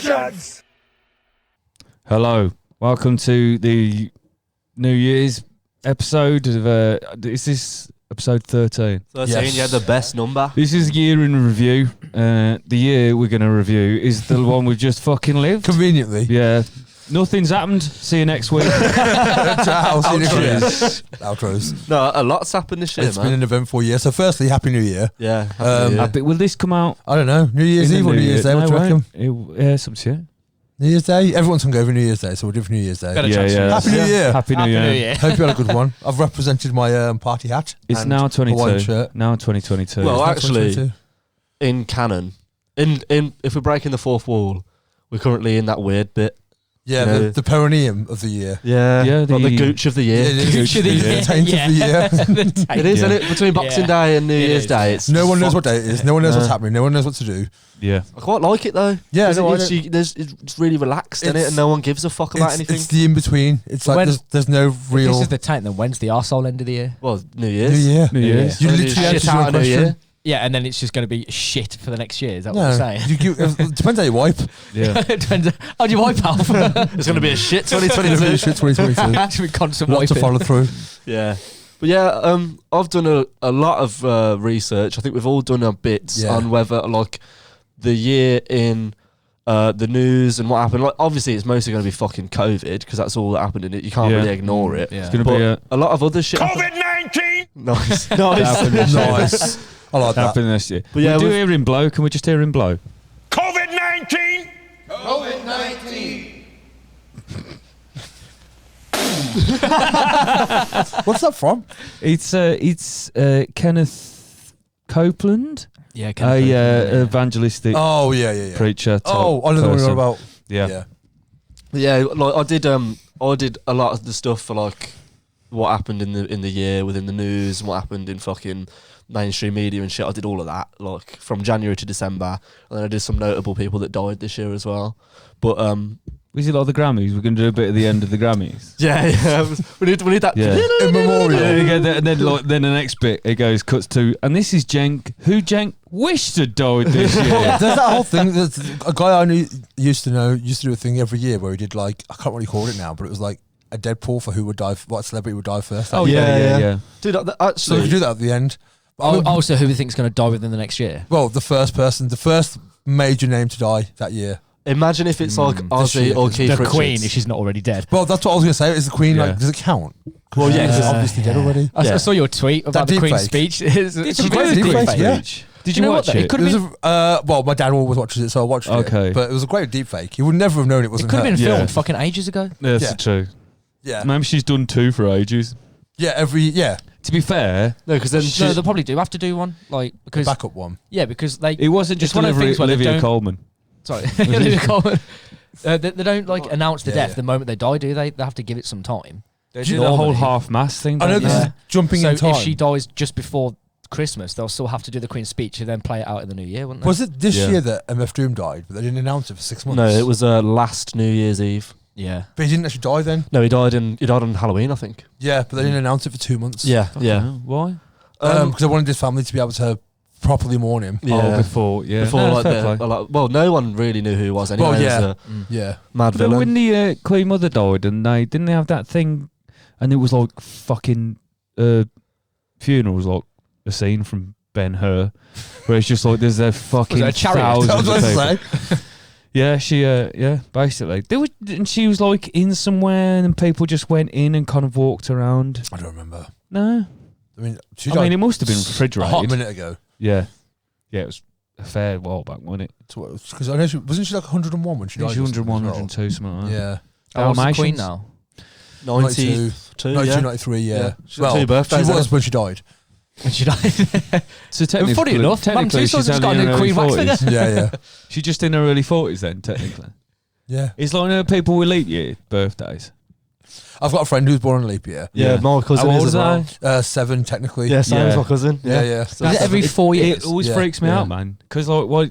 Congratulations! Hello, welcome to the New Year's episode of. Is this episode 13? 13, Yes. you had the best number. This is year in review. The year we're going to review is the one we've just fucking lived. Conveniently. Yeah, nothing's happened. See you next week. Ciao, see you next year. Outros. Outros. No, a lot's happened this year, It's man. been an eventful year. So firstly, Happy New Year. Yeah. Will this come out? I don't know. New Year's in Eve the or New New Year's Year? Day? What do you No, reckon? Yeah, some shit. New Year's Day? Everyone's going to go over New Year's Day, so we'll do it for New Year's Day. Better Yeah, chance. yeah. Happy New Year. Happy New Year. Hope you had a good one. I've represented my party hat. It's and now Hawaiian 22. shirt. Now 2022. Well, It's not actually- 22. In canon, in if we're breaking the fourth wall, we're currently in that weird bit. Yeah, you know. the perineum of the year. Yeah. Yeah, Like the the- gooch of the Yeah, year. the Gooch of the year. taint of the year. It is, isn't Yeah. it? Between Boxing Yeah. Day and New It Year's is, Day, yeah. it's No just one knows what fucked. day it is. No one knows what's Yeah. happening. No one knows what to do. Yeah. I quite like it though. Yeah, no, it's really relaxed in it, It's- and no one gives a fuck about anything. It's the in-between. It's like When- there's no real This is the tank. Then when's the arsehole end of the year? Well, New New Year's. Year. New Year's. You When literally shit answered out your of New question. Year. Yeah, and then it's just going to be shit for the next year. Is that what No, you're saying? it depends how you wipe. Yeah. It depends. How do you wipe, Alf? It's going to be a shit It's gonna be 2022. shit 2022. Actually, constant Lot to wiping. follow through. Yeah. But yeah, I've done a lot of research. I think we've all done our bits Yeah. on whether like the year in the news and what happened. Like obviously it's mostly going to be fucking COVID because that's all that happened in it. You can't Yeah. really ignore it. Yeah. It's going to But be a lot of other shit. COVID-19! Nice, happened nice. this year. Nice. I like that. Happened this year. But yeah, we do we've- hear him blow. Can we just hear him blow? COVID-19! What's that from? It's Kenneth Copeland, Yeah, a evangelistic Oh yeah. preacher. Oh, I know the one you're about. Yeah. Yeah, like I did a lot of the stuff for like what happened in the year within the news and what happened in fucking mainstream media and shit. I did all of that like from January to December, and then I did some notable people that died this year as well. But Was it like the Grammys? We're going to do a bit at the end of the Grammys. yeah, we need that. Yeah. In memorial. And then the next bit it goes cuts to, and this is Jenk, who Jenk wished had died this year. There's that whole thing. There's a guy I used to do a thing every year where he did like, I can't really call it now, but it was like a Deadpool for who would die, what celebrity would die first. Oh Yeah. yeah. Dude, So we actually, could do that at the end. Also, who do you think's going to die within the next year? Well, the first major name to die that year. imagine if it's like this Ozzy year, or 'cause Keith The Richards. Queen, if she's not already dead. Well, that's what I was going to say. Is the Queen Yeah. like, does it count? Well, yeah, She's 'cause- obviously dead Yeah. already. I Yeah. saw your tweet about That the Queen's deepfake. speech. Did It's you a do great the deepfake, deepfake? yeah. Did You you know watch what, though? it? It could have been, Well, my dad always watches it, so I watched Okay. it. But it was a great deepfake. He would never have known it wasn't could have her. been Yeah. filmed fucking ages ago. That's Yeah. true. Yeah. Maybe she's done 2 for ages. Yeah, To be fair, No, because then No, they'll probably do have to do one, like because backup one. yeah, because they. it wasn't It's just one of the things where they Olivia don't- Colman. Sorry, Olivia Colman. They don't like announce the death yeah. the moment they die, do they? They have to give it some time. They Do do you the whole normally- half-mast thing. I know don't this they? is jumping So in time. if she dies just before Christmas, they'll still have to do the Queen's speech and then play it out in the new year, wouldn't they? Was it this Yeah. year that MF Doom died, but they didn't announce it for 6 months? no, it was last New Year's Eve. Yeah. But he didn't actually die then. No, he died on Halloween, I think. Yeah, but they didn't announce it for 2 months. Yeah, yeah. Oh, why? Because I wanted his family to be able to properly mourn him. Yeah. Oh, before, yeah. Before No, like fair the, play. well, no one really knew who he was anyway. Well, He yeah. was a Yeah. mad But villain. when the Queen Mother died, and they didn't have that thing, and it was like fucking funerals, like a scene from Ben-Hur, where it's just like there's a fucking Was it a chariot? I was thousands going of to people. say. Yeah, she basically and she was like in somewhere, and people just went in and kind of walked around. I don't remember. No, I mean, she I died mean it must have been a hot refrigerated. minute ago. Yeah, it was a fair while back, wasn't it? Because I know wasn't she like 101 when she died? She or 101, something as 102, something like well? that. Yeah. How old's the Queen Dalmatians? now? 92, 92, 93, yeah. Yeah. She's got 2 Well, birthdays, she was hasn't when she died. When she died. So technically, Funny enough, Mum technically Tussauds she's has only got in a her Queen wax early 40s. Yeah, yeah. She's just in her early 40s then, technically. Yeah. It's like people with leap year birthdays. I've got a friend who's born on leap year. Yeah, Yeah. my cousin How old is as well. are 7 technically. Yeah, same as Yeah. my cousin. Yeah, yeah. Is it every 4 years? It always Yeah. freaks me Yeah. out, man. Because like, well,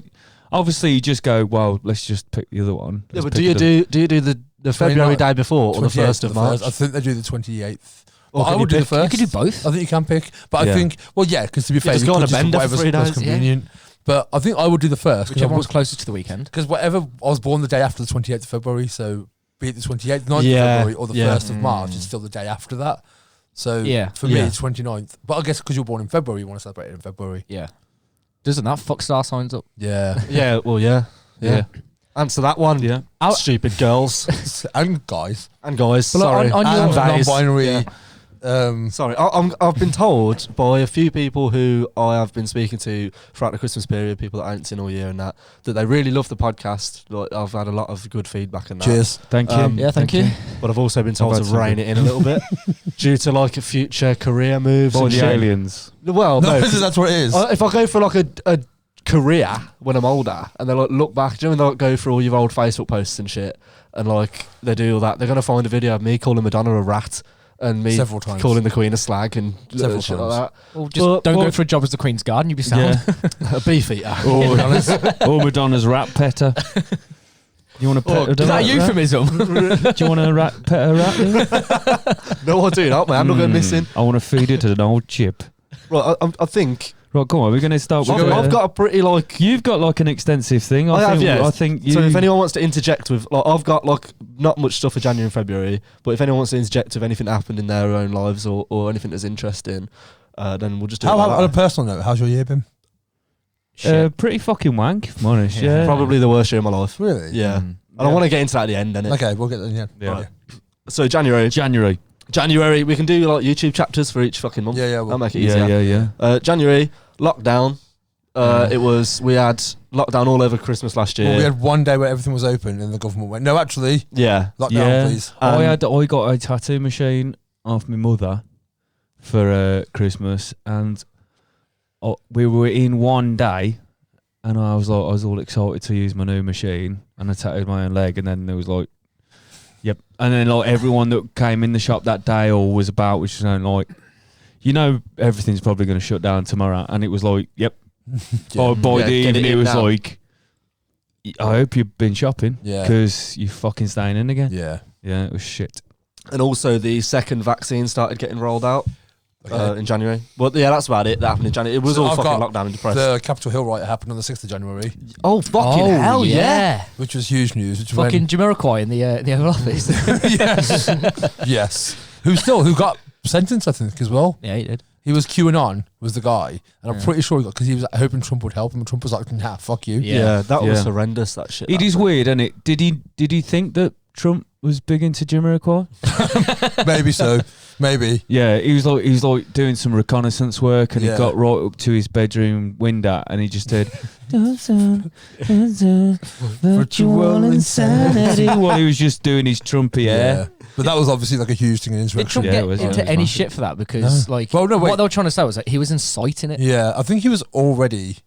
obviously you just go, well, let's just pick the other one. Yeah, Let's but pick do you do the February 29th, day before or the 28th 1st of March? I think they do the 28th. Or Well, I can would you do the pick- first. You could do both. I think you can pick. But Yeah. I think, well, yeah, because to be fair, just you go on could a just do bender for whatever's 3 most days, yeah. convenient. But I think I would do the first Whichever one's closest to the weekend. because whatever I was born the day after the 28th of February, so be it the 28th, 9th Yeah, of February or the yeah. 1st of March, it's still the day after that. So Yeah. for me, Yeah. it's 29th. But I guess because you're born in February, you want to celebrate it in February. Yeah. Doesn't that fuck star signs up? Yeah. Yeah, well, yeah. Answer that one. Yeah. Stupid girls And guys. and guys. But Sorry. on And your non-binary. Yeah. Sorry, I've been told by a few people who I have been speaking to throughout the Christmas period, people that I haven't seen all year and that they really love the podcast. Like, I've had a lot of good feedback and that. Cheers. Thank you. Yeah, thank you. But I've also been told I've to had some rein good- it in a little bit due to like future career moves By and the shit. aliens. Well, No, no. that's what it is. If I go for like a career when I'm older and they like look back, do you know when they like go through all your old Facebook posts and shit and like they do all that, they're gonna find a video of me calling Madonna a rat and me Several times. calling the Queen a slag and Several shit times. like Well, just But- don't but- go for a job as the Queen's Guard and you'll be sound. that. A beef eater. Or Madonna's rat petter. You want to pet Is that a euphemism? Do you want to pet a rat? Lou? No, I do not, man. I'm not going missing. I want to feed it to an old chip. Right, I think Right, come on. We're going to start with. I've got a pretty like. You've got like an extensive thing. I have, think, yeah. I think you. So if anyone wants to interject with, like, I've got like not much stuff for January and February, but if anyone wants to interject with anything that happened in their own lives or anything that's interesting, then we'll just do it. How, like on a that. personal note, how's your year been? Pretty fucking wank, if I'm honest. Yeah. Yeah. Probably the worst year of my life. Really? Yeah. Mm. I don't want to get into that at the end, innit? Okay, we'll get there. Yeah. Yeah. Right. So January, we can do like YouTube chapters for each fucking month. Yeah, That'll well, make it easier. Yeah. January lockdown. We had lockdown all over Christmas last year. well, we had one day where everything was open and the government went, no, actually, yeah. lockdown, Yeah. please. I got a tattoo machine off my mother for Christmas, and we were in one day, and I was all excited to use my new machine, and I tattooed my own leg, and then there was like, yep, and then like everyone that came in the shop that day or was about, which is like, everything's probably going to shut down tomorrow, and it was like, yep. Yeah. By the get it evening, it in was now. like, I hope you've been shopping, Yeah. because you fucking staying in again. Yeah. Yeah, it was shit. And also the second vaccine started getting rolled out in January. Well, yeah, that's about it. That happened in January. It was So all I've fucking got lockdown and depressed. The Capitol Hill riot happened on the 6th of January, Oh, fucking hell, yeah. which was huge news. Which Fucking Jamiroquai in the Oval Office. yes. Yes. Who got sentenced, I think, as well. Yeah, he did. He was QAnon, was the guy. And I'm pretty sure he got, because he was hoping Trump would help him. And Trump was like, nah, fuck you. Yeah, that was Yeah. horrendous, that shit. It is weird, isn't it? Did he think that Trump was big into Jamiroquai? Maybe so. Maybe. Yeah, he was like doing some reconnaissance work, and Yeah. he got right up to his bedroom window, and he just did virtual insanity while he was just doing his Trumpy air. But that was obviously like a huge thing in Did insurrection. Trump Yeah, get it was, into it was any massive. shit for that? Because No. like, Well, no, wait. what they were trying to say was that he was inciting it. Yeah, I think he was already.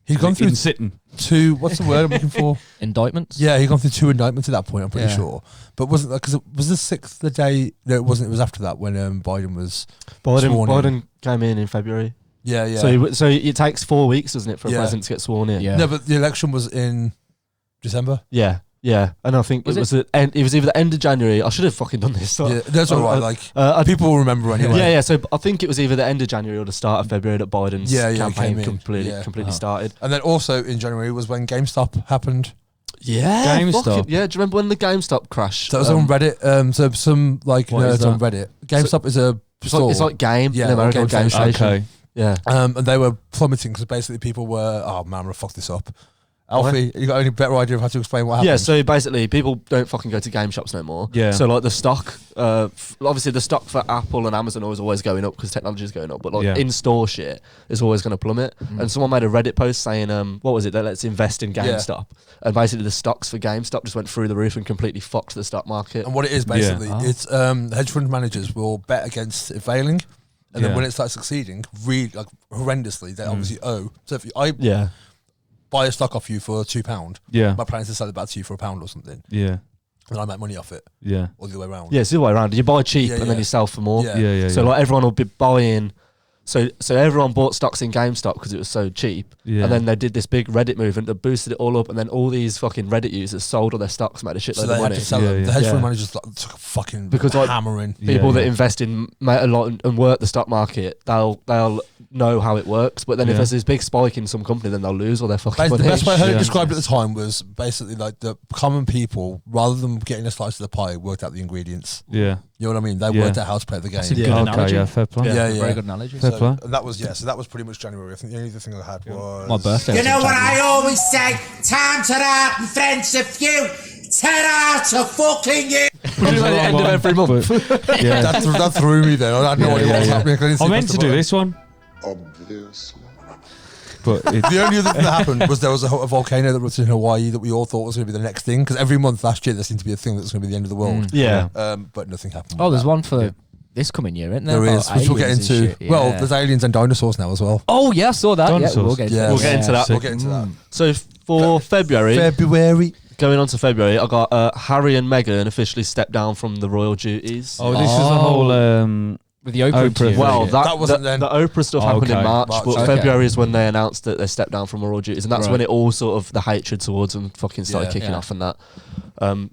He'd gone through sitting. 2. What's the word I'm looking for? Indictments. Yeah, he'd gone through 2 indictments at that point. I'm pretty Yeah. sure. But wasn't that because it was the 6th the day? No, it wasn't. It was after that when Biden was. sworn in. Biden came in February. Yeah, yeah. So it takes 4 weeks, doesn't it, for a Yeah. president to get sworn in? Yeah. No, but the election was in December. Yeah. Yeah. And I think Was it was it was either the end of January. I should have fucking done this. Yeah, that's all right. Like I people will remember anyway. Yeah, yeah. So I think it was either the end of January or the start of February that Biden's Yeah, campaign came in. completely Yeah. started. And then also in January was when GameStop happened. Yeah, GameStop. fucking- Yeah, do you remember when the GameStop crash? So that was on Reddit. So some like What is nerds on that? Reddit. GameStop is a store. it's like Game, Yeah, an American like game Game station. Okay. Yeah. and they were plummeting because basically people were. Oh man, I'm gonna fuck this up. Alfie, you got any better idea of how to explain what happened? Yeah, so basically, people don't fucking go to game shops no more. Yeah. So like the stock, obviously the stock for Apple and Amazon is always going up because technology is going up. But like Yeah. in-store shit is always going to plummet. And someone made a Reddit post saying, what was it? That let's invest in GameStop. And basically the stocks for GameStop just went through the roof and completely fucked the stock market. And what it is basically, Oh. it's hedge fund managers will bet against it failing, and then Yeah. when it starts succeeding, really like horrendously, they obviously owe. So if I Yeah. buy a stock off you for £2, Yeah. my plan is to sell it back to you for £1 or something, Yeah. and I make money off it, Yeah. or the other way around. Yeah, it's the other way around. You buy cheap Yeah, and then yeah. you sell for more. Yeah. Yeah. So like everyone will be buying. So everyone bought stocks in GameStop because it was so cheap. Yeah. And then they did this big Reddit movement that boosted it all up. And then all these fucking Reddit users sold all their stocks, made a shitload So of they had money. to sell Yeah, them. yeah. The hedge fund Yeah. managers took a fucking Because, like, hammering. People that Yeah. invest in a lot and work the stock market, they'll know how it works. But then if Yeah. there's this big spike in some company, then they'll lose all their fucking The money. best way I heard it Yeah. described at the time was basically like the common people, rather than getting a slice of the pie, worked out the ingredients. Yeah. You know what I mean? They Yeah. worked out how to play the game. That's a Yeah. good Okay, analogy. yeah, fair play. Yeah, Very good analogy. Fair play. And that was so that was pretty much January. I think the only other thing I had was My birthday. You was in know what January. I always say? Time to out and friends of you. 10 out of fucking you. We do it at the end of every month. But, yeah. that threw me there. I had no idea what was happening. I didn't see I meant the to do button. this one, Obviously. but it, The only other thing that happened was there was a volcano that erupted in Hawaii that we all thought was going to be the next thing, because every month last year there seemed to be a thing that was going to be the end of the world. Yeah. But nothing happened. Oh, with there's that. one for this coming year, isn't there? There is, About which we'll get aliens and into. shit. Well, Yeah. there's aliens and dinosaurs now as well. Oh yeah, I saw that. Yeah, Dinosaurs. we'll get into Yeah. that. We'll get into that. We'll get into that. So for February, going on to February, I got Harry and Meghan officially stepped down from the royal duties. oh, this is the Oh. whole With the Oprah. Oprah interview. Well, Yeah. that wasn't the, then. the Oprah stuff Oh, happened in okay. March, March, but okay. February is when they announced that they stepped down from royal duties, and that's Right. when it all sort of the hatred towards them fucking started Yeah. kicking Yeah. off and that.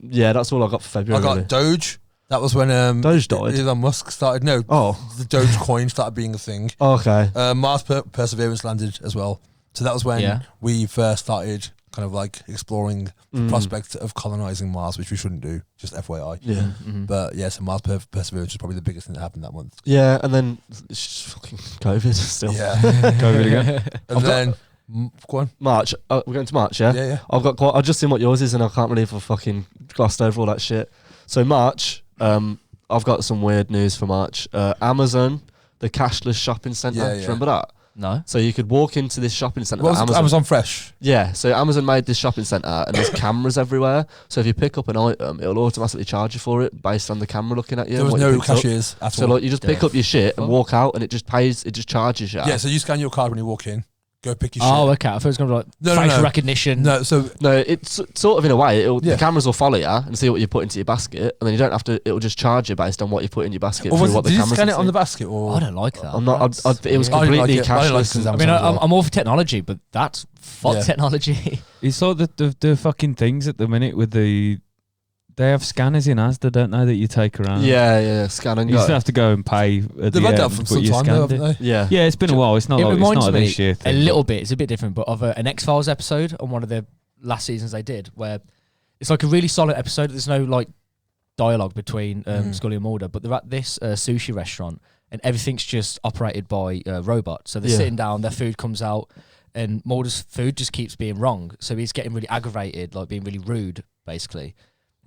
Yeah, that's all I got for I February. got really. Doge. That was when Doge died? Elon Musk started. No, Oh, the DogeCoin started being a thing. okay. Mars Perseverance landed as well. So that was when Yeah. we first started kind of like exploring the Mm. prospect of colonizing Mars, which we shouldn't do, just FYI. Yeah. Mm-hmm. But yeah, so Mars Perseverance was probably the biggest thing that happened that month. Yeah, and then it's just fucking COVID still. Yeah. COVID again. And then, go on. March. We're going to March, yeah? Yeah, yeah. I've got quite. I've just seen what yours is, and I can't believe I fucking glossed over all that shit. So March, I've got some weird news for March. Amazon, the cashless shopping centre. Yeah, Do you yeah. remember that? No. So you could walk into this shopping centre. What was at it? Amazon Fresh. Yeah, so Amazon made this shopping centre and there's cameras everywhere. So if you pick up an item, it'll automatically charge you for it based on the camera looking at you. There and was what you no picked up. cashiers at So all. like you just pick up your shit and walk out and it just pays, it just charges you. Yeah, so you scan your card when you walk in, go pick your Oh, shit. okay. I thought it was going to be like No, no, facial no. recognition. No, so No, it's sort of in a way. Yeah. The cameras will follow you and see what you put into your basket, and then you don't have to. It'll just charge you based on what you put in your basket. or through was what it, the did you cameras scan it can on the see. basket? Or I don't like that. I'm not. That's it was weird. I didn't like completely it. I didn't like cashless. it 'cause and- I mean, Amazon as well. I'm all for technology, but that's fuck Yeah. technology. It's like the fucking things at the minute with the. They have scanners in Asda, don't they, that you take around? yeah, scan and You just go. have to go and pay at they've the had end, that for but some you time, though, scanned haven't it. they? Yeah, Yeah, it's been a while. It's not It like it's reminds not me this year a thing. little bit. It's a bit different, but of an X-Files episode on one of the last seasons they did, where it's like a really solid episode. There's no like dialogue between Scully and Mulder, but they're at this sushi restaurant and everything's just operated by robots. So they're Yeah. sitting down, their food comes out, and Mulder's food just keeps being wrong. So he's getting really aggravated, like being really rude, basically.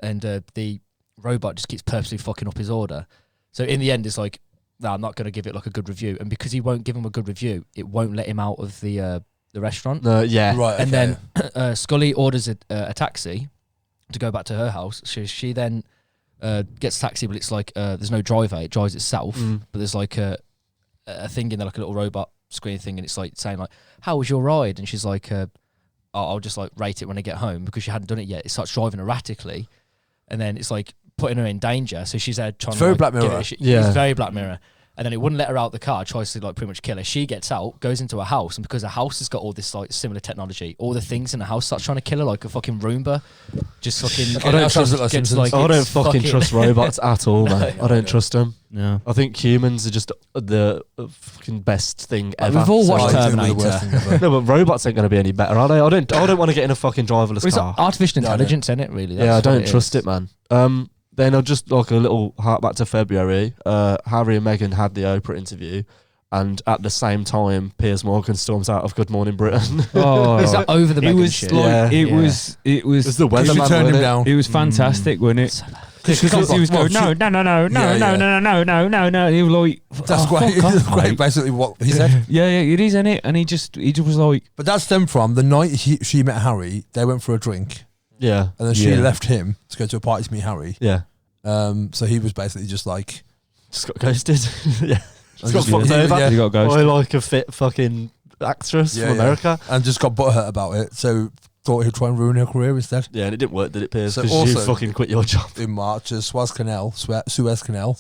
And the robot just keeps purposely fucking up his order. So in the end, it's like, no, I'm not going to give it like a good review. And because he won't give him a good review, it won't let him out of the restaurant. No, yeah, Right, And okay. then Scully orders a taxi to go back to her house. She then gets a taxi, but it's like there's no driver. It drives itself. Mm. But there's like a thing in there, like a little robot screen thing, and it's like saying like, "How was your ride?" And she's like, "I'll just like rate it when I get home," because she hadn't done it yet. It starts driving erratically, and then it's like putting her in danger. So she's there trying It's to very like, Black give it Mirror. a shit. Yeah. It's very Black Mirror. And then it wouldn't let her out the car, tries to like pretty much kill her. She gets out, goes into a house, and because the house has got all this like similar technology, all the things in the house starts trying to kill her, like a fucking Roomba. Just fucking. Okay, that sounds like gets, Simpsons. I don't it's fucking trust robots at all, man. I don't trust them. No. I think humans are just the fucking best thing ever. We've all So, watched like, I think we're the worst Terminator. thing ever. no, but robots ain't going to be any better, are they? I don't want to get in a fucking driverless Well, it's car. artificial No, I intelligence, isn't it? Really? Yeah, I That's what don't trust is. it, man. Then I'll just like a little hark back to February. Harry and Meghan had the Oprah interview, and at the same time, Piers Morgan storms out of Good Morning Britain. Oh, Is that over the it Meghan was shit? like Yeah. it Yeah. was It was the Because weatherman. we turned him wasn't it? down. it was fantastic, wasn't it? So bad. Because he was going, no, no, no, no, no, Yeah, no, yeah. no, no, no, no, no. He was like, That's oh, great. fuck off, That's great. mate. Basically, what he said. Yeah, yeah, it is, isn't it? And he just was like, But that stemmed from the night she met Harry. They went for a drink, Yeah, and then she Yeah. left him to go to a party to meet Harry. yeah. So he was basically just like, Just got ghosted. yeah, just got Yeah. fucked over. Yeah. he got I ghosted. like a fit fucking actress Yeah, from yeah. America. and just got butthurt about it. So thought he'd try and ruin her career instead. Yeah, and it didn't work, did it, Piers? So Because you also- fucking quit your job. In March, Suez Canal,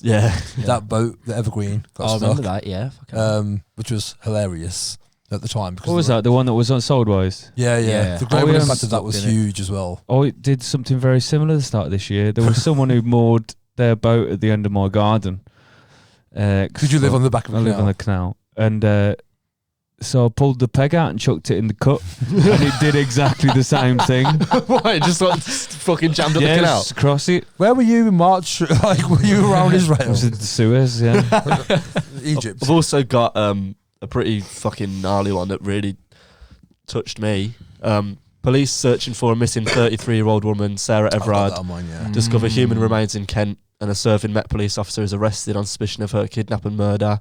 Yeah. that boat, the Evergreen, got I stuck, remember that. Yeah. Fucking which was hilarious at the time. Because What was that? The one that was on Soldways? Yeah. Yeah. The global yeah. impact of that was Stuck in it. huge as well. Oh, it did something very similar at the start of this year. There was someone who moored their boat at the end of my garden. Did you live on the back of a I live canal? on the canal. And so I pulled the peg out and chucked it in the cut. And it did exactly the same thing. Why? Just like fucking jammed up the Yeah, canal? just across it. Where were you in March? Like, were you around It Israel? was in Suez, yeah. Egypt? I've also got a pretty fucking gnarly one that really touched me. Police searching for a missing 33-year-old woman, Sarah I've got Everard, that on mine, yeah. discover human remains in Kent, and a serving Met police officer is arrested on suspicion of her kidnap and murder.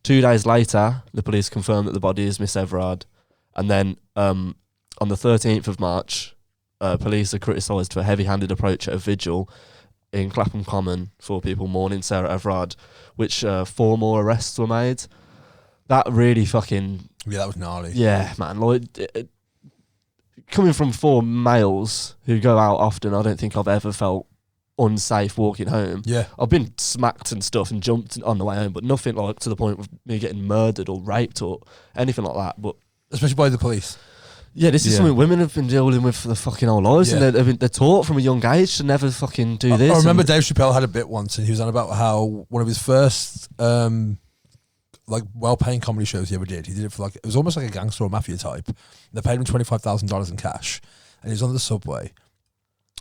2 days later, the police confirm that the body is Miss Everard. And then on the 13th of March, police are criticised for a heavy-handed approach at a vigil in Clapham Common for people mourning Sarah Everard, which 4 more arrests were made. That really fucking... Yeah, that was gnarly. Yeah, man. Like, coming from 4 males who go out often, I don't think I've ever felt unsafe walking home. Yeah. I've been smacked and stuff and jumped on the way home, but nothing like to the point of me getting murdered or raped or anything like that. But Especially by the police. yeah, this is Yeah. something women have been dealing with for their fucking whole lives, Yeah. and they're taught from a young age to never fucking do this. I remember and- Dave Chappelle had a bit once, and he was on about how one of his first like well-paying comedy shows he ever did. He did it for it was almost like a gangster or mafia type. They paid him $25,000 in cash, and he was on the subway,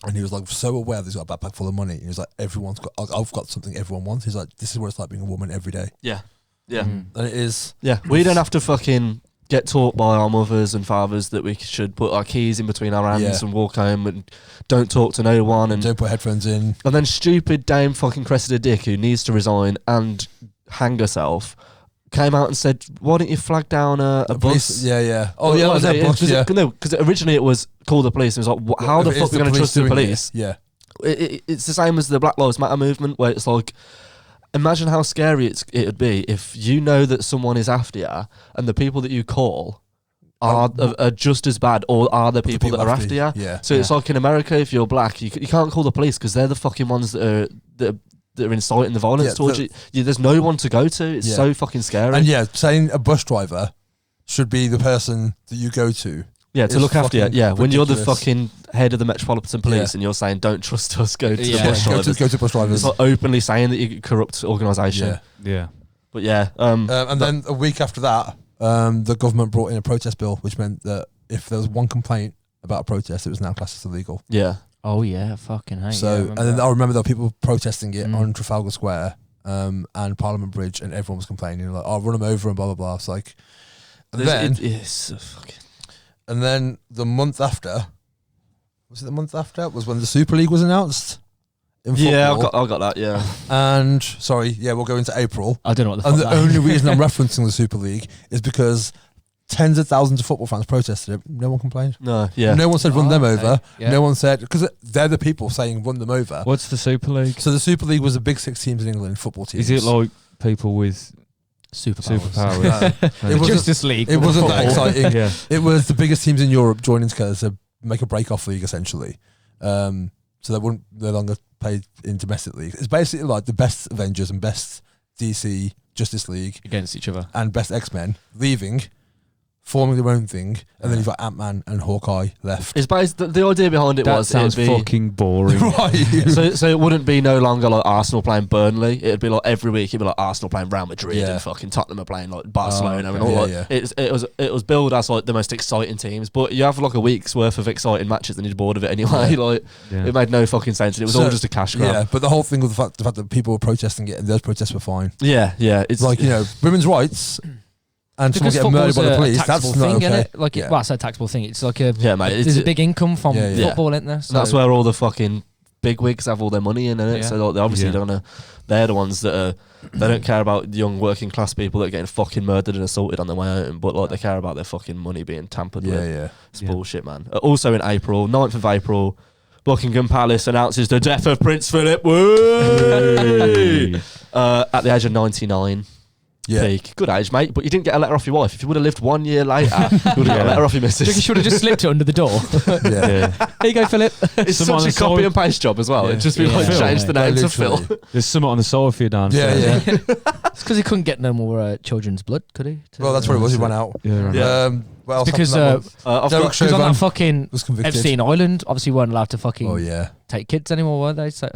and he was like so aware that he's got a backpack full of money. And he was like, "Everyone's got, I've got something everyone wants." He's like, "This is what it's like being a woman every day," yeah, yeah, Mm. and it is. yeah. We don't have to fucking get taught by our mothers and fathers that we should put our keys in between our hands Yeah. and walk home and don't talk to no one and Don't put headphones in. And then stupid Dame fucking Cressida Dick, who needs to resign and hang herself, came out and said, "Why don't you flag down a bus?" Police- yeah. Oh yeah, that was a bus. Yeah. No, because originally it was call the police. And it was like, how the If fuck it's are we going to trust the doing it, police? Yeah. It's the same as the Black Lives Matter movement, where it's like, imagine how scary it would be if you know that someone is after you, and the people that you call are just as bad, or are the people that are after you. Yeah. So it's like in America, if you're black, you can't call the police because they're the fucking ones that are inciting the violence Yeah, towards you. There's no one to go to. It's Yeah. so fucking scary. And yeah, saying a bus driver should be the person that you go to. Yeah, to It's look after you. fucking Yeah, when you're the ridiculous. fucking head of the Metropolitan Police Yeah. and you're saying, don't trust us, go to the Yeah. bus Go drivers. to bus drivers. It's like openly saying that you're a corrupt organisation. Yeah. Yeah. But yeah. And then a week after that, the government brought in a protest bill, which meant that if there was one complaint about a protest, it was now classed as illegal. yeah. Oh yeah, fucking hell. So, and then I remember there were people protesting it Mm. on Trafalgar Square and Parliament Bridge, and everyone was complaining, like, "Oh, run them over," and blah blah blah. It's like, and It's so fucking... and then the month after, was it the month after? Was when the Super League was announced. In Yeah, football. I got that, yeah. And sorry, yeah, we'll go into April. I don't know what the And fuck the that only is. reason I'm referencing the Super League is because tens of thousands of football fans protested it. No one complained. No, yeah. No one said run them okay. over. Yeah. No one said, because they're the people saying run them over. What's the Super League? So the Super League was the big 6 teams in England football teams. Is it like people with superpowers? No, it wasn't, Justice League. it wasn't that Football. exciting. Yeah. It was the biggest teams in Europe joining together to make a break-off league, essentially. So they wouldn't no longer play in domestic league. It's basically like the best Avengers and best DC Justice League Against each other. and best X-Men leaving, forming their own thing, and then you've got Ant-Man and Hawkeye left. It's based, the idea behind it That was sounds it'd be... fucking boring. Right. So it wouldn't be no longer like Arsenal playing Burnley. It'd be like every week it'd be like Arsenal playing Real Madrid Yeah. and fucking Tottenham are playing like Barcelona okay. and all Yeah, that. yeah. It was billed as like the most exciting teams, but you have like a week's worth of exciting matches and you're bored of it anyway. Yeah. Like Yeah. it made no fucking sense. It was So, all just a cash grab. Yeah, but the whole thing with the fact that people were protesting it and those protests were fine. Yeah, it's It's like, women's rights and someone Because getting murdered football's by the a police, taxable that's not thing, okay. innit? Like, Yeah. well, I said taxable thing. It's like a yeah, mate. there's a big income from Yeah, yeah. football, isn't there? So That's where all the fucking big wigs have all their money in it. Yeah. So like, they obviously Yeah. they're the ones that they don't care about young working class people that are getting fucking murdered and assaulted on their way home, but like they care about their fucking money being tampered Yeah, with. yeah. It's Yeah. bullshit, man. Also in April, 9th of April, Buckingham Palace announces the death of Prince Philip. Woo! At the age of 99. peak. Good age, mate. But you didn't get a letter off your wife. If you would have lived 1 year later, you would have got a letter off your You missus. should have just slipped it under the door. Yeah. Here you go, Philip. It's Someone such a on the copy side- and paste job as well. Yeah. It'd just be Yeah. like Phil, change yeah. the name to Literally. Phil. There's something on the soil for you down. Yeah. It's because he couldn't get no more children's blood, could he? Well, that's what it was. He went out. Yeah, right. Yeah. What else Because happened that month? I've Derek got because on Chauvin that fucking was convicted. Epstein Island, obviously weren't allowed to fucking Oh yeah. take kids anymore, were they? So,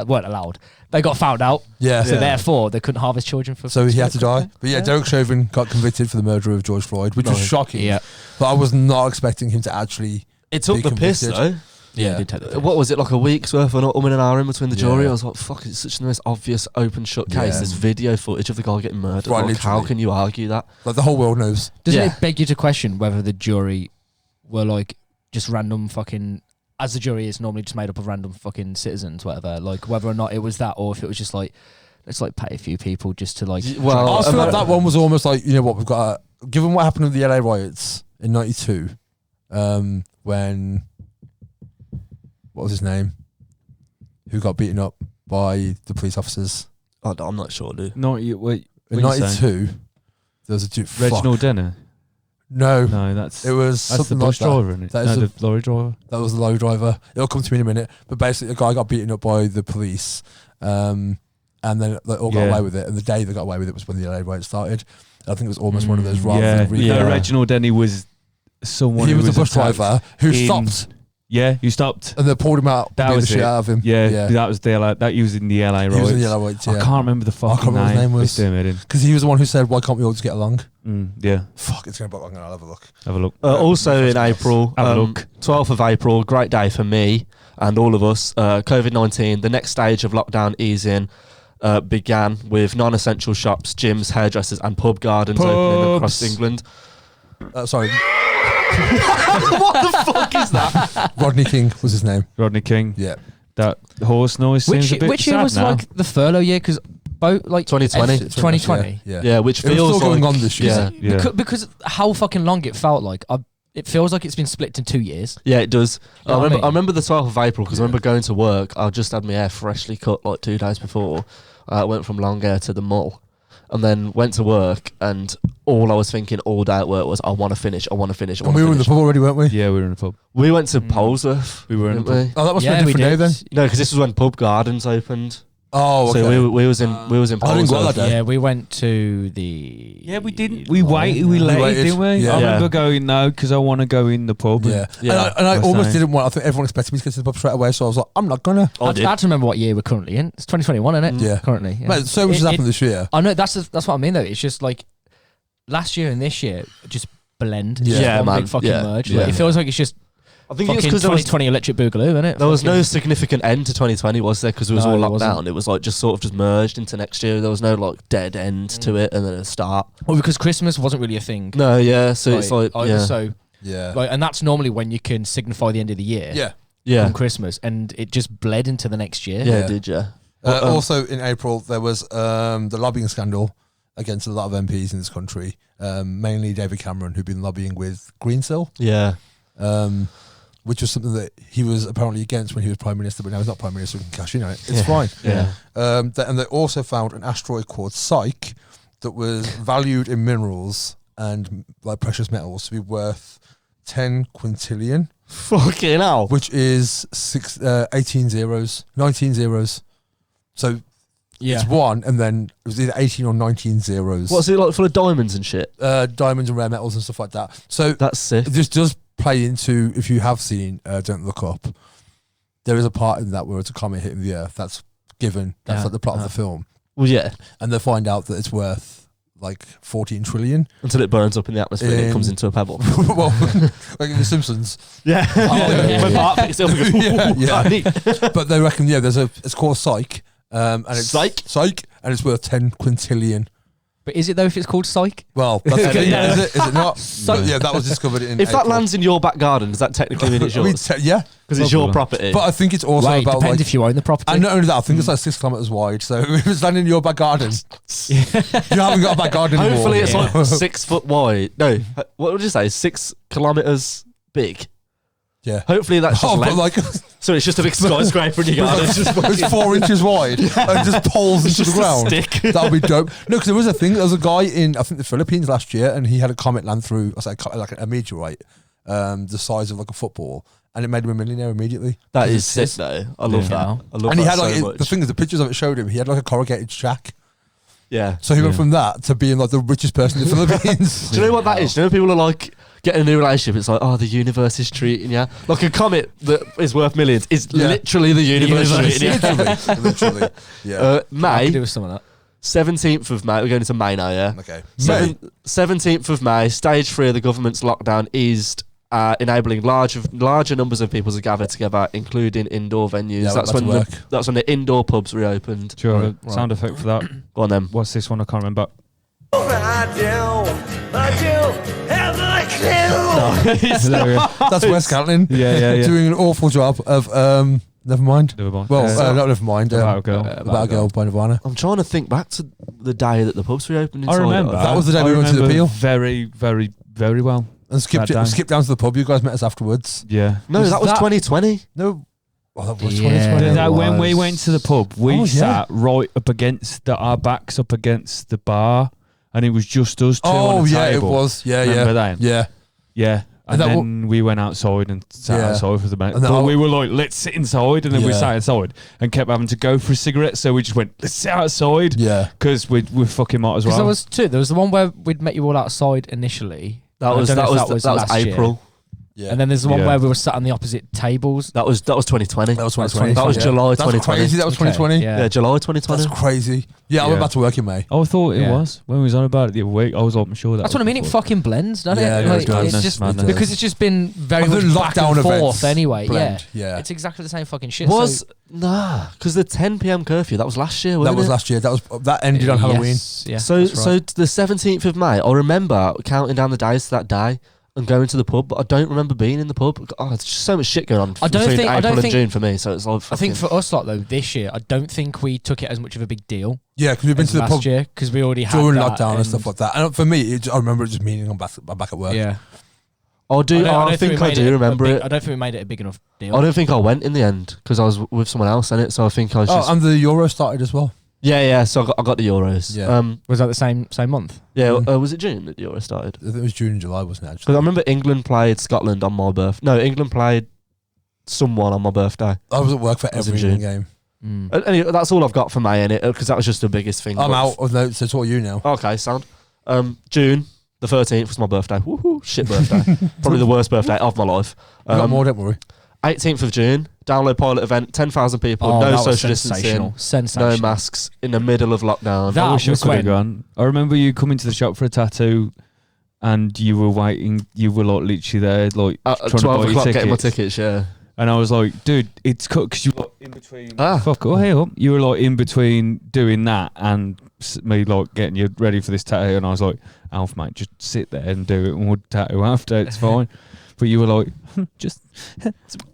weren't allowed. They got found out, Yeah. so Yeah. therefore they couldn't harvest children for. So he had to die. But yeah, Yeah. Derek Chauvin got convicted for the murder of George Floyd, which was Nice. shocking. Yeah, But I was not expecting him to actually. it took be the piss convicted. though. yeah, did take the piss. What was it, like a week's worth of an hour in between the jury? Yeah. I was like, fuck, it's such the most obvious open shut case. Yeah. There's video footage of the guy getting murdered. Right, Like, how literally. can you argue that? Like the whole world knows. Doesn't Yeah. it beg you to question whether the jury were like just random fucking, as the jury is normally just made up of random fucking citizens, whatever, like whether or not it was that, or if it was just like, let's like pay a few people just to like. Well, I feel like that one was almost like, you know what, we've got, given what happened with the LA riots in 92, when, what was his name? Who got beaten up by the police officers. I'm not sure, dude. No, you wait. In what are you saying? 92, there was a dude. Reginald Denner. No, No, that's it was that's the something bus like that. driver, isn't it? That is No, the- the lorry driver. That was the lorry driver. It'll come to me in a minute. But basically, a guy got beaten up by the police, and then they all got Yeah. away with it. And the day they got away with it was when the LA riot started. I think it was almost one of those rather Yeah, than re- no, Yeah. Reginald Denny was someone. He who was a bus attacked driver who in- stopped, Yeah, you stopped. and they pulled him out, That beat the was shit it. out of him. Yeah, that was the LA. That he was in the LA He was in riots. the LA riots. I Yeah, can't remember the fucking remember what his name was. It's doing it in. because he was the one who said, "Why can't we all just get along?" Yeah, Fuck, it's going to be long. I'll have a look. have a look. Also in April, Have a look. 12th of April, great day for me and all of us. COVID-19, the next stage of lockdown easing began with non-essential shops, gyms, hairdressers and pub gardens opening across Pubs. England. Sorry, What the fuck is that? Rodney King was his name. Rodney King. Yeah, That horse noise seems a bit Which year sad was now. like the furlough year? Because both like 2020. 2020. Yeah, Yeah, which It was feels still going like, on this year. Yeah, Yeah. Because how fucking long it felt like. It feels like it's been split in 2 years. yeah, it does. You know what I mean? I remember the 12th of April because I remember going to work. I just had my hair freshly cut like 2 days before. I went from long hair to the mall. And then went to work, and all I was thinking all day at work was, I want to finish, I want to finish, I And want we to were in the finish. pub already, weren't we? Yeah, we were in the pub. We went to Polesworth. We were in didn't the pub. we? Oh, that must Yeah, be a we different day did. then. No, because this was when pub gardens opened. Oh, okay. So we was in I didn't go on Polesworth. that day. Yeah, we went to the. Yeah, we didn't. We waited. We late, waited. didn't we? Yeah. I remember Yeah. going no because I want to go in the pub. Yeah, Yeah. and I What's almost that? didn't want. I think everyone expected me to get to the pub straight away, so I was like, I'm not gonna. I I did. had to remember what year we're currently in. It's 2021, isn't it? Yeah. Currently. Yeah. Mate, so much has It- happened this year. I know that's what I mean though. It's just like last year and this year just blend. It's Yeah. just Yeah, one man. big fucking Yeah. merge. Yeah. Like, it feels like it's just I think it's fucking because 2020 electric boogaloo, isn't it? there was no Fucking- significant end to 2020, was there? Because it was No, all there locked wasn't. down. It was like just sort of just merged into next year. There was no like dead end to it and then a start. Well, because Christmas wasn't really a thing. No, yeah. So it's like either, yeah, so Yeah, like, and that's normally when you can signify the end of the year. yeah. yeah, From Christmas, and it just bled into the next year. yeah, Yeah. it did yeah. Also in April there was the lobbying scandal against a lot of MPs in this country, mainly David Cameron, who'd been lobbying with Greensill, Yeah. which was something that he was apparently against when he was Prime Minister, but now he's not Prime Minister, we can cash in on it. It's Yeah. fine. Yeah. And they also found an asteroid called Psyche that was valued in minerals and like precious metals to be worth 10 quintillion, Fucking hell. which is 18 zeros, 19 zeros. So it's one, and then it was either 18 or 19 zeros. What's it like full of diamonds and shit? Diamonds and rare metals and stuff like that. So That's sick. this does play into, if you have seen Don't Look Up, there is a part in that where it's a comet hitting the Earth. That's given. That's Yeah. like the plot of the film. Well, yeah. And they find out that it's worth like 14 trillion. Until it burns up in the atmosphere and it comes In- into a pebble. Well, like in The Simpsons. Yeah. yeah, When yeah. Bart picks it up and goes, Yeah, "Ooh, yeah. tiny." But they reckon, it's called Psyche. And it's Psyche? and it's worth 10 quintillion. But is it though if it's called Psyche? Well, that's the thing, Yeah. is it not? But yeah, that was discovered in If that April. lands in your back garden, does that technically mean it's I mean, yours? yeah, Because it's your Probably. property. but I think it's also Right, about depends like, if you own the property. and not only that, I think it's like 6 kilometers wide. So if it's landing in your back garden, you haven't got a back garden anymore. Hopefully it's Yeah. like 6 foot wide. No, what would you say? 6 kilometers big. Yeah. Hopefully that's just Oh, but length. like So it's just a big skyscraper in your garden. It's 4 inches wide and just pulls into the ground. That would be dope. No, because there was a thing. There was a guy in, I think, the Philippines last year, and he had a comet land through, like a meteorite, the size of like a football, and it made him a millionaire immediately. That is sick, though. I love that. I love and he that had like so much. the thing is, the pictures of it showed him. He had like a corrugated shack. Yeah. So he went from that to being like the richest person in the Philippines. Do you know what that is? Do you know when people are like getting a new relationship? It's like, oh, the universe is treating you like a comet that is worth millions. Is literally the universe treating you. Literally. Yeah. I could do May with some of that. 17th of May. We're going into May now. Yeah. Okay. 17th of May. Stage 3 of the government's lockdown eased. Enabling larger numbers of people to gather together, including indoor venues. Yeah, that's when the indoor pubs reopened. Do you have a sound effect for that? Go on then. What's this one? I can't remember. That's West Catlin. Yeah. Doing an awful job of Never mind. Nevermind. Well, not never mind. About a Girl. About a Girl by Nirvana. I'm trying to think back to the day that the pubs reopened. I remember. That was the day we went to the remember Peel. Very, very, very well. And skipped down to the pub. You guys met us afterwards. Yeah. No, that was 2020. No. Oh, that was Yeah. 2020. That when we went to the pub, we Oh, sat right up against our backs up against the bar, and it was just us two on Oh, the yeah, it table. was. Yeah, Remember yeah. that? Yeah. Yeah. And And that then we went outside and sat Yeah. outside for the minute. And then But we were like, let's sit inside. And then we Yeah. sat outside and kept having to go for a cigarette. So we just went, let's sit outside. Yeah. Because we fucking might as Because well. there was two. There was the one where we'd met you all outside initially. That I was don't know if last year. April. Yeah. And then there's the one Yeah. where we were sat on the opposite tables. That was 2020. That was 2020. That was Yeah. July That's 2020. crazy. That was 2020. Yeah. Yeah, July 2020. That's crazy. Yeah, I went Yeah. back to work in May. I thought it Yeah. was. When we was on about it the other week, I was like, I'm sure that That's what I mean. It before. fucking blends, doesn't Yeah, it? yeah, Like, it does. it's just Madness. because it's just been very Oh, the much back lockdown and forth events anyway. blend. Yeah, Yeah. it's exactly the same fucking shit. Was because the 10 p.m. curfew that was last year. That Wasn't was it? last year. That ended on Halloween. Yeah, So that's right. the 17th of May, I remember counting down the days to that day and going to the pub, but I don't remember being in the pub. Oh, there's just so much shit going on I don't between think- I April don't and think- June for me. So it's like I think fucking- for us, like though, this year, I don't think we took it as much of a big deal Yeah, because we've been as to the last pub year because we already had during that lockdown and stuff like that. And for me, I remember it just meaning I'm back at work. Yeah, I do. I think I do remember it. I don't think we made it a big enough deal. I don't think I went in the end because I was with someone else in it. So I think I was just Oh, and the Euro started as well. yeah. So I got the Euros. Yeah. Was that the same month? Was it June that the Euro started? I think it was June and July, wasn't it? Because I Actually, remember England played Scotland on my birthday. No, England played someone on my birthday. I was at work for was in every June. game. And anyway, that's all I've got for May in it because that was just the biggest thing. I'm But- out of notes. So it's all you now. Okay, sound. June the 13th was my birthday. Woohoo! Shit birthday. Probably the worst birthday of my life. I got more. Don't worry. 18th of June, download pilot event, 10,000 people, Oh, no that was social distancing, sensational. Sensational. no masks, in the middle of lockdown. That I wish I was could have when- gone. I remember you coming to the shop for a tattoo and you were waiting. You were like literally there, like At trying to 12 buy your o'clock getting my tickets. tickets, yeah. And I was like, dude, it's cut because you were in between. Ah. Fuck, oh, hey up. You were like in between doing that and me like getting you ready for this tattoo. And I was like, Alf, mate, just sit there and do it and we'll tattoo after. It's fine. But you were like, just.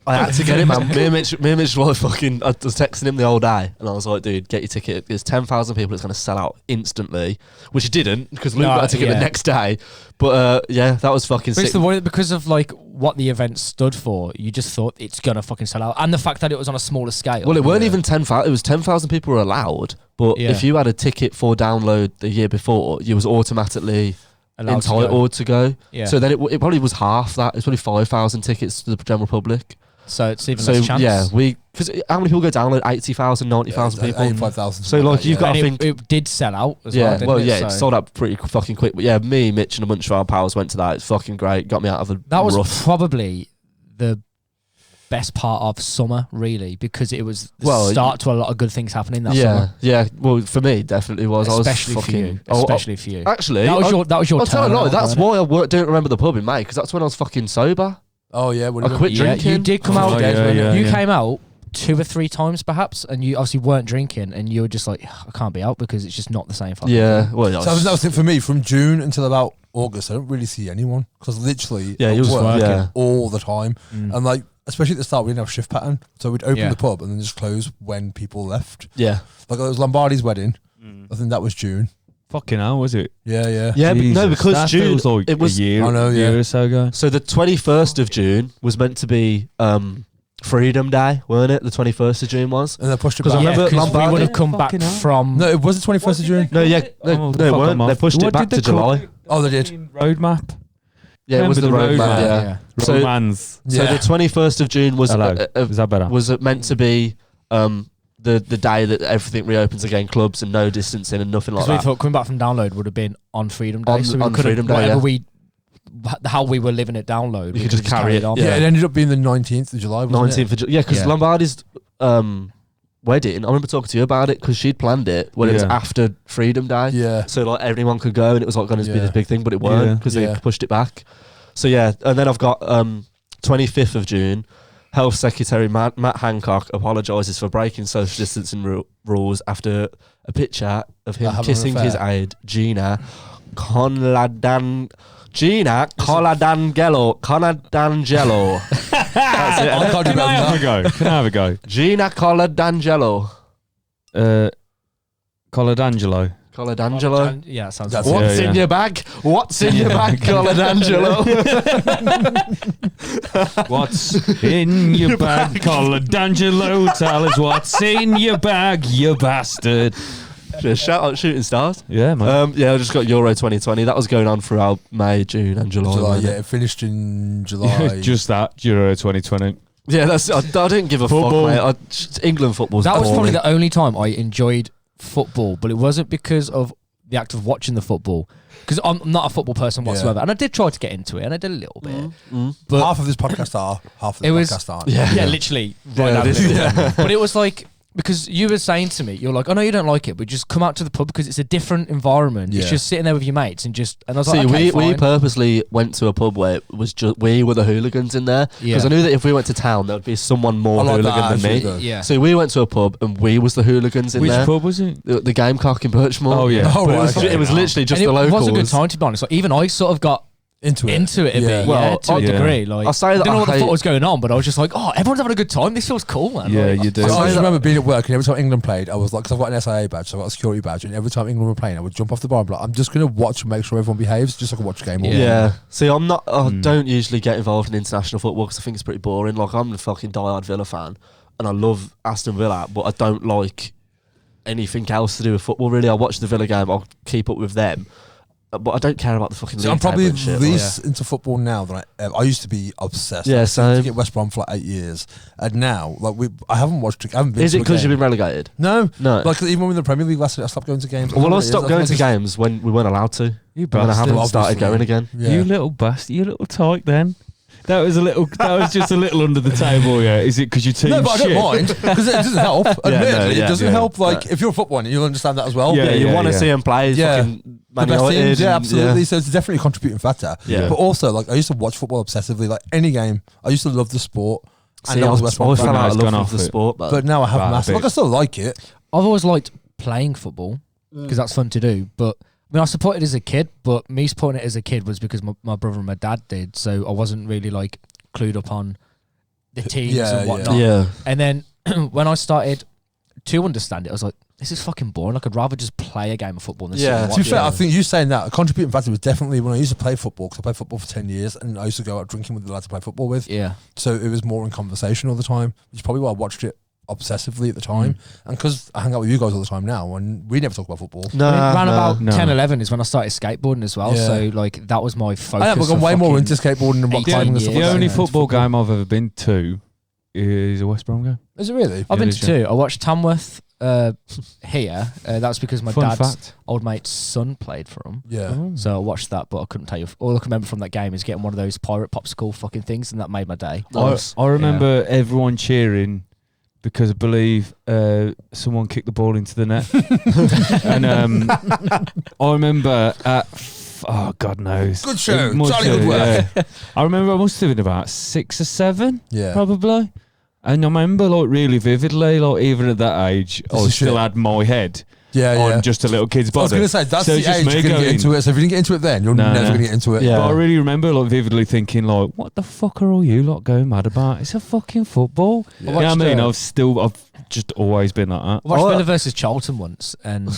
I had to get it, man. Me and Mitch were like fucking. I was texting him the whole day, and I was like, "Dude, get your ticket. There's 10,000 people. It's going to sell out instantly," which it didn't because Luke got a ticket the next day. But yeah, that was fucking But sick. it's the way because of like what the event stood for, you just thought it's gonna fucking sell out, and the fact that it was on a smaller scale. Well, it weren't even 10,000. It was 10,000 people were allowed. But Yeah. if you had a ticket for download the year before, you was automatically allowed entitled to go. Yeah. So then it probably was half that. It's probably 5,000 tickets to the general public. So it's even So less chance. yeah, because how many people go download? 80,000, 90,000 people. 85,000. So, like, you've got- And I it, think- it did sell out as Yeah, well. Didn't well, it? yeah, So it sold out pretty fucking quick. But yeah, me, Mitch, and a bunch of our pals went to that. It's fucking great. Got me out of a that was rough. probably the best part of summer, really, because it was the Well, start to a lot of good things happening that summer. Yeah. Well, for me, definitely was. Especially I was for fucking, you. Especially for you. Actually, That was your I'll tell you turn. no, that's why I don't remember the pub in May because that's when I was fucking sober. Oh yeah. I quit Yeah, drinking. you did come Oh, out. yeah, you yeah. came out 2 or 3 times perhaps, and you obviously weren't drinking, and you were just like, I can't be out because it's just not the same. Fucking Yeah, thing. well, So that was it for me. From June until about August, I don't really see anyone because literally, Yeah, I he was work working. all the time, Mm. and like especially at the start, we didn't have a shift pattern, so we'd open Yeah. the pub and then just close when people left. yeah, Like it was Lombardi's wedding. I think that was June. Fucking hell, was it? Yeah, yeah. yeah. But no, Jesus, because that June feels like it was. a year, I know, yeah. year or so ago. So the 21st of June was meant to be Freedom Day, weren't it? The 21st of June was. And they pushed it 'Cause I back. remember because we Lombardi- would have come back Fucking hell. from. No, it was the 21st of June. No, yeah, Oh, no, it fuck weren't. 'em off. They pushed What it back did to they call July. it? Oh, they did. Roadmap. Yeah, it was the Remember the roadmap. roadmap? Yeah. Yeah. So- Romans. So Yeah. the 21st of June was Hello. Is that better? was it meant to be the day that everything reopens again, clubs and no distancing and nothing like Because we that. thought coming back from download would have been on Freedom Day, On- so we on could have Freedom Day, whatever yeah. how we were living at download. We could just carry it, on. Yeah, Yeah. it ended up being the 19th of July. Wasn't 19th of July. Yeah, because Yeah. Lombardi's wedding, I remember talking to you about it because she'd planned it when it was Yeah. after Freedom Day. it? Yeah. So like everyone could go and it was like going to be Yeah. this big thing, but it Yeah. weren't because Yeah. they pushed it back. So yeah, and then I've got 25th of June, Health Secretary Matt Hancock apologises for breaking social distancing rules after a picture of him Having an kissing his affair. aide Gina Coladangelo. That's it. I can't do Can I have better a go? Can I have a go? Gina Coladangelo. Coladangelo. Coladangelo. Yeah, sounds That's right. it. What's Yeah, in yeah. your bag? What's in your bag, Coladangelo? What's in your bag, Coladangelo? Tell us what's in your bag, you bastard. Shout out Shooting Stars. Yeah, man. Yeah, I just got Euro 2020. That was going on throughout May, June, and July. July, wasn't yeah, it? it finished in July. Just that, Euro 2020. Yeah, that's. I didn't give a Football. fuck, mate. England football's That was probably boring. the only time I enjoyed football, but it wasn't because of the act of watching the football. Because I'm not a football person Yeah. whatsoever, and I did try to get into it, and I did a little bit. Mm. But half of this podcast are, half of the It was- podcast aren't. yeah, literally right Yeah, down this- the middle. But it was like, because you were saying to me, you're like, I know you don't like it, but just come out to the pub because it's a different environment. It's Yeah. just sitting there with your mates and I was See, like, okay, we fine. purposely went to a pub where it was just we were the hooligans in there because Yeah. I knew that if we went to town, there would be someone more I like hooligan that than me. attitude, though. Yeah. So we went to a pub and we was the hooligans in Which there. pub was it? The Gamecock in Birchmore. Oh, yeah. Oh, But right, okay. it was literally just and the it locals. was a good time, to be honest. Like, even I sort of got Into it. into it a bit, Well, to a yeah. degree. Like, I'll say I that don't know I what the hate- fuck was going on, but I was just like, oh, everyone's having a good time. This feels cool, man. Yeah, Like, you do. I I just that- remember being at work and every time England played, I was like, because I've got an SIA badge, so I've got a security badge, and every time England were playing, I would jump off the bar and be like, I'm just going to watch and make sure everyone behaves, just so I can watch a game all Yeah. day. See, I'm not. I don't usually get involved in international football because I think it's pretty boring. Like, I'm a fucking diehard Villa fan, and I love Aston Villa, but I don't like anything else to do with football. Really, I watch the Villa game. I'll keep up with them, but I don't care about the fucking. So league I'm probably table and shit, least into football now than I used to be obsessed. Yeah, I same. at West Brom for like 8 years, and now like I haven't watched. I haven't been. Is to it a because you've game. been relegated? No, No. like even when we were in the Premier League last year, I stopped going to games. Well, I don't know stopped what it going is. to I think games when we weren't allowed to. You And I bastard. haven't started obviously. going again. Yeah. You little bastard. You little tyke then. That was a little. That was just a little under the table. Yeah. Is it because you team No, but I shit? don't mind because it doesn't help. Admittedly, yeah, it doesn't yeah. help. Like Yeah. if you're a footballer, you'll understand that as well. Yeah, Yeah, you want to yeah. see him play. Yeah. Fucking The Man best United. teams, yeah, and- absolutely. So it's definitely a contributing factor. Yeah. But also, like I used to watch football obsessively. Like any game, I used to love the sport. See, And I I was was West Brom fell fan. out It's of gone love off with the it. sport, But now I have Bad massive. bit. Like I still like it. I've always liked playing football because that's fun to do. But I mean, I supported it as a kid, but me supporting it as a kid was because my brother and my dad did. So I wasn't really like clued up on the teams Yeah, and yeah. whatnot. yeah. And then when I started to understand it, I was like, this is fucking boring. Like, I'd rather just play a game of football than sit Yeah. and To be watch fair, it. I think you saying that a contributing factor was definitely when I used to play football because I played football for 10 years and I used to go out drinking with the lads I play football with. Yeah. So it was more in conversation all the time, which is probably why I watched it obsessively at the time. And because I hang out with you guys all the time now and we never talk about football. No, Around about no. 10, 11 is when I started skateboarding as well. Yeah. So, like, that was my focus. I am, but I'm of way more fucking- into skateboarding and rock 18 climbing and stuff years. The like only that. football game I've ever been to is a West Brom game. Is it really? I've been Yeah, to two. I watched Tamworth here. That's because my Fun dad's fact. old mate's son played for him. Yeah. So I watched that, but I couldn't tell you. All I can remember from that game is getting one of those pirate popsicle fucking things, and that made my day. Nice. I remember everyone cheering because I believe someone kicked the ball into the net. And I remember oh God knows. Good show. It must Jolly good have, work. yeah. I remember I must have been about 6 or 7 Yeah. probably. And I remember like really vividly, like even at that age, This I is still shit. had my head Yeah, yeah. on just a little kid's I body. was going to say, that's So the it's just age me you're going to get going- into it. So if you didn't get into it then, you're No, never no. going to get into it. Yeah. But I really remember like vividly thinking like, what the fuck are all you lot going mad about? It's a fucking football. Yeah. You know what I watched, mean? uh, I've just always been like that. I watched Oh, Villa versus Charlton once, and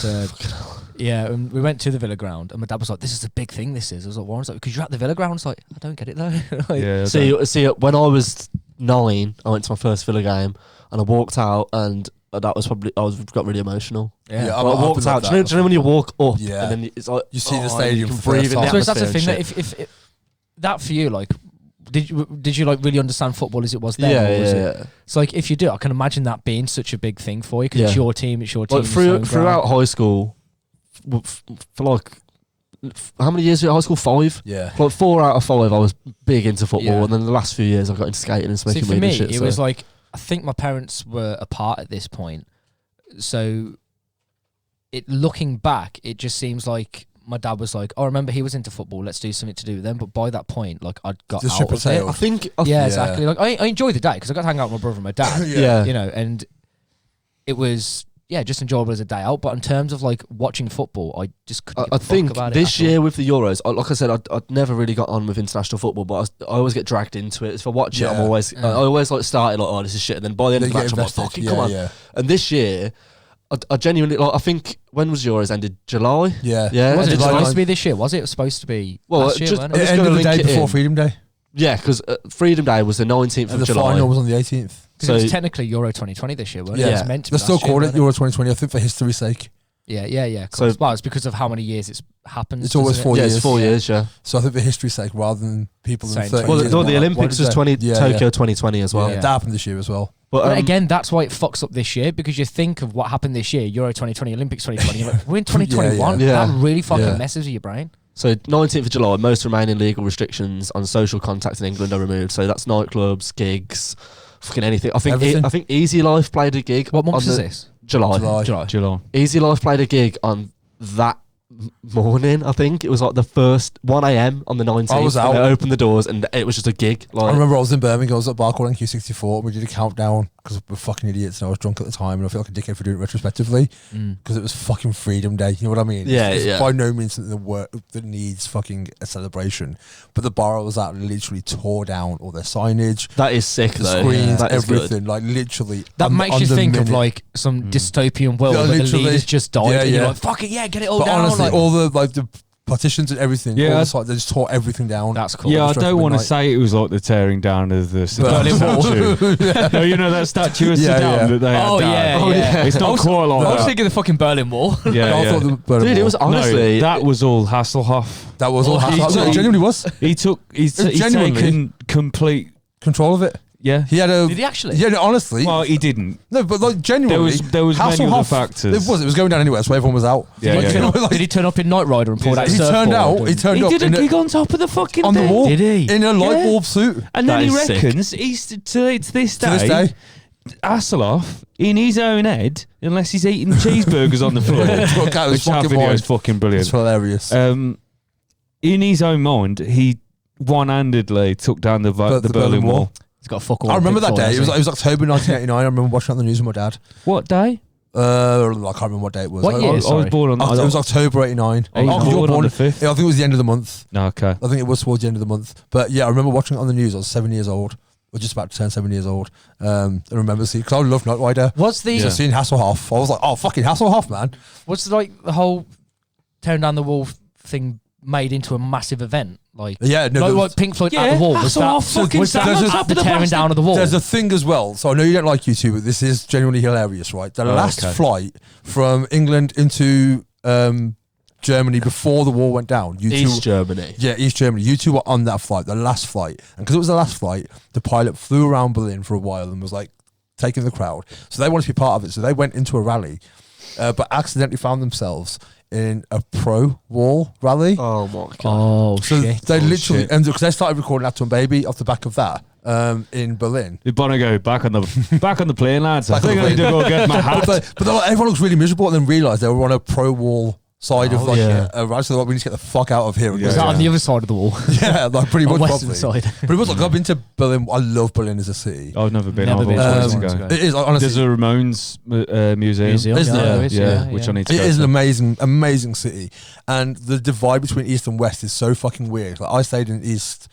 yeah, and we went to the Villa ground, and my dad was like, "This is a big thing. This is." I was like, "Why?" He's like, "Because you're at the Villa ground." I was like, "I don't get it though." Like, Yeah. See, when I was 9, I went to my first Villa game, and I walked out, and that was probably got really emotional. Yeah, I walked out. Do you know when you walk up, Yeah. and then it's like You see the stadium you can first breathe in time. the So that's the atmosphere thing and that shit. if that for you, like, did you like really understand football as it was then? or was it? Yeah. So like, if you do, I can imagine that being such a big thing for you because it's Yeah. your team, it's your team. Like it's home throughout ground. high school, for like how many years were you at high school? 5. Yeah. Like 4 out of 5, I was big into football, Yeah. and then the last few years I got into skating and See, smoking for weed me, and shit. it so- was like I think my parents were apart at this point. So, looking back, it just seems like my dad was like, "Oh, remember he was into football. Let's do something to do with them." But by that point, like I'd got The out ship of had it. sailed. I think Yeah, exactly. Like I enjoyed the day because I got to hang out with my brother and my dad. yeah. You know, and it was just enjoyable as a day out. But in terms of like watching football, I just couldn't. I give a fuck think about this it at all. year with the Euros, like I said, I'd never really got on with international football, but I always get dragged into it. If I watch it, Yeah. I'm always I always like started like, oh, this is shit, and then by the end They of the get match, I'm like, invested. fucking Yeah, come on. yeah. And this year, I genuinely like. I think when was Euros ended? July. Yeah. Yeah. Was it July. supposed to be this year? Was it supposed to be Well, last year? just- weren't I'm it? just End gonna of the link day it before in. Freedom Day. Yeah, because Freedom Day was the 19th And of the July. final was on the 18th. Because So- it was technically Euro 2020 this year, wasn't it? Yeah. It was meant to be They still last year, called it weren't Euro 2020, I think, for history's sake. Yeah, of So- course. Well, it's because of how many years it's happened. It's always doesn't it? 4 Yeah, years. it's 4 years. Yeah. So I think for history's sake, rather than people in Saying 30 Well, years. the what Olympics is was that? Tokyo 2020 as well. Yeah, Yeah. that happened this year as well. But But again, that's why it fucks up this year because you think of what happened this year, Euro 2020, Olympics 2020. You're like, we're in 2021. Yeah, yeah. That really fucking Yeah. messes with your brain. So 19th of July, most remaining legal restrictions on social contact in England are removed. So that's nightclubs, gigs, fucking anything. I think Everything. I think Easy Life played a gig. What month on is the- this? July. July. Easy Life played a gig on that morning. I think it was like the first 1 a.m. on the 19th. I was and out. They opened the doors and it was just a gig. I Like, remember I was in Birmingham, I was at bar called NQ64, we did a countdown because we're fucking idiots and I was drunk at the time and I feel like a dickhead for doing it retrospectively because it was fucking Freedom Day, you know what I mean? Yeah, it's yeah. by no means something that needs fucking a celebration, but the bar I was at literally tore down all their signage, that is sick the though. screens, That is good. everything, like literally. That on- makes on you the think of minute. like some dystopian world Yeah, where the literally. leaders just died Yeah, and you're yeah. like, fuck it, yeah, get it all But down. honestly, like, all the partitions and everything, Yeah, all I- the site, they just tore everything down. that's cool. Yeah, I Just don't recommend want to night. say it was like the tearing down of the Berlin statue. No, you know that statue of Yeah, Saddam yeah. that they had Oh, down? yeah, Oh, yeah. It's not quite I like was that. thinking the fucking Berlin Wall. Yeah, I yeah. thought the Berlin Dude, it Wall. was honestly no, that was all Hasselhoff. that was all. he It took- genuinely was He's genuinely- taken complete. control of it. Yeah. He had a. Did he actually? Yeah, no, honestly. Well, he didn't. No, but like genuinely, There was many other Hasselhoff- factors. It was going down anyway, so everyone was out. Yeah, Did, yeah, he yeah. turn up, did he turn up in Knight Rider and pull out He surfboard? turned out. and- He turned He up did a in gig on top of the fucking on the thing. wall. Did he? In a light Yeah. bulb suit. And then That he is sick. reckons he's to this To this day, Hasselhoff in his own head, unless he's eating cheeseburgers on the floor. Look, that was Which that fucking video is fine. fucking It's brilliant. hilarious. In his own mind, he one-handedly took down the Berlin Wall. He's got a fuck all. I remember Pink that day. Floyd, It was October 1989. I remember watching it on the news with my dad. What day? I can't remember what day it was. What I- year? I was Sorry. born on. It was October 89. I was you were born on the 5th. Yeah, I think it was the end of the month. No, okay. I think it was towards the end of the month. But yeah, I remember watching it on the news. I was 7 years old. Or just about to turn 7 years old. I remember seeing, because I love Knight Rider. What's the So seeing Hasselhoff, I was like, oh, fucking Hasselhoff, man. what's like the whole tearing down the wall thing made into a massive event? Like, Yeah, no, like Pink Floyd at Yeah, the wall. Was Hasselhoff that, fucking was that sat on at top the of the tearing plastic. down of the wall? there's a thing as well. So I know you don't like U2, but this is genuinely hilarious, right? The last okay. flight from England into Germany before the war went down. U2, East Germany. Yeah, East Germany. U2 were on that flight, the last flight. And because it was the last flight, the pilot flew around Berlin for a while and was like taking the crowd. So they wanted to be part of it. So they went into a rally, but accidentally found themselves in a pro-wall rally. Oh my god. oh So shit! they literally shit. ended because they started recording Atom Baby off the back of that in Berlin. Did Bono go back on the plane, lads? I Back on think the I need to go get my hat. But they're like, everyone looks really miserable, and then realised they were on a pro-wall side of like yeah. a rally. So they're like, we need to get the fuck out of here. Yeah, Was that on the other side of the wall? Yeah, like pretty on much western probably. side. Pretty much like I've been to Berlin. I love Berlin as a city. I've never been. Never I've been. always wanted Um, to go. It is like, honestly. There's a Ramones museum. Museum, Isn't yeah, there? there is, Yeah, which I need to It go is to. an amazing city, and the divide between East and West is so fucking weird. Like I stayed in East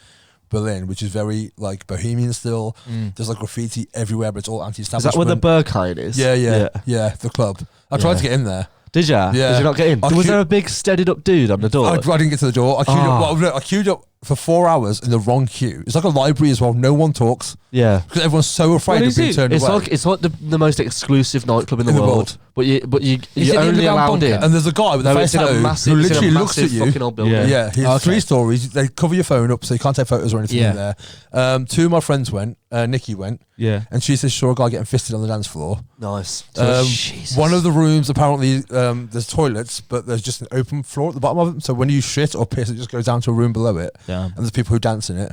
Berlin, which is very like bohemian still. There's like graffiti everywhere, but it's all Is anti-establishment. that where the Berghain is? Yeah, the club. I tried Yeah. to get in there. Did ya? Yeah. Did you not get in? I Was queued- there a big steadied up dude on the door? I didn't get to the door. I queued up. Well, no, I queued up for 4 hours in the wrong queue. It's like a library as well. No one talks Yeah. because everyone's so afraid What of is being it? turned It's away. like the most exclusive nightclub in the world. But Is you're it the only underground allowed bunker? in. And there's a guy with a No, face it's in a tattoo massive, who it's in a literally looks at massive you. fucking old building. Yeah. Yeah, he's Okay. 3 stories. They cover your phone up so you can't take photos or anything in Yeah. there. 2 of my friends went. Nikki went, Yeah. and she says she saw a guy getting fisted on the dance floor. Nice. Jesus. One of the rooms apparently there's toilets, but there's just an open floor at the bottom of them. So when you shit or piss, it just goes down to a room below it, Damn. and there's people who dance in it.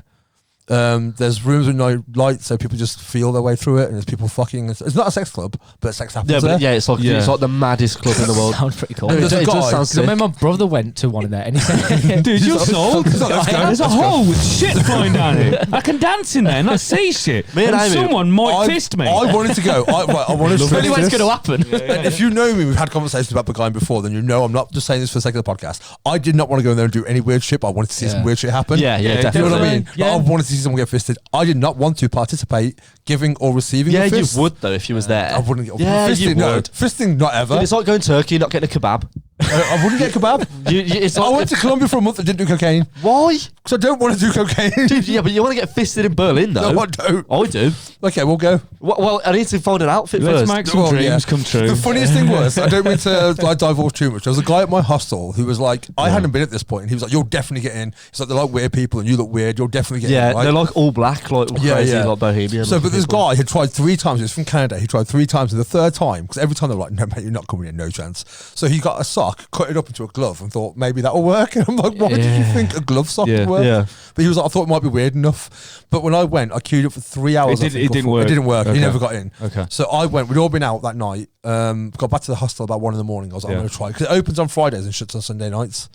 There's rooms with no light, so people just feel their way through it, and there's people fucking. It's not a sex club, but sex happens Yeah, there. but yeah, it's like the maddest club in the world. Sounds pretty cool. No, There's a it guy- does sound 'Cause I sick. remember my brother went to one in there and he said, Dude, you're sold. Let's go. There's a hole with shit flying down it. I can dance in there and not see shit. Me and Amy- someone might fist me. I wanted to go. I wanted to. anyway, it's going to happen. And if you know me, we've had conversations about Megxit before, then you know I'm not just saying this for the sake of the podcast. I did not want to go in there and do any weird shit, but I wanted to see some Yeah. weird shit happen. Yeah, Yeah, definitely. You know what I mean? Definitely, yeah. But I wanted to see someone get fisted. I did not want to participate, giving or receiving Yeah, a you fist. would though if you was there. I wouldn't get Yeah, fisting. you No, would. fisting, not ever. It's like going to Turkey, not getting a kebab. I wouldn't get kebab. It's I like, went to Colombia for a month and didn't do cocaine why? because I don't want to do cocaine. Dude, yeah, but you want to get fisted in Berlin though. No, I don't. I do. Okay, we'll go. Well, I need to find an outfit Let's first. make some Well, dreams yeah. come true. The funniest thing was, I don't mean to divulge too much. There was a guy at my hostel who was like, I hadn't been at this point, and he was like, "You'll definitely get in." He's like, "They're like weird people, and you look weird. You'll definitely get Yeah, in." Right? they're like all black, like crazy, like bohemian. So, but this people. guy had tried 3 times. He was from Canada. He tried 3 times, and the third time, because every time they were like, "No, mate, you're not coming in, no chance." So he got a sock, cut it up into a glove, and thought maybe that'll work. And I'm like, "Why did you think a glove sock Yeah. would work?" Yeah. But he was like, "I thought it might be weird enough." But when I went, I queued up for 3 hours. It I think, didn't or work. It didn't work. Okay. He never got in. Okay. So I went. We'd all been out that night. Got back to the hostel about 1 in the morning. I was like, Yeah. I'm going to try because it opens on Fridays and shuts on Sunday nights,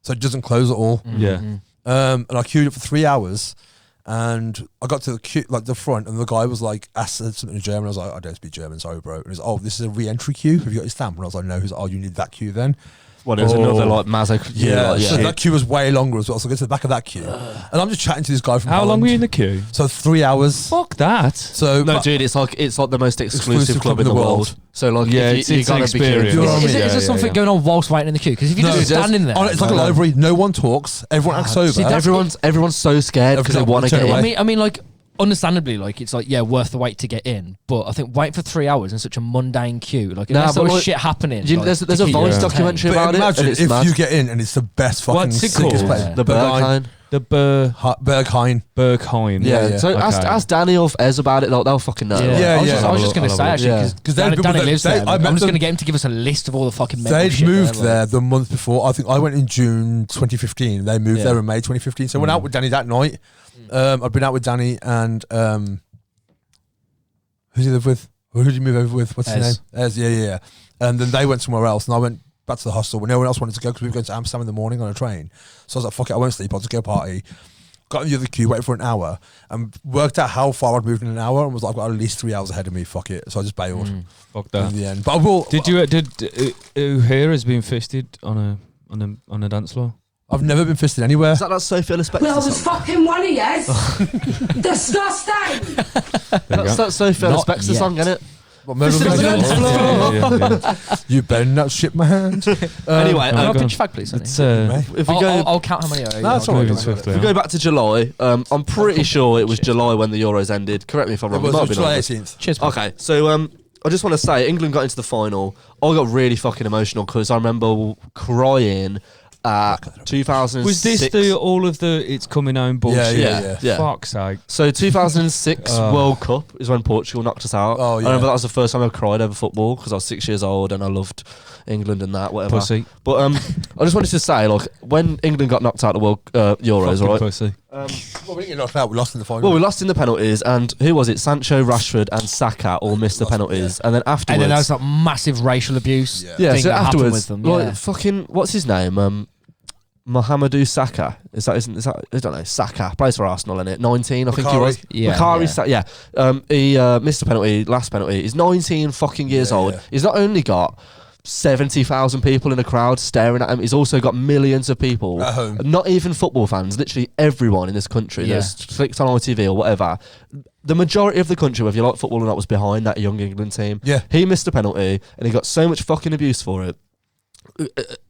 so it doesn't close at all. Yeah. And I queued up for 3 hours, and I got to the queue, like the front, and the guy was like, asked something in German. I was like, I don't speak German, sorry, bro. And he's like, oh, this is a re-entry queue. Have you got your stamp? And I was like, no. He's like, oh, you need that queue then. Well, there's another like Mazza. So that queue was way longer as well. So I go to the back of that queue, and I'm just chatting to this guy from How long Holland. were you in the queue? So 3 hours. Fuck that. So No, but- dude, it's like the most exclusive club in the world. So like, Yeah, if it's you an gotta be experience. careful. You know what I Is mean? there something going on whilst waiting in the queue? Because if you No, just there's- stand in there, Oh, it's like a library. No one talks. Everyone acts sober. See, that's- Everyone's so scared because they Everyone want to turn get away. in. I mean, like, understandably, like, it's like, yeah, worth the wait to get in. But I think waiting for 3 hours in such a mundane queue, like, Nah, unless there but was like, shit happening. You- like, there's to a keep you Vice Yeah. documentary But about it. imagine And it's if mad. you get in and it's the best fucking What's it sickest called? place. The Berghain. The Berghain. Berghain. Yeah. yeah. So Okay. ask Danny or Ez about it. Like, they'll fucking know. Yeah, I was yeah. just, I'll just going to have say a look. actually Yeah. because 'Cause they've been- Danny but lives they- there. I Like, met I'm just them- going to get him to give us a list of all the fucking. medical They'd shit moved like- there the month before. I think I went in June 2015. They moved Yeah. there in May 2015. So I went out with Danny that night. I'd been out with Danny and who did he live with? Or who did you move over with? What's his Ez. name? Ez, yeah. And then they went somewhere else, and I went back to the hostel when no one else wanted to go because we were going to Amsterdam in the morning on a train. So I was like, fuck it, I won't sleep. I'll just go party. Got in the other queue, waited for an hour, and worked out how far I'd moved in an hour, and was like, I've got at least 3 hours ahead of me. Fuck it. So I just bailed Fuck that. in the end. But I will. Did you? Who here has been fisted on a dance floor? I've never been fisted anywhere. Is that Sophie Ellis-Bextor Well, I was song? fucking one of you. Disgusting. That's that Sophie Not Ellis-Bextor yet. song, isn't it? What, murder Fisted on the on the dance floor? Yeah. You better not shit my hand. Anyway, Can I go on. pinch your fag, please? Sonny? It's if we go, I'll count how many are. No, it's I'll all go right. moving with it. swiftly. if we go back to July, I'm pretty sure it was July when the Euros ended. Correct me if I'm It wrong. It might have was been July August. 18th. Cheers. mate. Okay, so I just want to say England got into the final. I got really fucking emotional because I remember crying at 2006. Was this all of the it's coming home bullshit? Yeah. Fuck's sake. So 2006 World Cup is when Portugal knocked us out. Oh, yeah. I remember that was the first time I cried over football because I was 6 years old and I loved England and that, whatever. Pussy. But I just wanted to say, like, when England got knocked out of the World Euros, Fucking right? Pussy. Well, we didn't get knocked out. We lost in the final. Well, we lost in the penalties, and who was it? Sancho, Rashford, and Saka all missed the penalties, and then afterwards, And then there was that massive racial abuse. yeah, thing so that happened afterwards, with them. like, Yeah. fucking, what's his name? Mohamedou Saka. Is that I don't know. Saka plays for Arsenal, innit? 19, I think he was. Yeah, Macari yeah. Saka, yeah. He missed a penalty, last penalty. He's 19 fucking years Yeah, old. yeah. He's not only got 70,000 people in a crowd staring at him. He's also got millions of people At home. Not even football fans, literally everyone in this country Yeah. that's clicked on ITV or whatever. The majority of the country, whether you like football or not, was behind that young England team. Yeah. He missed a penalty and he got so much fucking abuse for it.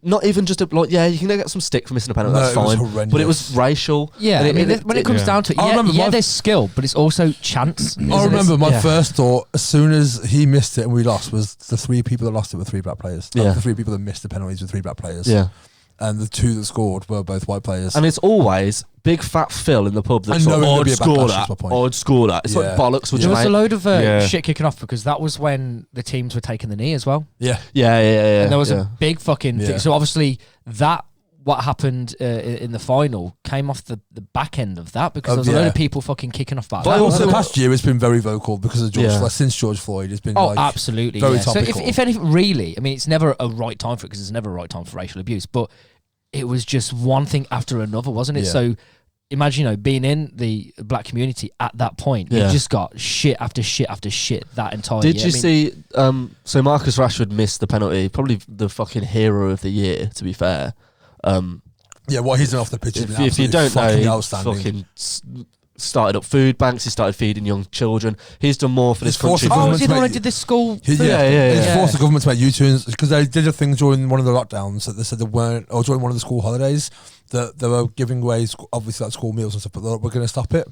not even just you can get some stick for missing a penalty. No, that's it was fine, horrendous. but it was racial. Yeah, And I mean, when it comes yeah. down to it, I remember my- there's skill, but it's also chance. I remember my Yeah. first thought as soon as he missed it and we lost was the 3 people that lost it were 3 black players. Yeah. The 3 people that missed the penalties were 3 black players. Yeah, And the 2 that scored were both white players. and it's always big fat Phil in the pub that's I know like, it'll I'd be a score backlash, that. that's my point. I'd score that. It's Yeah. like bollocks, would There you, was mate? a load of Yeah. shit kicking off because that was when the teams were taking the knee as well. yeah. Yeah. And there was yeah. a big fucking Yeah. thing. So obviously what happened in the final came off the back end of that because there was a load yeah. of people fucking kicking off about But that. also- Also, the past year it's been very vocal because of George. Yeah. Like, since George Floyd, it's been Oh, like absolutely. very Yeah. So topical. if anything, really, I mean, it's never a right time for it because there's never a right time for racial abuse, but it was just one thing after another, wasn't it? Yeah. So imagine, being in the black community at that point, Yeah. you just got shit after shit after shit that entire Did year. you see? So Marcus Rashford missed the penalty. Probably the fucking hero of the year. To be fair, yeah, what he's done off the pitch has been if you absolutely don't know, fucking he outstanding. fucking started up food banks. He started feeding young children. He's done more for this He's forced country. the Oh, government was he to the one who make- did this school? He- Yeah, yeah, He's yeah. forced the government to make U-turns because they did a thing during one of the lockdowns that they said they weren't, or during one of the school holidays, that they were giving away obviously like school meals and stuff, but we're going to stop it.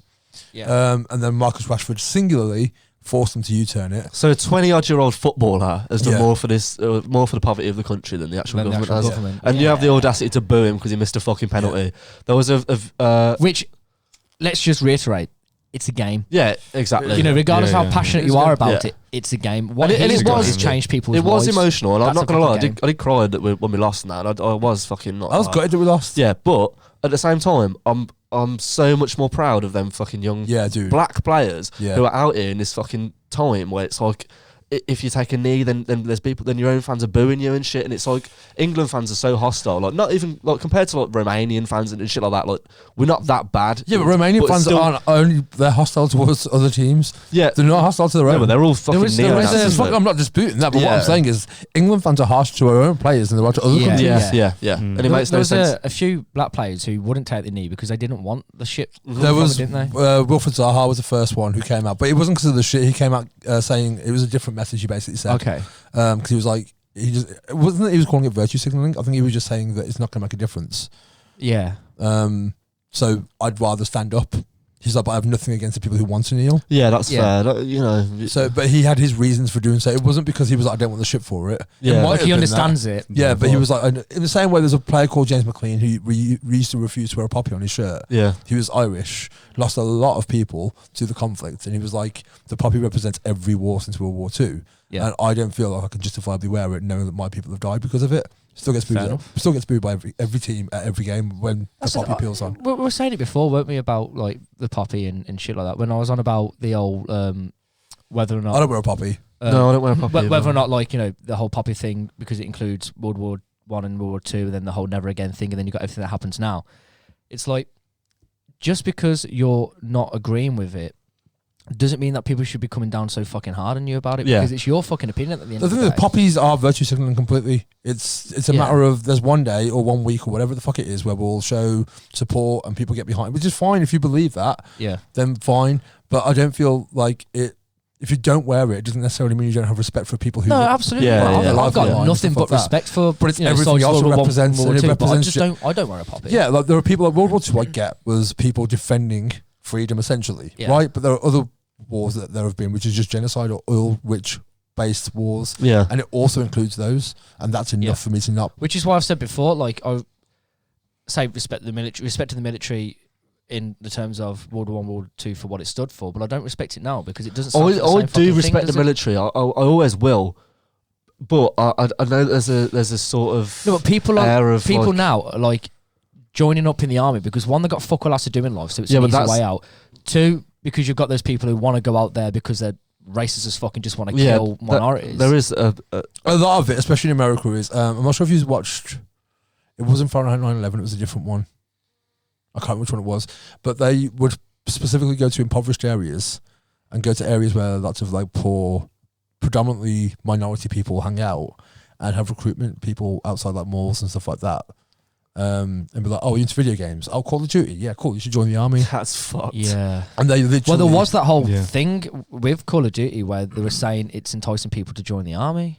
Yeah. And then Marcus Rashford singularly forced them to U-turn it. So a 20-odd-year-old footballer has done Yeah. more for this, more for the poverty of the country than the actual Than the government actual has. government. And you have the Yeah. audacity to boo him because he missed a fucking penalty. There was Which, let's just reiterate, it's a game. yeah, exactly. Regardless Yeah, how yeah. passionate you are about Yeah. it, it's a game. What And it he's done was- is changed people's it was lives. emotional, and I'm That's not a gonna lie, I fucking did cry when we lost and that. I was fucking not. I was gutted that we lost. Yeah, but at the same time, I'm so much more proud of them fucking young Yeah, dude. black players Yeah. who are out here in this fucking time where it's like, if you take a knee, then there's people, then your own fans are booing you and shit, and it's like England fans are so hostile. Like, not even like compared to like Romanian fans and shit like that. Like, we're not that bad. Yeah, but Romanian fans still- aren't only, they're hostile towards other teams. Yeah, They're not hostile to their no, own. but they're all fucking is- there is neo-Nazis. a- mate. I'm not disputing that, but what Yeah. I'm saying is England fans are harsh to our own players and they're harsh to other Yeah. countries. Yeah. Mm. And it There makes no was sense. a few black players who wouldn't take the knee because they didn't want the shit. There was didn't they? Wilfred Zaha was the first one who came out, but it wasn't because of the shit. He came out saying it was a different message. He basically said, Okay. because he was like, it wasn't that he was calling it virtue signaling. I think he was just saying that it's not going to make a difference. Yeah. So I'd rather stand up. He's like, but I have nothing against the people who want to kneel. Yeah, that's Yeah. fair. You know. So, but he had his reasons for doing so. It wasn't because he was like, I don't want the shit for it. Yeah. It might Like have he been understands it. that. Yeah, but he was like, in the same way, there's a player called James McLean who used to refuse to wear a poppy on his shirt. Yeah. He was Irish, lost a lot of people to the conflict, and he was like, the poppy represents every war since World War II. Yeah. And I don't feel like I can justifiably wear it knowing that my people have died because of it. Still gets Fair booed. enough. Still gets booed by every team at every game when That's the it. poppy peels on. We were saying it before, weren't we, about like the poppy and shit like that? When I was on about the old whether or not I don't wear a poppy. No, I don't wear a poppy. whether or either. not the whole poppy thing, because it includes World War One and World War Two, and then the whole never again thing, and then you got everything that happens now. It's like, just because you're not agreeing with it doesn't mean that people should be coming down so fucking hard on you about it, Yeah. because it's your fucking opinion at the end The of thing the is, day. poppies are virtue signaling completely. It's a Yeah. matter of there's one day or 1 week or whatever the fuck it is where we'll show support and people get behind, which is fine if you believe that. Yeah. Then fine. But I don't feel like it. If you don't wear it, it doesn't necessarily mean you don't have respect for people who. No, absolutely. Yeah, Well, yeah. I've got Yeah. nothing but Stuff like that. respect for, But it's you know, everything soldiers else of World War represents- War and it II, but I represents just ju- don't. I don't wear a poppy. Yeah, like there are people like World War II. I get was people defending freedom essentially, Yeah. right? But there are other wars that there have been, which is just genocide or oil-rich based wars, Yeah. and it also includes those, and that's enough Yeah. for me to not. Which is why I've said before, like, I say respect the military in the terms of World War One, World War Two for what it stood for, but I don't respect it now because it doesn't. stand for the I same do fucking respect thing, the does it? military. I always will. But I know there's a sort of No, but people air are of people like, now are like joining up in the army because one, they got fuck all else to do in life, so it's Yeah, an but easy that's- way out. Two, because you've got those people who want to go out there because they're racist as fuck and just want to Yeah, kill minorities. There is A lot of it, especially in America, is I'm not sure if you've watched. It wasn't Fahrenheit 9/11; it was a different one. I can't remember which one it was, but they would specifically go to impoverished areas and go to areas where lots of like poor, predominantly minority people hang out, and have recruitment people outside like malls and stuff like that. And be like, "Oh, you into video games? I'll Call of Duty. Yeah, cool. You should join the army." that's fucked. yeah. And they literally. Well, there was that whole Yeah. thing with Call of Duty where they were saying it's enticing people to join the army.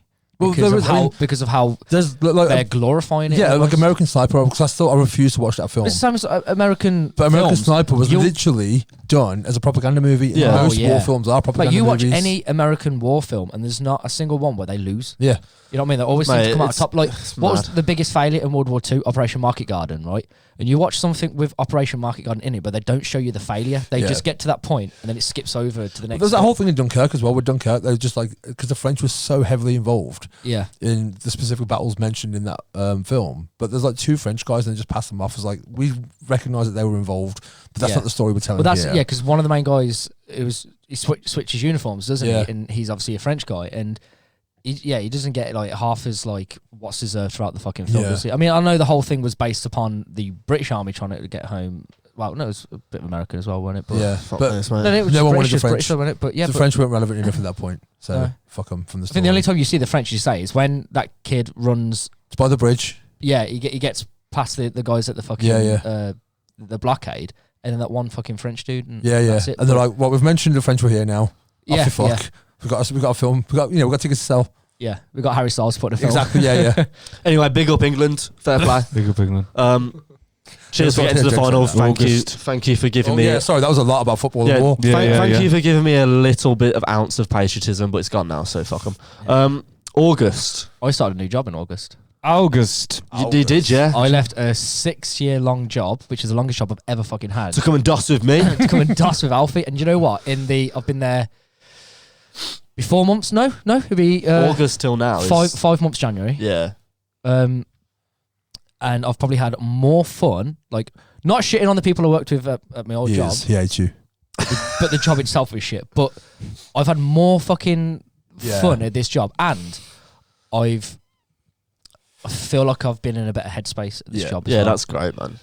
because of how there's like they're glorifying it. yeah, like almost. American Sniper, because I refuse to watch that film. It's the same as American. But American films. Sniper was literally done as a propaganda movie. Yeah. And most Oh, yeah. war films are propaganda But you watch movies. any American war film, and there's not a single one where they lose. Yeah. You know what I mean? They always seem to Mate, come out it's- top. Like, it's what was mad. the biggest failure in World War II? Operation Market Garden, right? And you watch something with Operation Market Garden in it, but they don't show you the failure. They Yeah. just get to that point, and then it skips over to the next. There's that step. whole thing in Dunkirk as well. With Dunkirk, they were just like, because the French were so heavily involved Yeah. in the specific battles mentioned in that film. But there's like 2 French guys, and they just pass them off as like, we recognise that they were involved, but that's Yeah. not the story we're telling. Well, that's here. because one of the main guys, he switches uniforms, doesn't Yeah. he? And he's obviously a French guy, and he doesn't get like half as like what's deserved throughout the fucking film. Yeah. Does he? I mean, I know the whole thing was based upon the British Army trying to get home. Well, no, it was a bit of American as well, wasn't it? But Yeah, Fuck but this, no, mate. no, it was No just one wanted British, the just British, French. wasn't it? But yeah, the but French weren't relevant enough at that point, so No. fuck them from the I start. think the only time you see the French, you say, is when that kid runs. It's by the bridge. Yeah, he gets past the guys at the fucking the blockade, and then that one fucking French dude. And Yeah, yeah. that's it. And they're like, well, we've mentioned the French were here now. Yeah, Off you fuck. yeah. We've got a film. We've got tickets to sell. Yeah, we got Harry Styles put the film. Exactly. Yeah, yeah. Anyway, big up England. Fair play. Big up England. Cheers for Yeah, getting to the jokes final. like that. Thank you for giving Oh, me. yeah, sorry, that was a lot about football Yeah, and war. thank you for giving me a little bit of ounce of patriotism, but it's gone now, so fuck them. August. I started a new job in August. August. You did, yeah? I left a 6-year-long job, which is the longest job I've ever fucking had, To come and dust with me. to come and dust with Alfie. And you know what? I've been there. Be 4 months? No, it'd be August till now. is- 5 months. January. Yeah. And I've probably had more fun, like not shitting on the people I worked with at my old He job, is. He hates you. but the job itself was shit. But I've had more fucking Yeah. fun at this job, and I feel like I've been in a better headspace at this job. As Yeah, well. that's great, man.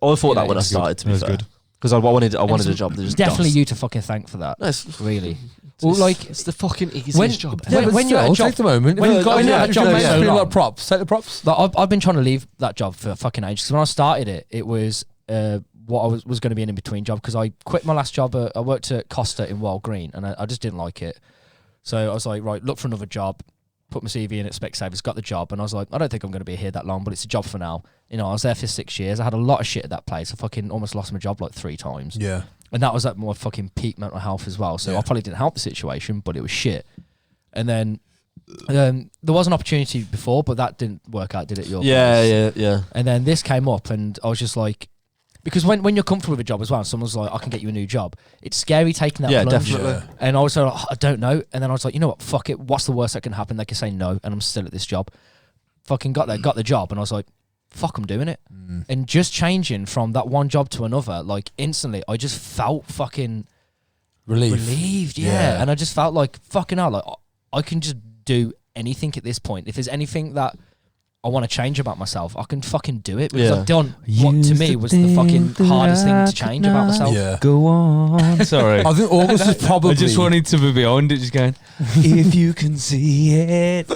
I thought Yeah, that when I it's started, to be That's fair. good. Because I wanted And a it's job that just definitely dust. you to fucking thank for that. No, it's, Really. it's, Well, like it's the fucking easiest when- job. when- ever. when you're at a job- take the moment. when you got into that job for so long- like props. Take the props. Like, I've been trying to leave that job for fucking ages. Because when I started it, it was what I was going to be an in-between job. Because I quit my last job. I worked at Costa in Wild Green, and I just didn't like it. So I was like, right, look for another job. Put my CV in at Specsavers, got the job, and I was like, I don't think I'm going to be here that long, but it's a job for now. You know, I was there for 6 years. I had a lot of shit at that place. I fucking almost lost my job like 3 times. Yeah. And that was at my fucking peak mental health as well. So Yeah. I probably didn't help the situation, but it was shit. And then there was an opportunity before, but that didn't work out, did it? Your place? Yeah. And then this came up, and I was just like, because when you're comfortable with a job as well, someone's like, I can get you a new job. It's scary taking that Yeah, plunge. definitely. Yeah. And I was like, I don't know. And then I was like, you know what? Fuck it. What's the worst that can happen? They can say no, and I'm still at this job. Fucking got the job, and I was like, fuck, I'm doing it. And just changing from that one job to another, like instantly, I just felt fucking relieved. Yeah. Yeah. And I just felt like, fucking hell, like I can just do anything at this point. If there's anything that I want to change about myself, I can fucking do it, because Yeah. I've done what to me was the fucking hardest thing to change about myself. Yeah. Go on. Sorry. I think August is probably. I just wanted to be behind it, just going, if you can see it,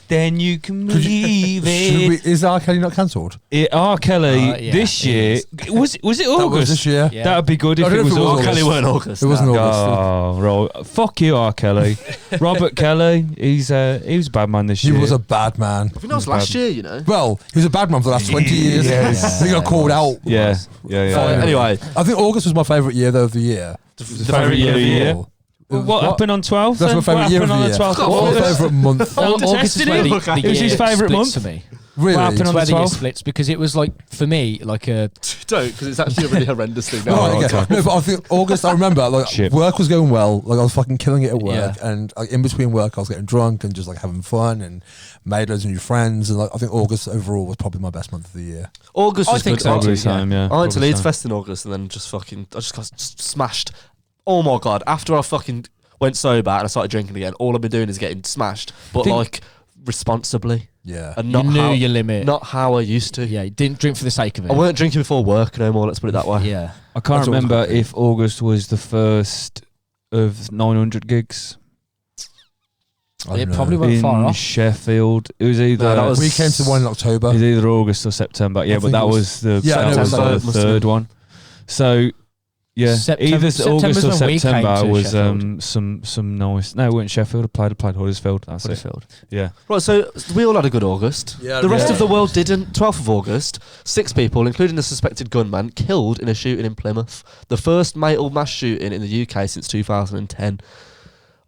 then you can believe it. Is R. Kelly not cancelled? R. Kelly, Yeah, this it year, is. was it That was August? this year. Yeah. That would be good if I don't it know was if it was August. Kelly weren't August. It wasn't no. August. Oh, right. Fuck you, R. Kelly. Robert Kelly, he was a bad man this He year. was a bad man. I think that was last year, you know. Well, he was a bad man for the last 20 years. Yes. He got called out. Yeah. Anyway, I think August was my favourite year, though, of the year. The favourite year of the year. What happened on 12th? That's my favourite year of the on year. the 12th? God, What was my favourite month? I'm August is detesting where him. the It was his year favourite splits month. for me. Really? What happened It's on where the the year 12th? splits, because it was like, for me, like a don't, because it's actually a really horrendous thing now. Right, okay. No, but I think August, I remember, like, Shit. work was going well. Like, I was fucking killing it at work. Yeah. And like, in between work, I was getting drunk and just like having fun and made loads of new friends. And like, I think August overall was probably my best month of the year. August was I think good. so I too. Probably same, yeah. went to Probably Leeds same. Fest in August and then just got smashed. Oh my God. After I fucking went sober and I started drinking again, all I've been doing is getting smashed. But Think- like, responsibly. Yeah. And you not knew how, your limit. not how I used to. Yeah, you didn't drink for the sake of it. I weren't drinking before work no more, let's put it that way. Yeah. I can't That's always remember good. if August was the first of 900 gigs I don't It know. probably went far in off. Sheffield. It was either No, that was- We came to one in October. it was either August or September. Yeah, I but think that it was the Yeah, I know, it was September, that. the Must have third been. one. So Yeah, either September's August or when we came September to was Sheffield. some nice. No, it weren't Sheffield. I played Huddersfield. That's Huddersfield. it. Yeah. Right, so we all had a good August. Yeah, the rest yeah. of the world didn't. 12th of August, 6 people, including the suspected gunman, killed in a shooting in Plymouth. The first fatal mass shooting in the UK since 2010.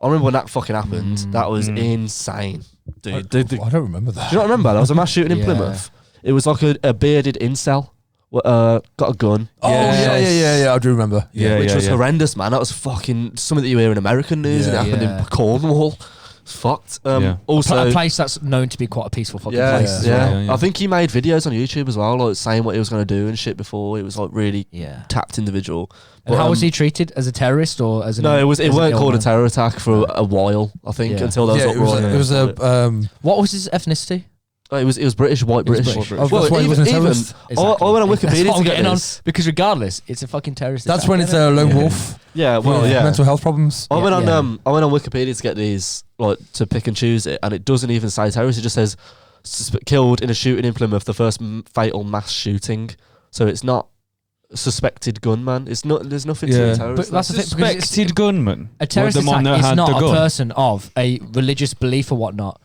I remember when that fucking happened. That was insane. Dude, I don't remember that. do you not remember? There was a mass shooting in Yeah. Plymouth. It was like a bearded incel. Got a gun. Oh yeah. I do remember. Yeah, which yeah, was yeah. horrendous, man. That was fucking something that you hear in American news, and it happened in Cornwall. It's fucked. Yeah. Also, a place that's known to be quite a peaceful fucking yeah, place. as yeah. well. Yeah, yeah. I think he made videos on YouTube as well, like saying what he was going to do and shit before. It was like really Yeah. tapped individual. And how was he treated? As a terrorist or as an No, it as an weren't ill called a man? terror attack for a while. I think Yeah. until there was Yeah, uproar. it was a What was his ethnicity? It was British, white It was British. British. Oh, that's why he wasn't a terrorist. I went on That's Wikipedia what to I'm get getting on, this. because regardless, it's a fucking terrorist. That's attack, when it's isn't a it? lone Yeah. wolf. Yeah, well, with yeah. mental health problems. I went on Yeah. I went on Wikipedia to get these, like, to pick and choose it, and it doesn't even say terrorist. It just says killed in a shooting in Plymouth, the first fatal mass shooting. So it's not suspected gunman. It's not. There's nothing to Yeah. a terrorist. But that's the thing, because it's- Suspected gunman. A terrorist The one attack that is had not the a gun. person of a religious belief or whatnot.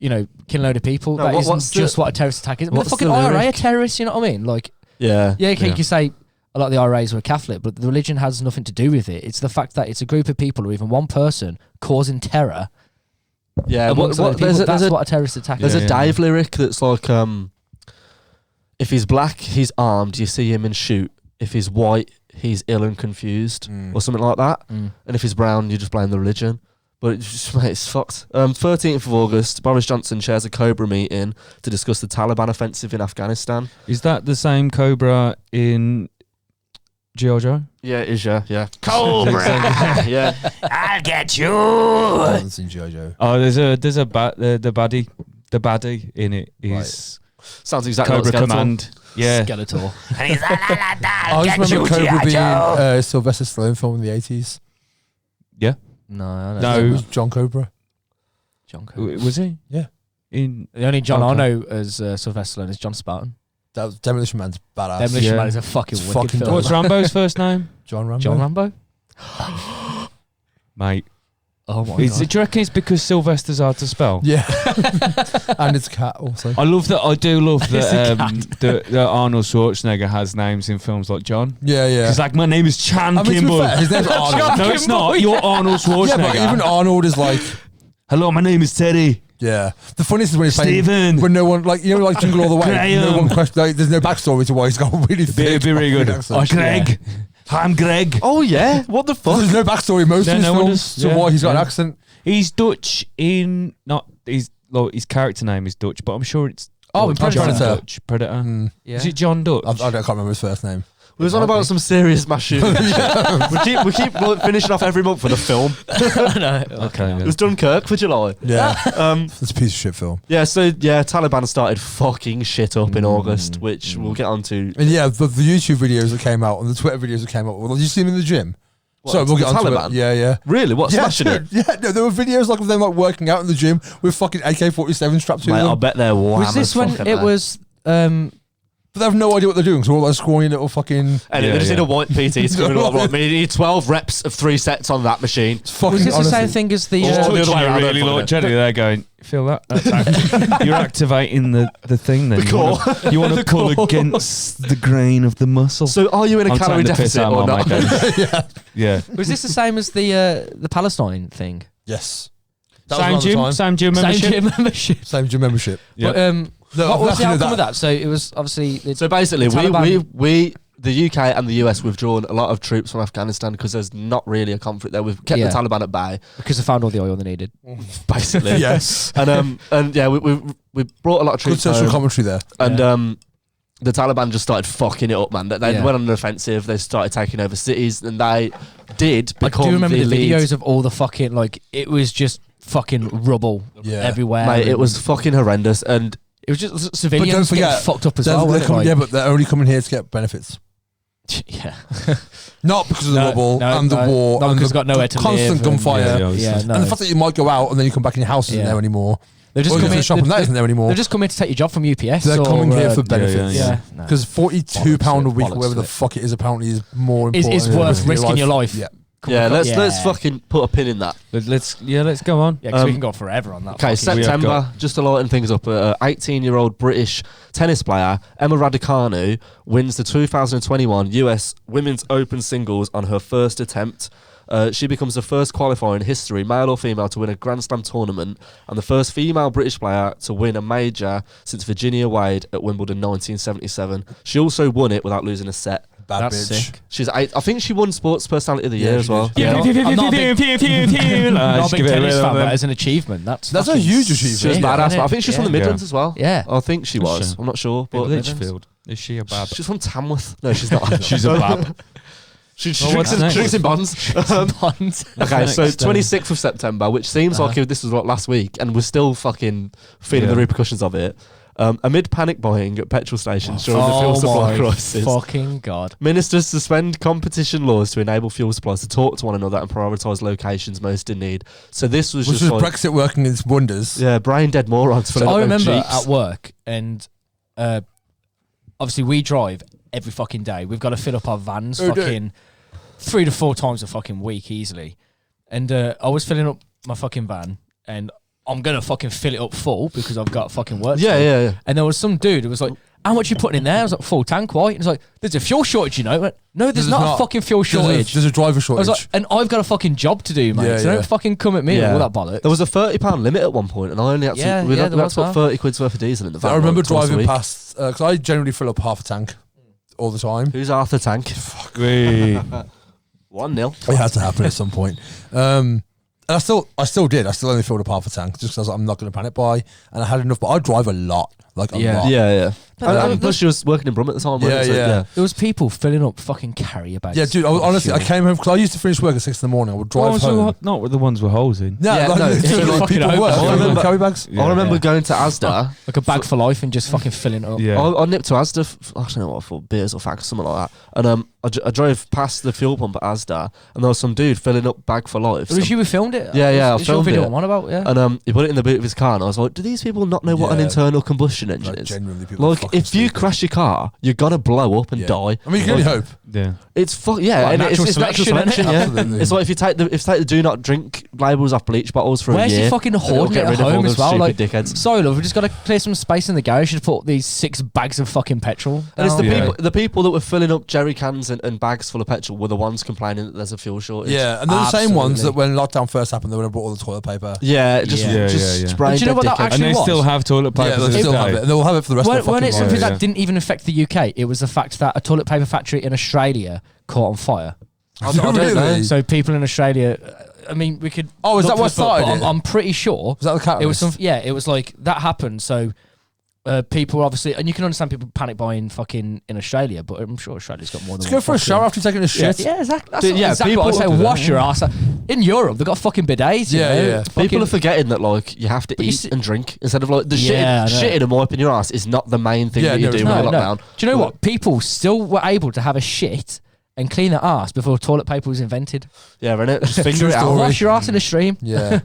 You know, killing a load of people. No, That what's isn't the- just what a terrorist attack is. I mean, the what's fucking the IRA are lyric? terrorists, you know what I mean? Like, yeah. yeah, okay, Yeah. you can say a lot of the IRAs were Catholic, but the religion has nothing to do with it. It's the fact that it's a group of people or even one person causing terror Yeah. amongst other people. That's what a terrorist attack There's is. a Dave lyric that's like, if he's black, he's armed. You see him and shoot. If he's white, he's ill and confused, or something like that. Mm. And if he's brown, you just blame the religion. But it's just, mate, it's fucked. 13th of August, Boris Johnson chairs a Cobra meeting to discuss the Taliban offensive in Afghanistan. Is that the same Cobra in G.I. Joe? Yeah, it is, yeah. Cobra! Yeah. I'll get you. I haven't seen G.I. Joe. Oh, there's a the baddie in it is Sounds exactly Cobra like Skeletor. Command. Yeah. Skeletor. I just remember Cobra being Sylvester Stallone film in the 80s. No, I don't No. know. It was John Cobra. John Cobra. Was he? Yeah. In The only John I Okay. know as Sylvester Stallone is John Spartan. That was Demolition Man's badass. Demolition Yeah. Man is a fucking It's wicked fucking film. dope. what's Rambo's first name? John Rambo. John Rambo? Mate. Oh my Do you god. reckon it's because Sylvester's hard to spell? Yeah. And it's a cat also. I love that. I do love It's a that Arnold Schwarzenegger has names in films like John. Yeah, yeah. He's like, my name is Chan I mean, to be Kimball. fair, his name's Arnold. No, it's not. You're Arnold Yeah, Schwarzenegger. but even Arnold is like, Hello, my name is Teddy. yeah. The funniest is when he's Stephen. playing, when no one, like, you know, like Jingle All the Way. Graham. No one questions, like, there's no backstory to why he's got a really thick. Be really good. accent. Greg. Hi, I'm Greg. Oh, yeah? What the fuck? There's no backstory in most No, of his no one films does. to Yeah, why he's got yeah. an accent. He's Dutch in not his character name is Dutch, but I'm sure it's Oh, in John Predator. Dutch. Predator. Mm. Yeah. Is it John Dutch? I can't remember his first name. We was on about some serious mass shooting. we keep like, finishing off every month with a film. Okay. It was Dunkirk for July. Yeah. Um, It's a piece of shit film. yeah, so yeah, Taliban started fucking shit up in August, which we'll get onto. And yeah, the YouTube videos that came out and the Twitter videos that came out. Well, did you see him in the gym? What, So we'll the get onto Taliban? it. Yeah, yeah. Really? What, Yeah, smashing it? dude, yeah, no, there were videos like of them like working out in the gym with fucking AK-47 strapped to Mate, I them. bet they're Was this when it was But they have no idea what they're doing, so all like scrawny little fucking And Yeah, they just yeah. need a white PT coming along. Right, we need 12 reps of 3 sets on that machine. fucking was this the honestly. same thing as the Oh, Touching the other way you around, really, don't Lord fuck Jenny there going, feel that? That's you're activating the thing then. The core. You want The to pull core. against the grain of the muscle. So are you in a I'm calorie taking the piss deficit out or of my not? mate. Yeah. Was this the same as the Palestine thing? Yes. Same gym membership. Same gym membership. Same gym membership. Yep. But, No, what was the nothing outcome of of that? So it was obviously So basically, The Taliban- we the UK and the US withdrawn a lot of troops from Afghanistan because there's not really a conflict there. We've kept Yeah. the Taliban at bay, because they found all the oil they needed. basically. Yes. And yeah, we brought a lot of Good troops social home, commentary there. and Yeah. the Taliban just started fucking it up, man. They Yeah. went on an offensive. They started taking over cities, and they did become I do remember the lead. videos of all the fucking like it was just fucking rubble Yeah. everywhere. Mate, it and was fucking horrendous, and it was just civilians don't forget, getting fucked up as They're- well. they're weren't coming- they? yeah, but they're only coming here to get benefits. yeah. Not because of the No, rubble no, and the no. war Not and because the got nowhere to constant live and- gunfire. Yeah, no. And the fact that you might go out and then you come back and your house isn't Yeah. there anymore. They're just Well, coming. the shop that isn't there anymore. They're just coming to take your job from UPS. They're or, coming here for benefits. Yeah, no. Because £42 a week, Bollocks whatever to the it. fuck it is, apparently is more important. Is worth risking your life. Yeah. Yeah, let's fucking put a pin in that. Let's go on. Yeah, because we can go forever on that. Okay, fucking- September, just to lighten things up, 18-year-old British tennis player Emma Raducanu wins the 2021 US Women's Open Singles on her first attempt. She becomes the first qualifier in history, male or female, to win a Grand Slam tournament and the first female British player to win a major since Virginia Wade at Wimbledon 1977. She also won it without losing a set. Bad That's bitch. sick. She's I think she won Sports Personality of the Year Yeah, as she well. did. Yeah, I'm not a big, not Just a give big it a tennis bit fan, of but a- as an achievement, That's a fucking huge achievement. She was sick, badass, isn't but I it? think she's from the Yeah. Midlands as well. Yeah. I think she was. she? I'm not sure, but Litchfield. Is she a bab? she's from Tamworth. No, she's not. She's a bab. She Well, what's drinks in bonds. Bonds. Okay, so Next, 26th of September, which seems like this was like last week, and we're still fucking feeling the repercussions of it. Amid panic buying at petrol stations during the fuel supply crisis, fucking god. ministers suspend competition laws to enable fuel suppliers to talk to one another and prioritise locations most in need. So this was Which just was like, Brexit working its wonders. yeah, brain dead morons. So I remember at work, and obviously we drive every fucking day. We've got to fill up our vans fucking 3 to 4 times a fucking week easily. And I was filling up my fucking van, and I'm gonna fucking fill it up full because I've got fucking work. to do. yeah. And there was some dude who was like, "How much you putting in there?" I was like, "Full tank, why?" And he's like, "There's a fuel shortage, you know." I went, no, there's not a fucking fuel shortage. There's a driver I shortage. was like, and I've got a fucking job to do, mate. Yeah, so yeah. don't fucking come at me with all that bollocks. There was a £30 limit at one point, and I only had to, Yeah, we yeah, had there to was put that. 30 quid's worth of diesel in the van. I remember like, twice a driving week. past, because I generally fill up half a tank all the time. Who's Arthur Tank? 1-0. It had to happen at some point. And I still did. I still only filled up half a tank just because I'm not going to panic buy. And I had enough, but I drive a lot. Like a lot. Yeah. But And plus, she was working in Brum at the time. wasn't Yeah, it? So, yeah. There was people filling up fucking carrier bags. Yeah, dude, honestly, I came home, because I used to finish work at 6 in the morning. I would drive home. Not with the ones with holes in. No, Yeah, like, no, literally, it's like fucking people open. work. I I remember- carry bags. I remember going to Asda. Like a bag for life and just fucking filling it up. Yeah. I nipped to Asda. I don't know what for, beers or fags, something like that. And I drove past the fuel pump at Asda, and there was some dude filling up bag for life. It was you who filmed it? Yeah, yeah, I It's your filmed video it. I'm on about, yeah. And he put it in the boot of his car, and I was like, do these people not know what an Yeah. internal combustion engine Like, is? genuinely, people are Like, fucking if you stupid. crash your car, you're gonna blow up and Yeah. die. I mean, you can only hope. Yeah. It's Like and natural it's natural selection, selection. innit? Yeah, Absolutely. it's like if you take the do not drink labels off bleach bottles for Where's a year. he fucking then it'll hoarding get it at rid of all home those as well? stupid Like, dickheads. sorry, love, we've just got to clear some space in the garage to put these 6 bags of fucking petrol. And it's down. the people that were filling up jerry cans and bags full of petrol were the ones complaining that there's a fuel shortage. Yeah, and they're the same ones Absolutely. that when lockdown first happened, they would have bought all the toilet paper. Yeah, just Yeah. Yeah. brain Do you know dead what that dickheads. actually And they was? still have toilet paper. Yeah, to they this still have day. it, and they will have it for the rest of the Weren't fucking it something life. that didn't even affect the UK? It was the fact that a toilet paper factory in Australia caught on fire. I don't know. Really? So people in Australia, I mean, we could. Oh, is look that for what this book, started but it? I'm pretty sure. Was that the catalyst? It was some. Yeah, it was like that happened. So people obviously, and you can understand people panic buying fucking in Australia, but I'm sure Australia's got more than. Let's go for a shower after taking a shit. Yeah, exactly. That's Yeah, exactly what I people say. do Wash that. your ass. In Europe, they've got fucking bidets. Yeah, you know? yeah. Fucking- People are forgetting that like you have to But you eat see- and drink instead of like the Yeah, I know. shitting and wiping your ass is not the main thing Yeah, that you no, do it's with No, a no. lockdown. Do you know what? People still were able to have a shit and clean their ass before toilet paper was invented. Yeah, innit? Just finger True it out. story. Wash your ass in a stream. Yeah.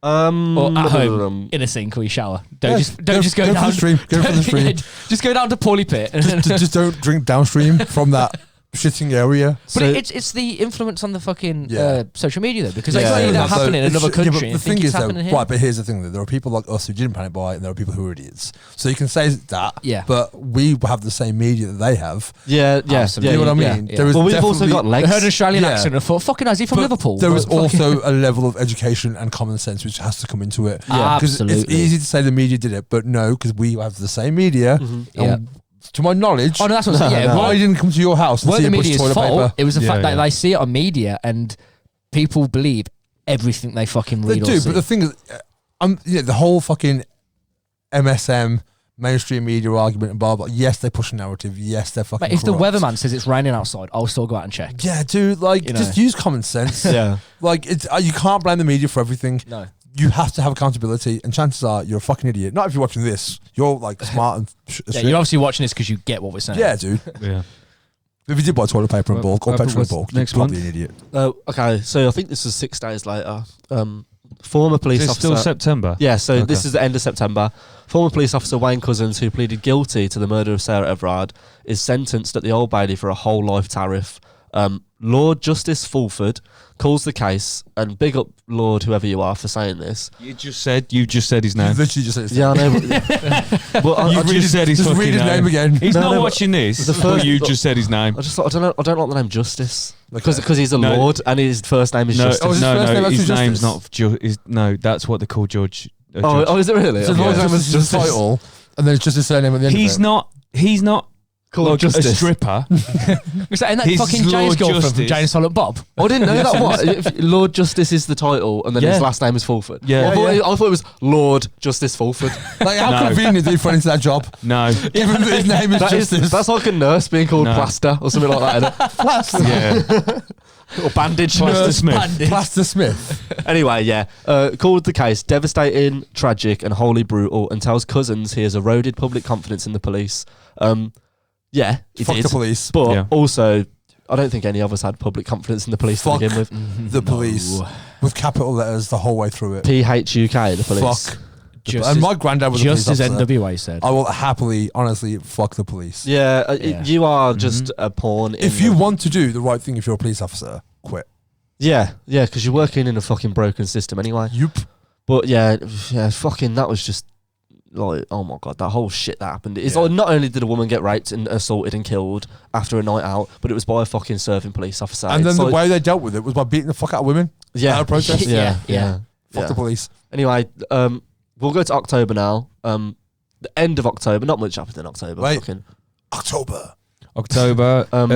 Or at home in a sink or you shower. Don't just go for down the stream. Go for the stream. Just go down to Paulie Pit. just don't drink downstream from that shitting area. But So- it's the influence on the fucking Yeah. social media though, because Yeah, I see yeah, that so happening in it's another yeah, but country. the and think thing it's is, though, happening here. right, but here's the thing: though, there are people like us who didn't panic buy, and there are people who are idiots. So you can say that, Yeah. but we have the same media that they have. Yeah, Absolutely. You know what I yeah. mean? yeah. There is Well, we've also definitely- got I legs. heard an Australian Yeah. accent and I thought, fucking hell, is he from but Liverpool? There is But fucking- also a level of education and common sense which has to come into it. Yeah. Because it's Absolutely. easy to say the media did it, but no, because we have the same media. Yeah. And to my knowledge, Oh no, that's what I'm saying. Yeah, I didn't come to your house and weren't see the a bunch of media's toilet fault. paper. It was the Yeah, fact that yeah. they see it on media and people believe everything they fucking They read or do, see. but the thing is, the whole fucking MSM mainstream media argument and blah blah. Yes, they push a narrative. Yes, they're fucking. Mate, if the corrupt. weatherman says it's raining outside, I'll still go out and check. Yeah, dude, like You just know. use common sense. Yeah. Like it's you can't blame the media for everything. No. You have to have accountability, and chances are you're a fucking idiot. Not if you're watching this. You're like smart and Yeah, shit. you're obviously watching this because you get what we're saying. Yeah, dude. Yeah. If you did buy toilet paper in bulk or Well, petrol in what's bulk, next you're probably one? an idiot. Okay, so I think this was 6 days later. Former police Is it officer. still September? Yeah, so Okay. this is the end of September. Former police officer Wayne Cousins, who pleaded guilty to the murder of Sarah Everard, is sentenced at the Old Bailey for a whole life tariff. Lord Justice Fulford calls the case, and big up Lord whoever you are for saying this. You just said his You name. literally just said his Yeah, I name. know. But I You just- just said his Just fucking read his name again. He's No, not no, but watching this. the But first- you just said his name. I just thought, I don't like the name Justice because Okay. he's a No. lord and his first name is No, Justice. Oh, is his first name his actually name's Justice? not. No, that's what they call Judge. Oh, is it really? So Okay. Lord Yeah. Justice is his title, and then it's just his surname at the end He's of it. not. He's not Called like a Justice. stripper. Was that in that He's fucking James Lord girlfriend from Justice. Jane and Silent Bob? I didn't know that. What? If Lord Justice is the title, and then his Yeah. last name is Fulford. Yeah. I thought it was Lord Justice Fulford. Like, how No. convenient that he fell into that job. No. Even though his name is Justice. That's like a nurse being called No. Plaster or something like that. Isn't it? Yeah. Or Bandage. Plaster Smith. Bandit. Plaster Smith. Anyway, yeah. Called the case devastating, tragic, and wholly brutal, and tells Cousins he has eroded public confidence in the police. Yeah, he Fuck did. the police. But Yeah. also, I don't think any of us had public confidence in the police Fuck to begin with. the police. With capital letters the whole way through it. PHUK, the police. Fuck. Just And as, my granddad was a police just as officer. NWA said. I will happily, honestly, fuck the police. Yeah, Yeah. you are just a pawn. If you want to do the right thing, if you're a police officer, quit. yeah, because you're working in a fucking broken system anyway. Yup. But yeah, fucking that was just like, oh my god, that whole shit that happened. It's Yeah. like, not only did a woman get raped and assaulted and killed after a night out, but it was by a fucking serving police officer. And then It's the like- way they dealt with it was by beating the fuck out of women. yeah, at a protest. yeah, Yeah. Fuck the police. Anyway, we'll go to October now. The end of October, not much happened in October. Wait. Fucking, October. October. Um,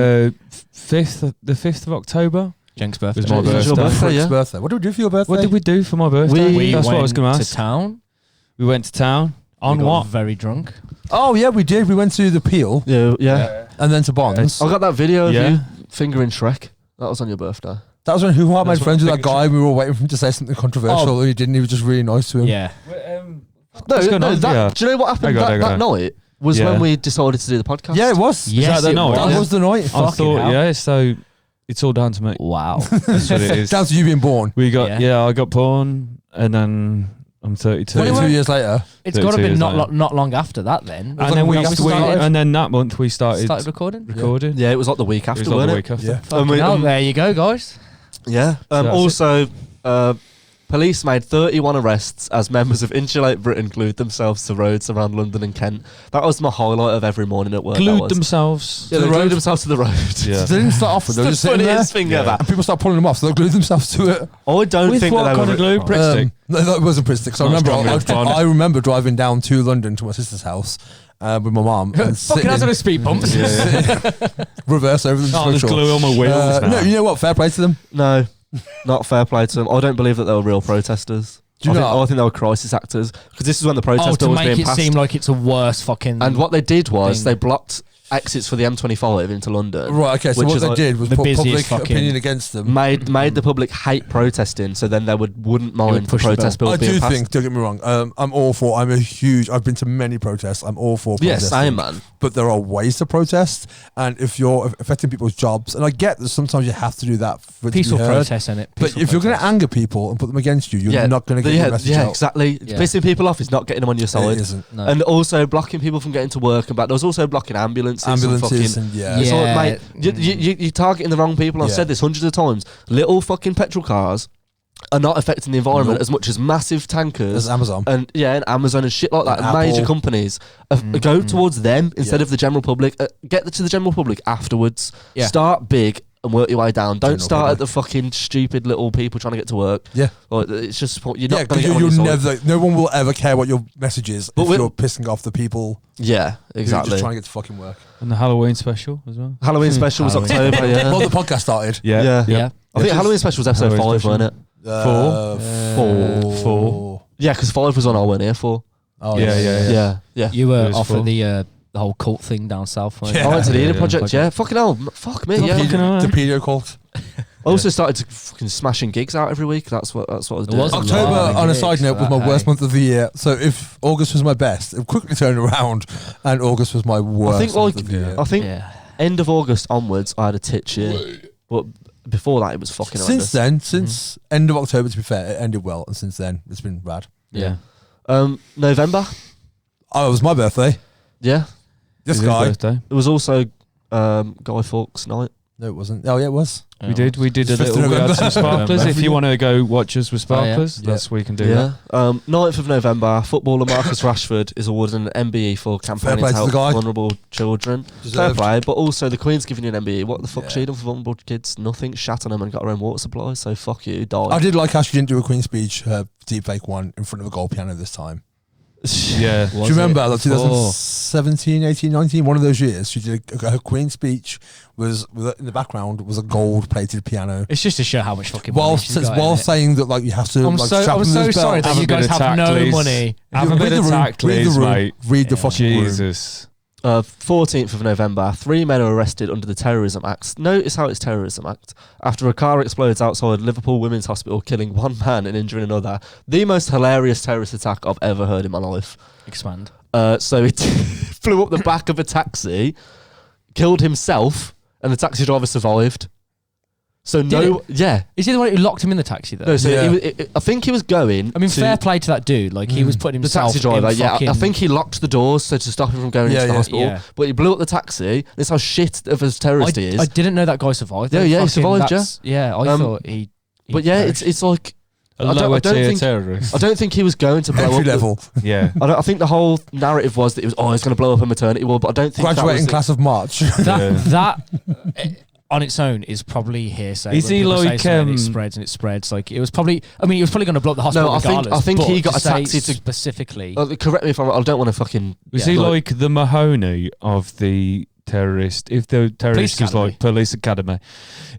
5th. The 5th of October. Jenks' birthday. Was my It was your birthday. birthday, Frank's yeah? birthday. What did we do for your birthday? What did we do for my birthday? We That's what I was went going to to ask. town. We went to town. On We got what? Very drunk. Oh, yeah, we did. We went to the Peel yeah. and then to Bonds. I got that video of Yeah. you fingering Shrek. That was on your birthday. That was when Who Heart made That's friends with what that guy. We were all waiting for him to say something controversial, and he didn't. He was just really nice to him. Yeah. What's going on? Yeah. Do you know what happened Hang on, that hang on. night? Was Yeah. when we decided to do the podcast. Yeah, it was. Yes, that the it night? was. That was the night. I Fucking thought, hell. yeah, so it's all down to me. Wow. That's what it is. Down to you being born. We got, Yeah. yeah, I got born, and then I'm 32. 22 years later. It's got to 32 be years not later. not long after that then. And then we started, and then that month we started recording. recording. Yeah, it was like the week It after, was like wasn't the it? week after. Yeah. Fucking we- hell, there you go, guys. Yeah. So that's Also, police made 31 arrests as members of Insulate Britain glued themselves to roads around London and Kent. That was my highlight of every morning at work. that Glued was. themselves. Yeah, to they the glued road? themselves to the road. Yeah. They didn't start off with it. They were It's just the sitting there. funniest thing Yeah. ever. And people started pulling them off, so they glued themselves to it. I don't With think what that they kind were of glue? Prick stick? No, it wasn't Prick stick. So I Not remember, strong enough. I remember driving down to London to my sister's house with my mum. and Fucking sitting has on in a speed bump. reverse everything. Oh, there's glue on my wheels now. No, you know what? Fair play to them. No, not fair play to them. I don't believe that they were real protesters. Do you know? I think they were crisis actors because this is when the Oh, protest to bill was make being it passed. seem like it's a worse fucking. And what they did was thing. they blocked exits for the M25 into London. Right, okay, so Which what is they like did was the put busiest public fucking- opinion against them. Made the public hate protesting, so then they wouldn't mind the push the protest bill I being do passed. think, don't get me wrong, I've been to many protests, I'm all for Yeah, protesting. same man. But there are ways to protest, and if you're affecting people's jobs, and I get that sometimes you have to do that for it to be peaceful heard, protest, innit? but if you're going to anger people and put them against you, you're not going to get your message out. exactly. Yeah. Pissing people off is not getting them on your It side. isn't. No. And also blocking people from getting to work and back. There was also blocking ambulances. Ambulances and and fucking, yeah. It's like, Yeah. mate, you're targeting the wrong people. I've Yeah. said this hundreds of times. Little fucking petrol cars are not affecting the environment Nope. as much as massive tankers. There's Amazon. And and Amazon and shit like that, And and major Apple. companies go towards them instead Yeah. of the general public. Get to the general public afterwards. Yeah. Start big and work your way down. Don't General start public. at the fucking stupid little people trying to get to work. Yeah. Like, it's just you're Yeah, not going because to get on you'll your side. never, no one will ever care what your message is But if we're- you're pissing off the people Yeah, who are exactly. just trying to get to fucking work. And the Halloween special as well. Halloween special was Halloween. October. Yeah. Well, the podcast started. Yeah. Yeah. Yeah. I think Halloween special was episode Halloween 5, special. wasn't it? Four. Yeah, because 5 was on I weren't here for. Oh, Yeah. You were It was off full. at the whole cult thing down south. weren't you? Yeah. I went to the Eden Yeah. Project, yeah. Fucking hell. Fuck me, yeah. Fucking hell. The pedo cult. I also started to fucking smashing gigs out every week. That's what I was It doing. was a October, lot of on a gigs side note, for was that, my worst hey. month of the year. So if August was my best, it quickly turned around, and August was my worst think, month like, of the year. I think Yeah. end of August onwards, I had a tit year. But before that, it was fucking horrendous. Since then, since end of October, to be fair, it ended well, and since then, it's been rad. Yeah. November. Oh, it was my birthday. Yeah. This His guy. birthday. It was also Guy Fawkes' night. No, it wasn't. Oh, yeah, it was. We did a 5th of little. We had November. some sparklers. If you want to go watch us with Oh, yeah. sparklers, that's we can do Yeah. that. 9th of November, footballer Marcus Rashford is awarded an MBE for campaigning play to to the help guy. vulnerable children. Fair Deserved. play, but also the Queen's giving you an MBE. What the fuck Yeah. she done for vulnerable kids? Nothing. Shat on them and got her own water supply. So fuck you, die. I did like how she didn't do a Queen speech, her deepfake one, in front of a gold piano this time. Yeah. Do you remember, like 2017, 18, 19, one of those years, she did her Queen speech was in the background was a gold-plated piano. It's just to show how much fucking money While she's got in it. saying that like you have to I'm like so, strap I'm them so those sorry belts. that you guys have no money. Have a Read bit the of room, tact, read the please, room, mate. read the fucking room. Jesus. 14th of November, 3 men are arrested under the Terrorism Act. Notice how it's Terrorism Act. After a car explodes outside Liverpool Women's Hospital, killing one man and injuring another. The most hilarious terrorist attack I've ever heard in my life. Expand. So it flew up the back of a taxi, killed himself, and the taxi driver survived. So yeah. Is he the one who locked him in the taxi though? No, so Yeah. I think he was going. I mean, to fair play to that dude. Like he was putting the himself taxi driver. in Yeah, fucking, I think he locked the doors so to stop him from going Yeah, into the yeah. hospital. Yeah. But he blew up the taxi. That's how shit of a terrorist he is. I didn't know that guy survived. Yeah, though. yeah, he Fucking survived, that's- Yeah, I thought he but yeah, perished. it's like A I lower don't tier think- terrorist. I don't think he was going to blow Entry up. level. Yeah. I think the whole narrative was that it was he's going to blow up a maternity ward, but I don't think Graduating that was class of March. that on its own is probably hearsay. Is When he people say like, something, it spreads and it spreads. Like it was probably. I mean, he was probably going to blow up the hospital I think- regardless. I think but he got to a say taxi to- specifically. correct me if I'm wrong. I don't want to fucking. Was yeah, he like the Mahoney of the terrorist? If the terrorist was Academy. like Police Academy,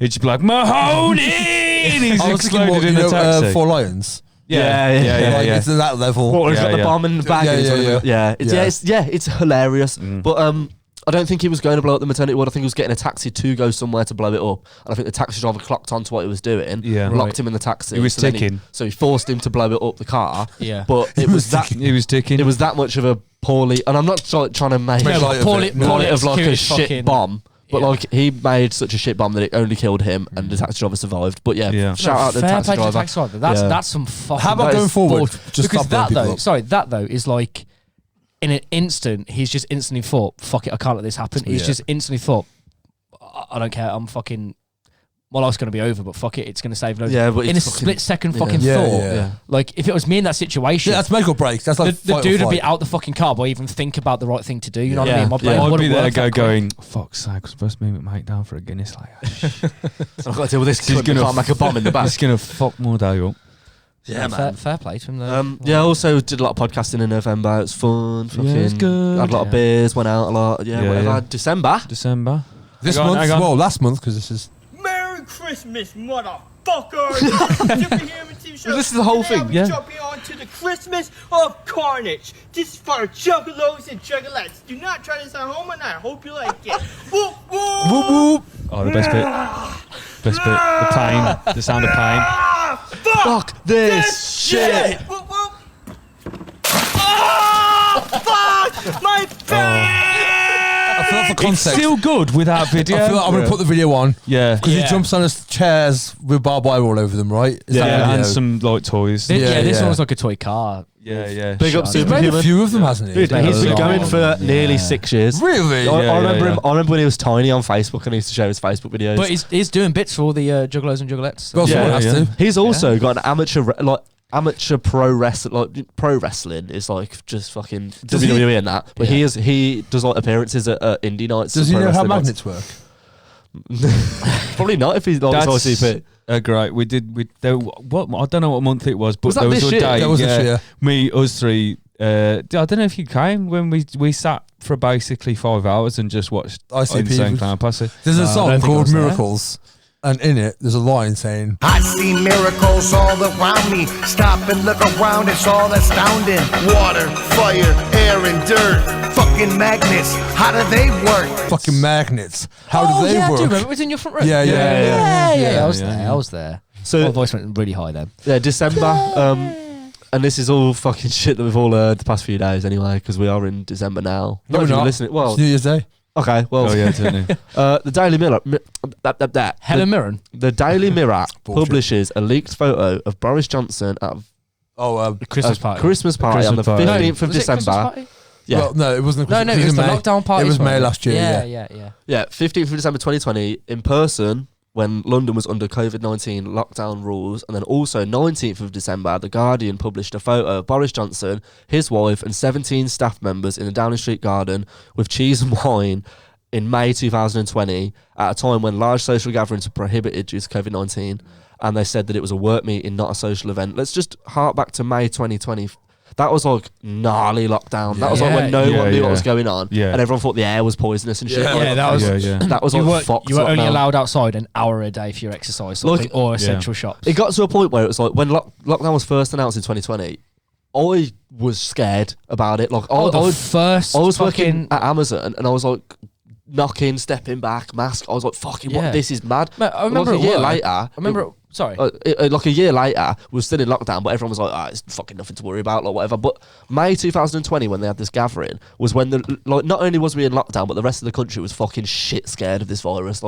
it'd just be like Mahoney, and he's I was thinking more, exploded in you a know, taxi. Four Lions. Yeah. Like, it's at that level. What, he's got Yeah, the yeah. bomb in the bag. Yeah, and he's yeah, got the- yeah. it's hilarious. Mm. But I don't think he was going to blow up the maternity ward. I think he was getting a taxi to go somewhere to blow it up. And I think the taxi driver clocked onto what he was doing. Yeah. Locked him in the taxi. He was so then ticking. So he forced him to blow it up the car. Yeah. But it was that. He was ticking. It was that much of a poorly. And I'm not trying to make Make light of poorly, it. poorly of like a executed shit fucking- bomb. But Yeah. like he made such a shit bomb that it only killed him, and the taxi driver survived. But yeah, Yeah. shout out to the fair taxi play to the driver. taxi driver. That's Yeah. that's some fucking. How about That going is forward? bold. Just Because stop blowing that people though, up. sorry, that though is like in an instant, he's just instantly thought, "Fuck it, I can't let this happen." He's Yeah. just instantly thought, "I don't care. I'm fucking. My life's gonna be over, but fuck it, it's gonna save loads." Yeah, but in a it's fucking- split second yeah. fucking Yeah, thought, yeah. like if it was me in that situation, Yeah, that's make or break. That's like the fight or dude would be flight. out the fucking car, but even think about the right thing to do. You know what I Yeah. mean? My brain Yeah. I'd wouldn't be there work that quick. going, fuck's sake, I'm supposed to meet my mate down for a Guinness later. I've got to deal with this. He's He's gonna can't make a bomb in the back. It's going to fuck more day up. Yeah, fair play to him though. Yeah, I also did a lot of podcasting in November. It was fun. Fucking it's good. Had a lot of beers, went out a lot. Yeah, Yeah, whatever. yeah. December. December. This Hang on, month, hang on. well, last month, because this is. Merry Christmas, motherfucker! Superhuman TV show. This is the whole Today thing, I'll be yeah. jumping on to the Christmas of Carnage. This is for juggalos and juggalettes. Do not try this at home, and I hope you like it. Whoop whoop! Whoop whoop. Oh, the best bit. Best bit. The pain. The sound of pain. Ah, fuck Fuck this shit. Whoop whoop! Ah, fuck my face! I feel like for It's context. still good without video. I feel like I'm going to put the video on. Yeah. Because Yeah. he jumps on his chairs with barbed wire all over them, right? Is that Yeah, the and video? some like toys. This, yeah, this yeah. one was like a toy car. Yeah. Big up Shut He's made a Superhuman. few of them, hasn't he? Dude, he's been Yeah. going for nearly 6 years. Really? I remember yeah. him. I remember when he was tiny on Facebook and he used to share his Facebook videos. But he's doing bits for all the juggalos and juggalettes. Well, someone Yeah, has yeah. to. he's also got an amateur pro wrestling. Like pro wrestling is like just fucking Does he- WWE and that. But Yeah. he does like appearances at indie nights. Does and he pro know how wrestling magnets nights. work? Probably not if he's like That's ICP. great. We did. What I don't know what month it was, but Was that there was this a year? day. That was this year. Us three. I don't know if you came when we sat for basically 5 hours and just watched ICP. Insane Clown Posse. There's a I song don't think I called was there. Miracles, and in it, there's a line saying, I see miracles all around me. Stop and look around, it's all astounding. Water, fire, air, and dirt. Fucking magnets, how do they work? fucking magnets. How do they I do work? remember. It was in your front room. Yeah, yeah. Yeah, I was yeah, there. yeah. I was there. So My voice went really high then. yeah, December. And this is all fucking shit that we've all heard the past few days anyway, because we are in December now. No, Not we're if you're not. listening. Well, It's New Year's Day. Okay, well, Oh yeah, didn't he? the Daily Mirror. Helen Mirren. The Daily Mirror Bullshit. publishes a leaked photo of Boris Johnson at Christmas a party. Christmas party on the Christmas party. 15th of Was it Christmas December. party? Yeah, Well, no, it wasn't. No, it it was in the May. lockdown party. It was May wasn't last year. Yeah. yeah, 15th of December 2020 in person when London was under COVID-19 lockdown rules, and then also 19th of December, The Guardian published a photo of Boris Johnson, his wife, and 17 staff members in a Downing Street garden with cheese and wine in May 2020, at a time when large social gatherings were prohibited due to COVID-19, and they said that it was a work meeting, not a social event. Let's just hark back to May 2020. That was like gnarly lockdown. That was like when no one knew what was going on, and everyone thought the air was poisonous and shit. Yeah, that was that was you like were, fucked you were up only now. allowed outside an hour a day for your exercise or essential shops. It got to a point where it was like when lockdown was first announced in 2020, I was scared about it. Like I was working at Amazon and I was like knocking, stepping back, mask. I was like, fucking what? This is mad. Mate, I remember like a year later. I remember. Sorry. Like a year later, we were still in lockdown, but everyone was like, it's fucking nothing to worry about, like whatever. But May 2020, when they had this gathering, was when not only was we in lockdown, but the rest of the country was fucking shit scared of this virus,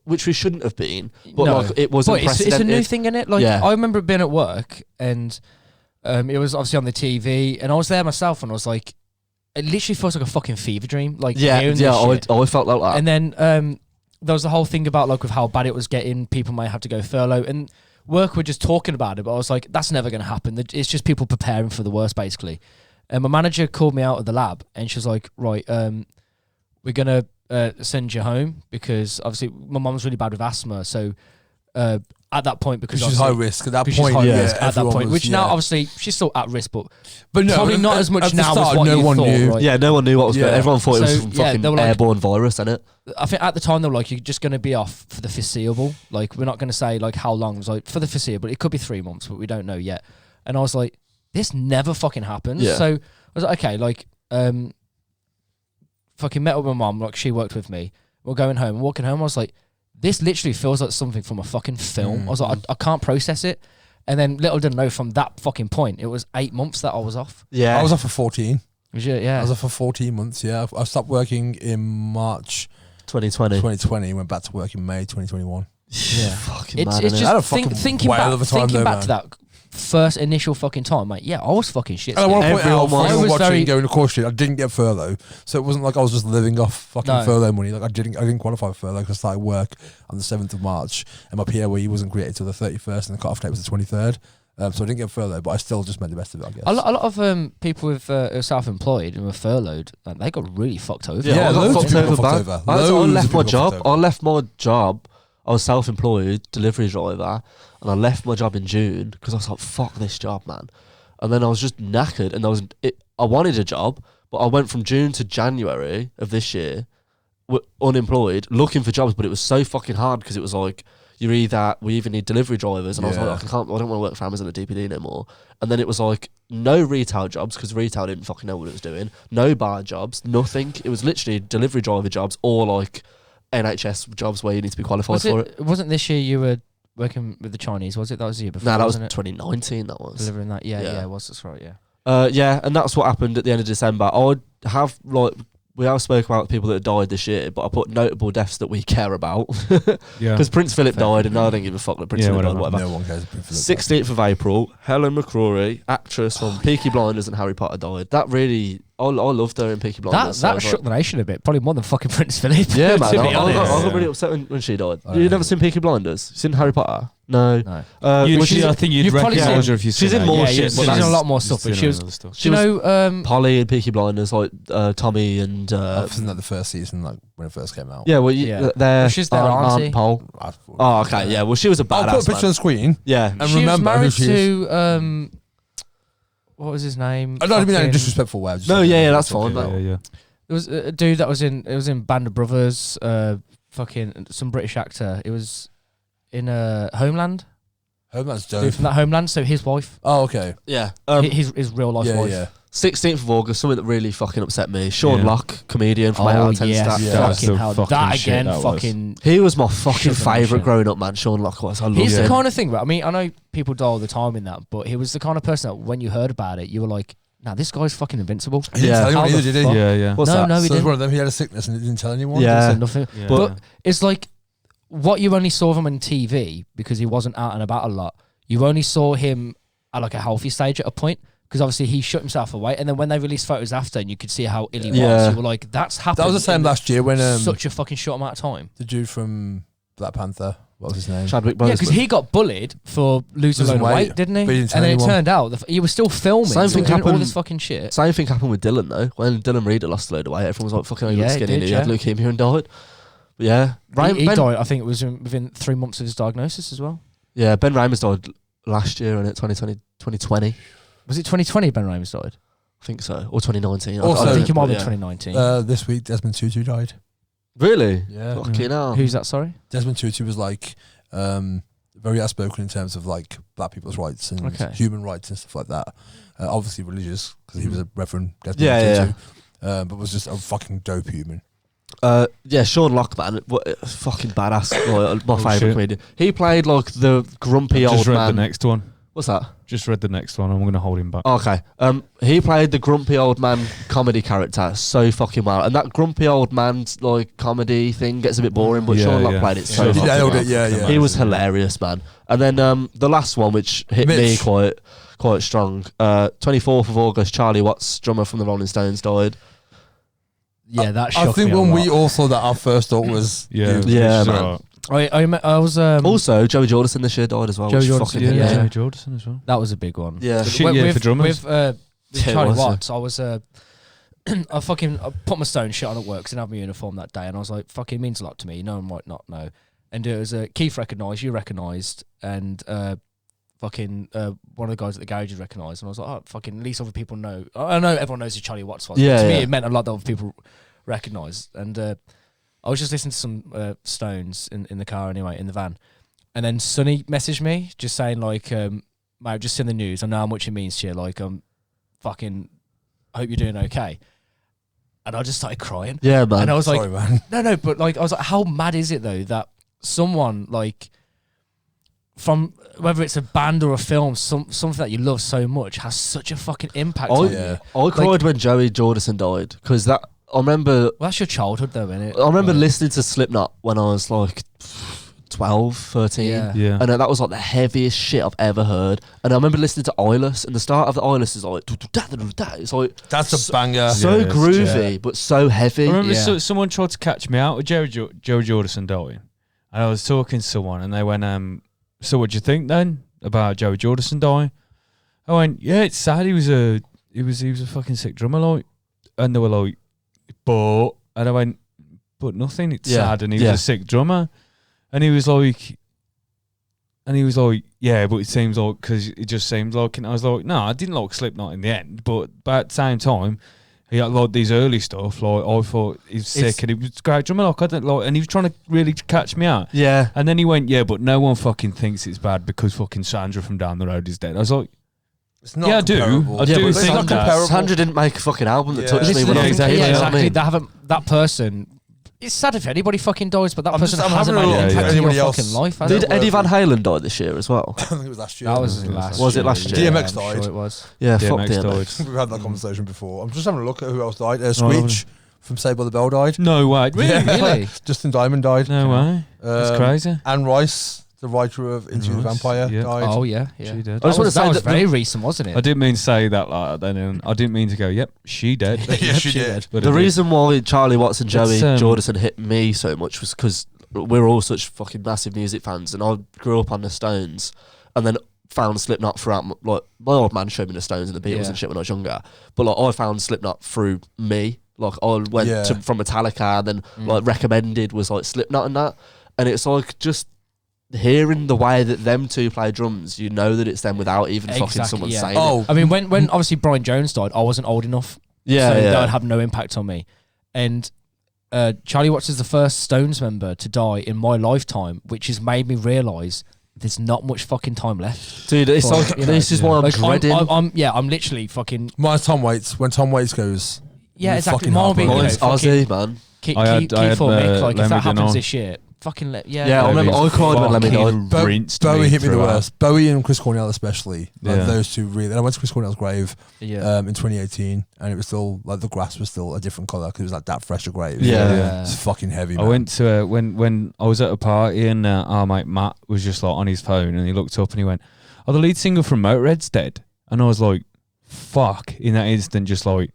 which we shouldn't have been. But like it was unprecedented. It's a new thing, in it. Like I remember being at work and it was obviously on the TV, and I was there myself, and I was like, it literally feels like a fucking fever dream. Like I felt like that. And then there was the whole thing about like with how bad it was getting, people might have to go furlough, and work were just talking about it, but I was like, that's never going to happen. It's just people preparing for the worst, basically. And my manager called me out of the lab, and she was like, right, we're going to send you home because obviously my mum's really bad with asthma, so at that point, because she's high risk at that point. At that point, which now obviously she's still at risk, but no, probably not as much now start, as what you thought. Knew. Right? Yeah, no one knew what was going on. Everyone thought it was some fucking airborne virus, innit? I think at the time they were like, you're just going to be off for the foreseeable. Like, we're not going to say like how long. It was like for the foreseeable. It could be 3 months, but we don't know yet. And I was like, this never fucking happens. Yeah. So I was like, okay, like, fucking met with my mum. Like, she worked with me. We're going home. Walking home, I was like, this literally feels like something from a fucking film. I was like, I can't process it. And then little did I know, from that fucking point, it was 8 months that I was off. Yeah, I was off for 14. Was you? Yeah, I was off for 14 months. Yeah, I stopped working in March 2020. Went back to work in May 2021. Yeah, fucking it's mad, just innit? thinking back to that first initial fucking time, mate. Yeah, I was fucking shit. And I want to point out, I was watching going to course street, I didn't get furlough, so it wasn't like I was just living off fucking furlough money. Like I didn't qualify for furlough because I started work on the 7th of March, and my POE wasn't created till the 31st, and the cut-off date was the 23rd. So I didn't get furlough, but I still just made the best of it, I guess. A lot of people with who are self-employed and were furloughed, they got really fucked over. Yeah, I got loads fucked of people over fucked bad. over. I Loads left of my people job. fucked I over. left my job. I was self-employed delivery driver, and I left my job in June because I was like, "Fuck this job, man." And then I was just knackered, and I wanted a job, but I went from June to January of this year, unemployed, looking for jobs, but it was so fucking hard because it was like, we either need delivery drivers, and I was like, I don't want to work for Amazon or DPD no more. And then it was like, no retail jobs, because retail didn't fucking know what it was doing. No bar jobs, nothing. It was literally delivery driver jobs or like NHS jobs where you need to be qualified for it. Wasn't this year you were working with the Chinese? Was it? That was the year before. No, that was wasn't it? 2019. That was Delivering that. Yeah, it was. That's right. Yeah. Yeah, and that's what happened at the end of December. I would have we have spoke about people that have died this year, but I put notable deaths that we care about. Yeah. Because Prince Philip died, and I don't give a fuck that Prince Philip died, whatever. No one cares. 16th of April, Helen McCrory, actress from Peaky Blinders and Harry Potter, died. That really, I loved her in Peaky Blinders. That shook the nation a bit, probably more than fucking Prince Philip. Yeah, man. to I be honest. got really upset when she died. You've never seen Peaky Blinders? You've seen Harry Potter? No. No. I think you'd probably recognise seen- her if you she's seen in her. more Yeah, shit. she's but in a that's- lot more stuff, but she was. Do you know? Polly and Peaky Blinders, like Tommy and I've seen that the first season, like when it first came out. yeah, well, Yeah. they're Well, she's their auntie. Aunt Pole. Oh, okay, yeah. Well, she was a I'll put a badass picture on man. the screen. Yeah, And She was remember who married she is. to what was his name? I don't mean that in a Fucking- disrespectful way. No, yeah, that's fine. Yeah. There was a dude that was in Band of Brothers. Fucking some British actor. It was in Homeland. Homeland's Dude dope. from that Homeland. So his wife, Oh, okay. yeah. his real life Yeah, wife. yeah. 16th of August, something that really fucking upset me. Sean Yeah. Locke, comedian from 8 out of 10 yes, stats. Yeah, fucking that's so hell. fucking That shit, again, that was. fucking. He was my fucking Shit, favourite shit. growing up man. Sean Locke was. I loved He's him. the kind of thing, right? I mean, I know people die all the time in that, but he was the kind of person that when you heard about it, you were like, nah, this guy's fucking invincible. He didn't tell anyone How either, the did he? fuck? Yeah. What's No, that? no, he So it was didn't. one of them. He had a sickness and he didn't tell anyone. Yeah. Said nothing. Yeah. But it's like what you only saw of him on TV because he wasn't out and about a lot. You only saw him at like a healthy stage at a point because obviously he shut himself away. And then when they released photos after and you could see how ill he was, Yeah. you were like, that's happened. That was the same in last year when such a fucking short amount of time. the dude from Black Panther, what was his name? Chadwick Yeah, Boseman. because he got bullied for losing a load Losing of weight, weight, didn't he? but he didn't tell And then anyone. it turned out he was still filming, Same thing doing all happened- this fucking shit. Same thing happened with Dylan though. When Dylan Reader lost a load of weight, everyone was like, "Fucking, hell, you Yeah, look he skinny." did, and he had yeah. leukemia and died. But yeah, He Ben, died, I think it was within 3 months of his diagnosis as well. yeah, Ben Reimers died last year, and it 2020. Was it 2020 Ben Reimers died? I think so, or 2019. Also- I think it might be yeah. 2019. This week, Desmond Tutu died. Really? Yeah. Fucking hell. Who's that, sorry? Desmond Tutu was like very outspoken in terms of like black people's rights and Okay. human rights and stuff like that. Obviously religious because he was a Reverend Desmond Yeah, Tutu, but was just a fucking dope human. Yeah, Sean Lockman, fucking badass. Like, my favourite shit. comedian. He played like the grumpy Just old read man. the next one. What's that? Just read the next one. I'm going to hold him back. Okay. He played the grumpy old man comedy character so fucking well, and that grumpy old man's like comedy thing gets a bit boring. But Yeah, Sean Lock yeah. played it so He fucking nailed well. it, yeah. He was hilarious, man. And then the last one, which hit me Mitch. quite strong. 24th of August, Charlie Watts, drummer from the Rolling Stones, died. Yeah, that I shocked think me a when lot. we all saw that, our first thought was Yeah, Yeah, it's man. alright. I was Also, Joey Jordison this year died as well. Joey which Jordison, fucking Yeah, hit me. yeah. Joey Jordison as well. that was a big one. Yeah. Shit With- year with, for drummers. With Yeah, it Charlie was, yeah. Watts, I was I put my Stone shit on at work 'cause I didn't have my uniform that day, and I was like, "Fuck, it means a lot to me." No one might not know, and it was Keith recognised, you recognised, and one of the guys at the garage recognised, and I was like, "Oh, fucking, at least other people know." I know everyone knows who Charlie Watts was. but Yeah, to me, yeah. it meant a lot that other people recognised, and I was just listening to some Stones in the car anyway, in the van. And then Sonny messaged me just saying like, mate, I've just seen the news. I know how much it means to you. Like, fucking hope you're doing okay. And I just started crying. Yeah, man. And I was like, sorry, man. no, but like, I was like, how mad is it though that someone like from whether it's a band or a film, something that you love so much has such a fucking impact on Yeah. you. I cried when Joey Jordison died because that I remember. Well, that's your childhood though, isn't it? I remember Like, listening to Slipknot when I was like 12, 13. Yeah. Yeah. And that was like the heaviest shit I've ever heard. And I remember listening to Eyeless, and the start of the Eyeless is like, it's like That's a banger. so Yeah, it's groovy, but so heavy. I remember Yeah. someone tried to catch me out with Joe Jordison dying. And I was talking to someone and they went, so what do you think then about Joey Jordison dying? I went, yeah, it's sad. He was a fucking sick drummer, like. And they were like, but, and I went, but nothing. It's Yeah, sad, and he yeah. was a sick drummer. And he was like, yeah, but it seems like because it just seems like. And I was like, no, I didn't like Slipknot in the end, but at the same time, he had like these early stuff. Like I thought he was sick, and he was a great drummer. Like I don't like, and he was trying to really catch me out. Yeah. And then he went, yeah, but no one fucking thinks it's bad because fucking Sandra from down the road is dead. I was like, It's not yeah, I do. comparable. I do but think it's not that. comparable. Sandra didn't make a fucking album that Yeah. touched me This is when the I thing, was a kid. exactly, you yeah, know what I exactly. mean? That person. It's sad if anybody fucking dies, but that I'm person just- I'm hasn't having made a an look impact at in your anybody else. fucking life. has Did it? Eddie Van Halen die this year as well? I think it was last year. That was last. Was it last year? DMX I'm died. sure it was. Yeah, fuck DMX DMX. died. We've had that conversation before. I'm just having a look at who else died. Oh, Screech from Saved by the Bell died. No way. Really? Yeah. Really? Justin Diamond died. No way. That's crazy. Anne Rice, the writer of Into the Rice, Vampire, yeah. died. Oh yeah, yeah. She did. I That just want was, to say that was that very recent, wasn't it? I didn't mean to say that like then. And I didn't mean to go, yep, she dead. Yeah, she did. But The it did. reason why Charlie Watts and Joey It's, Jordison hit me so much was because we're all such fucking massive music fans, and I grew up on the Stones, and then found Slipknot throughout. Like my old man showed me the Stones and the Beatles Yeah. and shit when I was younger, but like I found Slipknot through me. Like I went Yeah. from Metallica, and then like recommended was like Slipknot and that, and it's like just hearing the way that them two play drums, you know that it's them without even fucking Exactly, someone yeah. saying Oh, it. I mean, when obviously Brian Jones died, I wasn't old enough, Yeah, so yeah. that would have no impact on me. And Charlie Watts is the first Stones member to die in my lifetime, which has made me realise there's not much fucking time left. Dude, it's Like, like you know, this is why I'm Like, dreading. I'm literally fucking. mine's Tom Waits. When Tom Waits goes, Yeah, you exactly. fucking Mine will be, heartbroken. Mine's Ozzy, man. Keep I had or Mick. Like if Lemmy that happens Denon. this year, fucking Yeah, I remember I cried when Lemmy died. Bowie hit me the worst. Bowie and Chris Cornell especially. Like Yeah. those two really. And I went to Chris Cornell's grave in Yeah. 2018, and it was still like the grass was still a different colour because it was like that fresher grave. Yeah. It's fucking heavy. I Man. went to when I was at a party and our mate Matt was just like on his phone and he looked up and he went, "Oh, the lead singer from Motorhead's dead," and I was like, "Fuck!" In that instant, just like,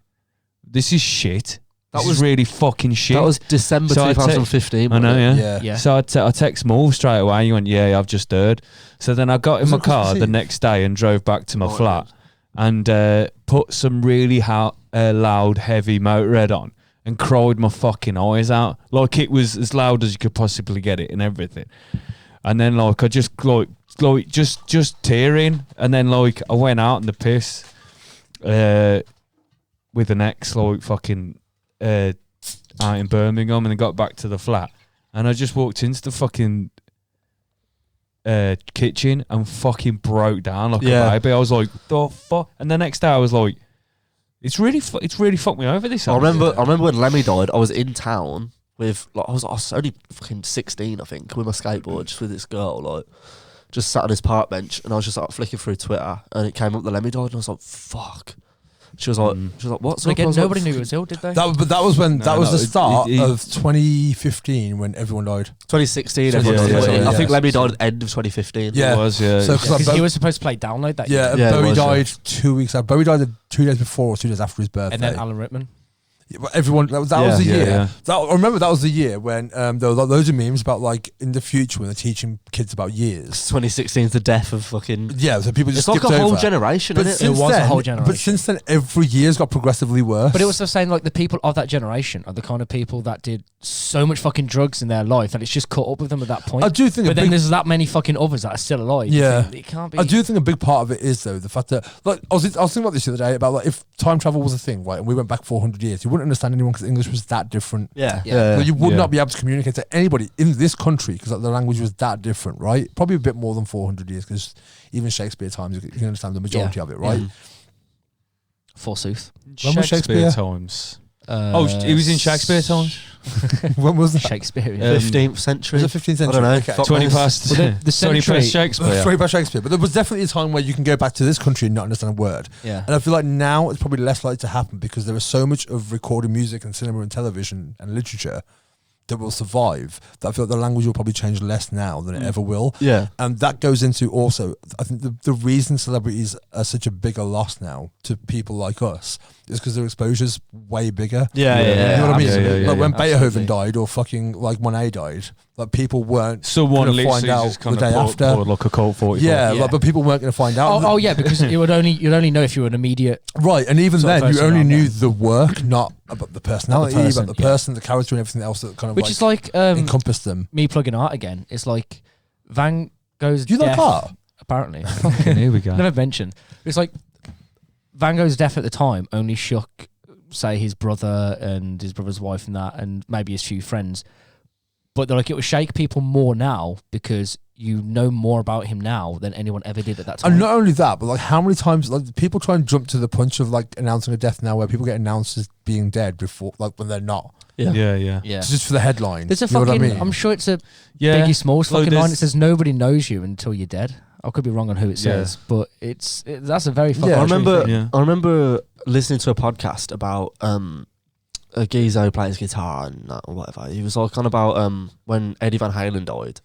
"This is shit. That This was is really fucking shit." That was December So I 2015. I know, yeah. Yeah. Yeah. So I text Morv straight away. He went, "Yeah, I've just heard." So then I got in Was my it Christmas car the Eve? next day and drove back to my Oh, flat and put some really loud, heavy Motorhead on and cried my fucking eyes out. Like it was as loud as you could possibly get it and everything. And then like I just like just tearing. And then like I went out in the piss with an ex like fucking out in Birmingham and then got back to the flat. And I just walked into the fucking kitchen and fucking broke down like a baby. I was like, the fuck? And the next day I was like, it's really fucked me over this. I remember when Lemmy died. I was in town with like I was only fucking 16, I think, with my skateboard, just with this girl, like just sat on his park bench, and I was just like flicking through Twitter, and it came up that Lemmy died, and I was like, fuck. She was like, what's up? Again, I was nobody like, knew he was ill, did they? That was when No, the start it- of 2015 when everyone died. 2016. So everyone yeah, died. yeah, I yeah. think Lemmy died at the end of 2015. Yeah. It was, yeah. So Because like, he was supposed to play Download that year. yeah, it Bowie was, yeah. died 2 weeks after. Bowie died 2 days before or 2 days after his birthday. And then Alan Rickman. Yeah, but everyone that was the Yeah, year. yeah. I remember that was the year when there were loads of memes about like in the future when they're teaching kids about years. 2016 is the death of fucking. Yeah, so people just It's like skipped a whole over. generation, But isn't it? since was a then, whole But generation. since then, every year's got progressively worse. But it was just saying like the people of that generation are the kind of people that did so much fucking drugs in their life that it's just caught up with them at that point. I do think. But then there's that many fucking others that are still alive. You Yeah. think, it can't be. I do think a big part of it is though the fact that like I was thinking about this the other day about like if time travel was a thing, right, and we went back 400 years, you wouldn't understand anyone because English was that different. Yeah. Yeah. Like, you would Yeah. not be able to communicate to anybody in this country because like, the language was that different, right? Probably a bit more than 400 years because even Shakespeare times you can understand the majority of it, right? Mm. Forsooth. When was Shakespeare? times. He was in Shakespeare times. When was that? Shakespeare. 15th century. Was it 15th century? I don't know. Okay. Fuck 20 knows. past Well, the 20 century- past Shakespeare. Sorry about Shakespeare, but there was definitely a time where you can go back to this country and not understand a word. Yeah. And I feel like now it's probably less likely to happen because there is so much of recorded music and cinema and television and literature that will survive that I feel like the language will probably change less now than it ever will. Yeah. And that goes into also, I think the reason celebrities are such a bigger loss now to people like us is because their exposure's way bigger. Yeah, You know what I mean? Yeah, Like when yeah. Beethoven Absolutely. died or fucking like Monet died, like people weren't Someone gonna literally find out just kind the of day after. poured like a Colt 44. Yeah, Yeah. Like, but people weren't going to find out. Oh yeah, because you'd only know if you were an immediate. Right, and even Sort of then, you person only around knew there. the work, not about the personality, person, about the yeah. person, the character, and everything else that kind of Which like is like encompassed them. me plugging art again. It's like Van Gogh's Do you like death, art? apparently. Fucking here we go. Never mentioned. It's like Van Gogh's death at the time only shook, say, his brother and his brother's wife and that, and maybe his few friends. But they're like, it will shake people more now because you know more about him now than anyone ever did at that time. And not only that, but like how many times like people try and jump to the punch of like announcing a death now, where people get announced as being dead before, like when they're not, Yeah. Yeah. Yeah. it's just for the headline. There's a You know what fucking, I mean? I'm sure it's a Yeah. Biggie Smalls Like fucking line. It there's- says nobody knows you until you're dead. I could be wrong on who it Yeah. says, but that's a very fucking Yeah. I true remember. thing. Yeah. I remember listening to a podcast about a geezer who plays guitar and that or whatever. He was like on about when Eddie Van Halen died,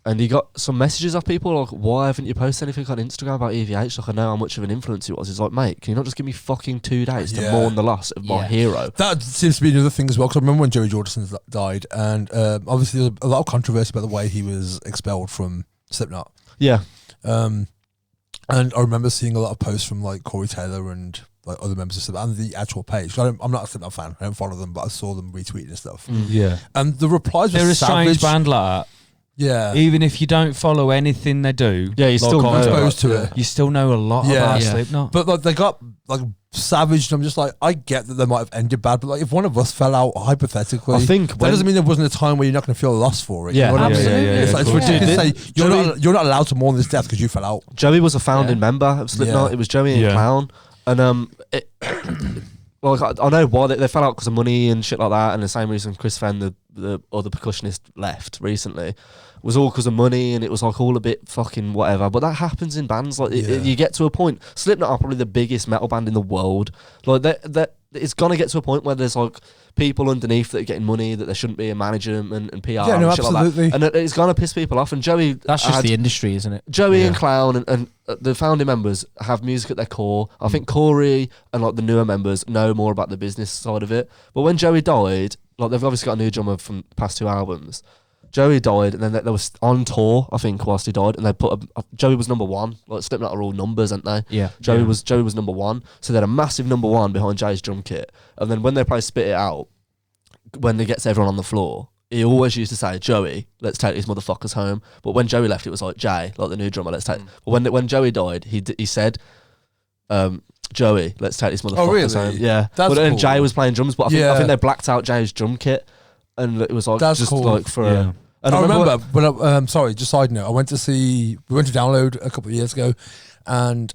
and he got some messages of people like, "Why haven't you posted anything on Instagram about EVH? Like, I know how much of an influence he was." He's like, "Mate, can you not just give me fucking 2 days to Yeah. mourn the loss of my Yeah. hero?" That seems to be another thing as well. Because I remember when Joey Jordison died, and obviously there was a lot of controversy about the way he was expelled from Slipknot. Yeah. And I remember seeing a lot of posts from like Corey Taylor and like other members of Slipknot and the actual page. I'm not a Slipknot fan. I don't follow them, but I saw them retweeting and stuff. Yeah. And the replies were They're a strange savage. band like that. Yeah. Even if you don't follow anything they do, Yeah, you still I know do, exposed to it. you still know a lot Yeah. about Yeah. Slipknot. But like they got like savage, and I'm just like, I get that they might have ended bad, but like if one of us fell out hypothetically, I think that when- doesn't mean there wasn't a time where you're not going to feel a loss for it. Yeah. You know what I mean? Absolutely. It's, like, it's of course. ridiculous to Dude, say you're not allowed to mourn this death because you fell out. Joey was a founding Yeah. member of Slipknot. Yeah. It was Joey and Yeah. Clown, and Well, I know why they fell out because of money and shit like that, and the same reason Chris Fenn, the other percussionist, left recently, was all because of money, and it was like all a bit fucking whatever. But that happens in bands. Like you get to a point. Slipknot are probably the biggest metal band in the world. Like that, it's gonna get to a point where there's like people underneath that are getting money that they shouldn't be, and management and PR and shit absolutely. like that. And it's gonna piss people off. And Joey, That's just the industry, isn't it? Joey and Clown and the founding members have music at their core. I think Corey and like the newer members know more about the business side of it. But when Joey died, like they've obviously got a new drummer from the past 2 albums. Joey died, and then they was on tour, I think, whilst he died, and they put Joey was number one. Like Slipknot are all numbers, aren't they? Yeah. Joey was number one, so they had a massive number one behind Jay's drum kit. And then when they play Spit It Out, when he gets everyone on the floor, he always used to say, "Joey, let's take these motherfuckers home." But when Joey left, it was like, "Jay, like the new drummer, let's take." But when Joey died, he said, "Joey, let's take these motherfuckers home." Yeah, That's but then cool. Jay was playing drums, but I think they blacked out Jay's drum kit, and it was like That's just cool. like for. Yeah. And I remember, when sorry, just side note, we went to Download a couple of years ago, and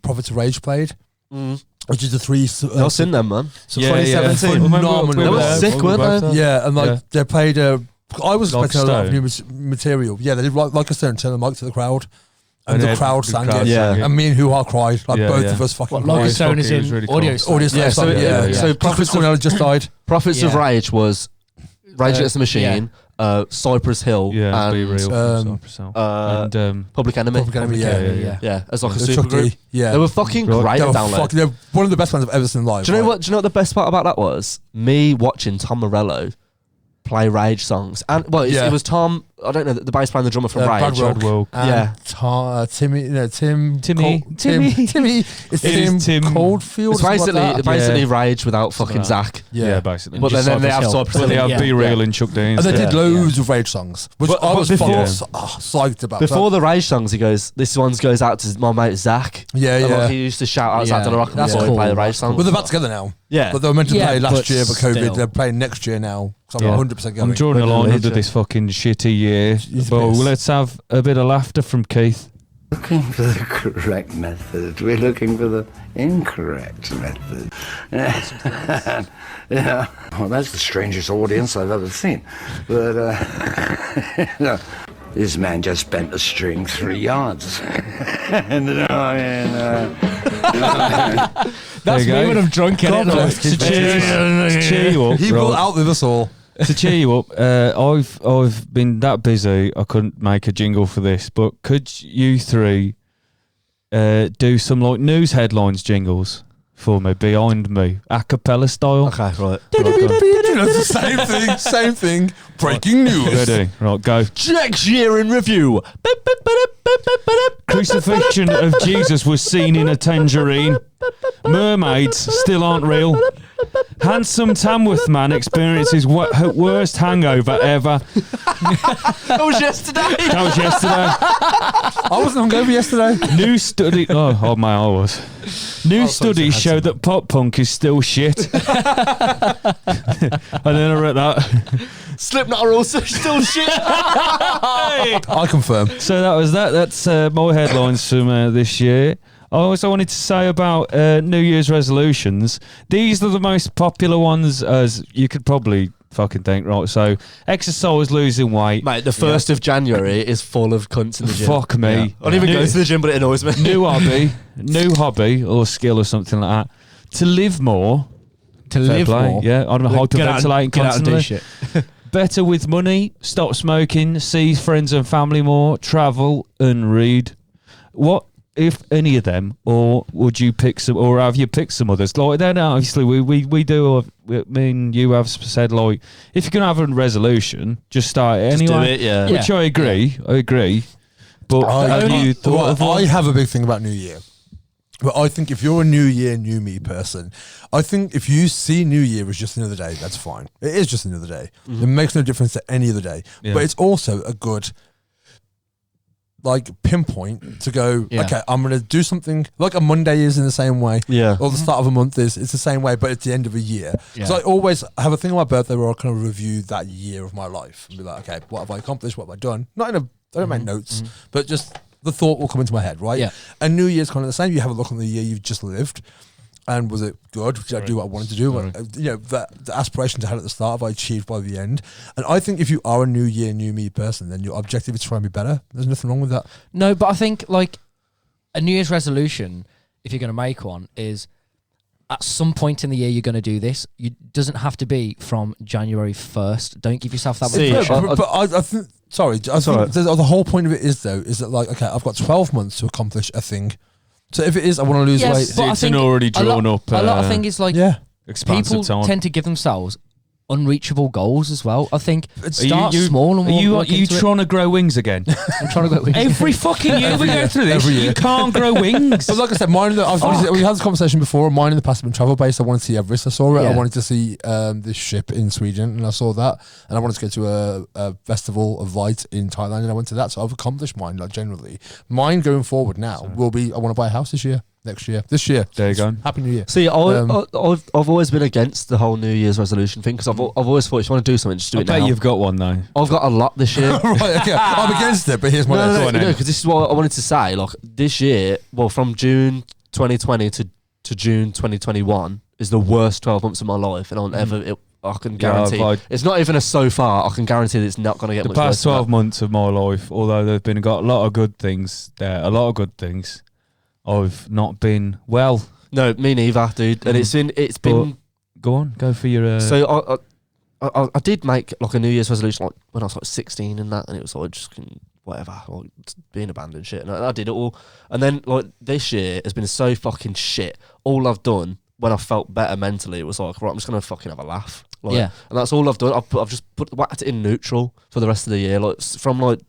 Prophets of Rage played, which is the three. I've seen them, man. So 2017. Phenomenal. They were sick, weren't they? Yeah, and they played. I was Like expecting a lot of new Stone. material. Yeah, they did like a Stone, turn the mic to the crowd, and And the then crowd the sang crowd it. sang it. And me and Hoo-Ha cried. Like Yeah, both yeah. of us fucking What, like a cried. Stone is It was in really cool. audio Audio stuff? Yeah, stuff, so- yeah. yeah. So Prophets of just died. Prophets of Yeah. Rage was Rage Against the Machine, Cypress Hill, Yeah, and Be Real. And Public Enemy. Public Enemy, yeah. Yeah, as like a The super Chucky, group. yeah. They were fucking Right. great They at were Download. they're one of the best bands I've ever seen live. Do you know right? what? Do you know what the best part about that was? Me watching Tom Morello play Rage songs, and it was Tom. I don't know the bass player and the drummer from Brad Rage. Wilk. Wilk. And Yeah. Timmy. Timmy. It's It is Tim. Coldfield. It's or something like that. basically Rage without fucking Something like Zach. Yeah, basically. But then they have Cypress Well, Hill. they have Yeah. Be Real and Chuck D. And they did loads of Rage songs, which But- I but was before- psyched about. Before the Rage songs, he goes, "This one goes out to my mate Zach." Yeah, And, like, yeah. he used to shout out Zach Yeah. to the rock and That's roll and cool. play the Rage songs. But they're back together now. Yeah. But they were meant to Yeah, play last but year, but COVID. still. They're playing next year now. So I'm Yeah. 100% going. I'm drawing a line Leeds, under yeah. this fucking shitty year. It's But piss. let's have a bit of laughter from Keith. Looking for the correct method. We're looking for the incorrect method. Yeah. Well, that's the strangest audience I've ever seen. But, this man just bent a string 3 yards. And, That's you me go. when I'm drunk, God innit? bless To cheer you up, he right. will outlive us all. To cheer you up, I've been that busy I couldn't make a jingle for this. But could you three do some like news headlines jingles for me behind me, a cappella style? Okay, right. It's the same thing. Breaking news. Ready? Right, go. Jack's year in review. Crucifixion of Jesus was seen in a tangerine. Mermaids still aren't real. Handsome Tamworth man experiences worst hangover ever. That was yesterday. That was yesterday. I wasn't hungover yesterday. New study. Oh my, I was. New studies show that pop punk is still shit. And then I read that. Slipknot are also still shit. I confirm. So that was that. That's my headlines from this year. I also wanted to say about New Year's resolutions. These are the most popular ones, as you could probably fucking think, right? So, exercise, losing weight. Mate, the 1st of January is full of cunts in the gym. Fuck me. Yeah. I don't even go to the gym, but it annoys me. New hobby or skill or something like that. To live more. To Fair live play. more. Yeah, I'm hyperventilating Get out and do constantly. shit. Better with money, stop smoking, see friends and family more, travel and read. What, if any of them, or would you pick some, or have you picked some others? Like then, obviously, we do. Me and you have said like, if you're gonna have a resolution, just start it Just anyway. do it, yeah. Which I agree. But have you thought of I one? have a big thing about New Year. But I think if you're a New Year, New Me person, I think if you see New Year as just another day, that's fine. It is just another day. It makes no difference to any other day. Yeah. But it's also a good like pinpoint to go, Yeah. okay, I'm going to do something like a Monday is in the same way. Yeah. Or the start of a month it's the same way, but it's the end of a year. Yeah. So I always have a thing on my birthday where I kind of review that year of my life and be like, okay, what have I accomplished? What have I done? Not in a, I don't make notes, but just the thought will come into my head, right? Yeah. And New Year's kind of the same. You have a look on the year you've just lived. And was it good? Did I do what I wanted to do? The aspirations I had at the start, I achieved by the end. And I think if you are a new year, new me person, then your objective is to try and be better. There's nothing wrong with that. No, but I think like a New Year's resolution, if you're going to make one, is at some point in the year you're going to do this. It doesn't have to be from January 1st. Don't give yourself that much pressure. I think. Sorry, I think the whole point of it is that like, okay, I've got 12 months to accomplish a thing. So if it is, I want to lose weight. But it's an already drawn up. A lot of things is like expansive people time. tend to give themselves unreachable goals as well. I think start small and are you trying to grow wings again? I'm trying to grow wings. Every fucking year we go through this. Every year. You can't grow wings. But like I said, mine. We had this conversation before. Mine in the past have been travel based. I wanted to see Everest. I saw it. Yeah. I wanted to see this ship in Sweden, and I saw that. And I wanted to go to a festival of light in Thailand, and I went to that. So I've accomplished mine. Like generally, mine going forward now will be. I want to buy a house this year. Next year. This year. There you go. Happy New Year. See, I've always been against the whole New Year's resolution thing because I've always thought if you want to do something, just do it now. I bet you've got one though. I've got a lot this year. Right, okay. I'm against it, but here's my no, because this is what I wanted to say. Like this year, well, from June 2020 to June 2021 is the worst 12 months of my life, and I can guarantee it's not even so far. I can guarantee that it's not going to get much worse. The past 12 months of my life, although there've been got a lot of good things there, I've not been well. No, me neither, dude. And it's been. Go on, go for your. So I did make like a New Year's resolution like when I was like 16 and that, and it was like just whatever, like being abandoned shit, and I did it all. And then like this year has been so fucking shit. All I've done when I felt better mentally, it was like, right, I'm just gonna fucking have a laugh. Like, yeah. And that's all I've done. I've just whacked it in neutral for the rest of the year. Like from like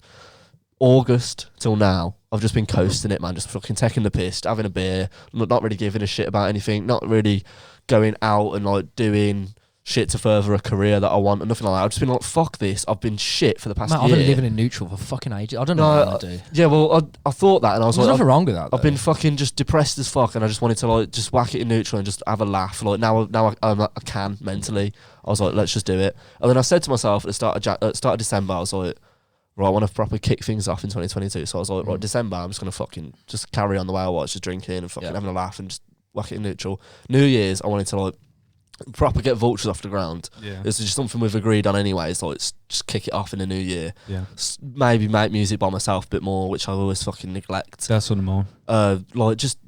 August till now, I've just been coasting it, man. Just fucking taking the piss, having a beer, not really giving a shit about anything, not really going out and like doing shit to further a career that I want and nothing like that. I've just been like, fuck this. I've been shit for the past year. I've been living in neutral for fucking ages. I don't know what I do. Yeah, well, I thought that, and I was There's like, nothing wrong with that. I've been fucking just depressed as fuck, and I just wanted to like just whack it in neutral and just have a laugh. Like now I can mentally. I was like, let's just do it. And then I said to myself at the start of December, I was like, right, I want to properly kick things off in 2022. So I was like, right, December, I'm just going to fucking just carry on the way I was, just drinking and fucking having a laugh and just whack it in neutral. New Year's, I wanted to like proper get vultures off the ground. Yeah. It's just something we've agreed on anyway. So it's just kick it off in the new year. Yeah. Maybe make music by myself a bit more, which I always fucking neglect. That's what I'm on. Like just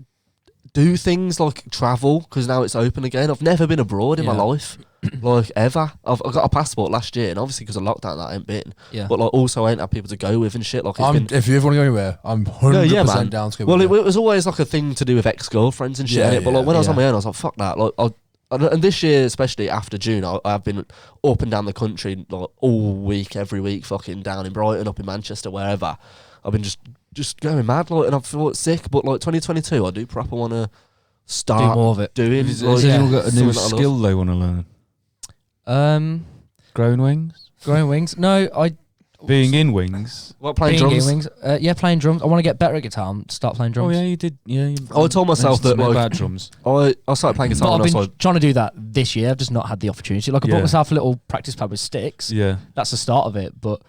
do things like travel, because now it's open again. I've never been abroad in my life. Like ever. I've got a passport last year, and obviously because of lockdown that I ain't been. Yeah. But like also I ain't had people to go with and shit. Like if you ever want to go anywhere, I'm 100% down to go. Well, it was always like a thing to do with ex-girlfriends and shit. But like when I was on my own, I was like, fuck that. Like and this year, especially after June, I've been up and down the country like all week, every week, fucking down in Brighton, up in Manchester, wherever. I've been just going mad, like, and I feel sick. But like 2022, I do proper want to start do more of it. Doing. Has anyone got a new skill they want to learn? Growing wings? Growing wings? No, being in wings. What, playing being drums? in wings. Yeah, playing drums. I want to get better at guitar and start playing drums. Oh yeah, you did. Yeah. I told myself that like bad drums. I started playing guitar. But When I've I been was trying to do that this year. I've just not had the opportunity. Like I bought myself a little practice pad with sticks. Yeah. That's the start of it. But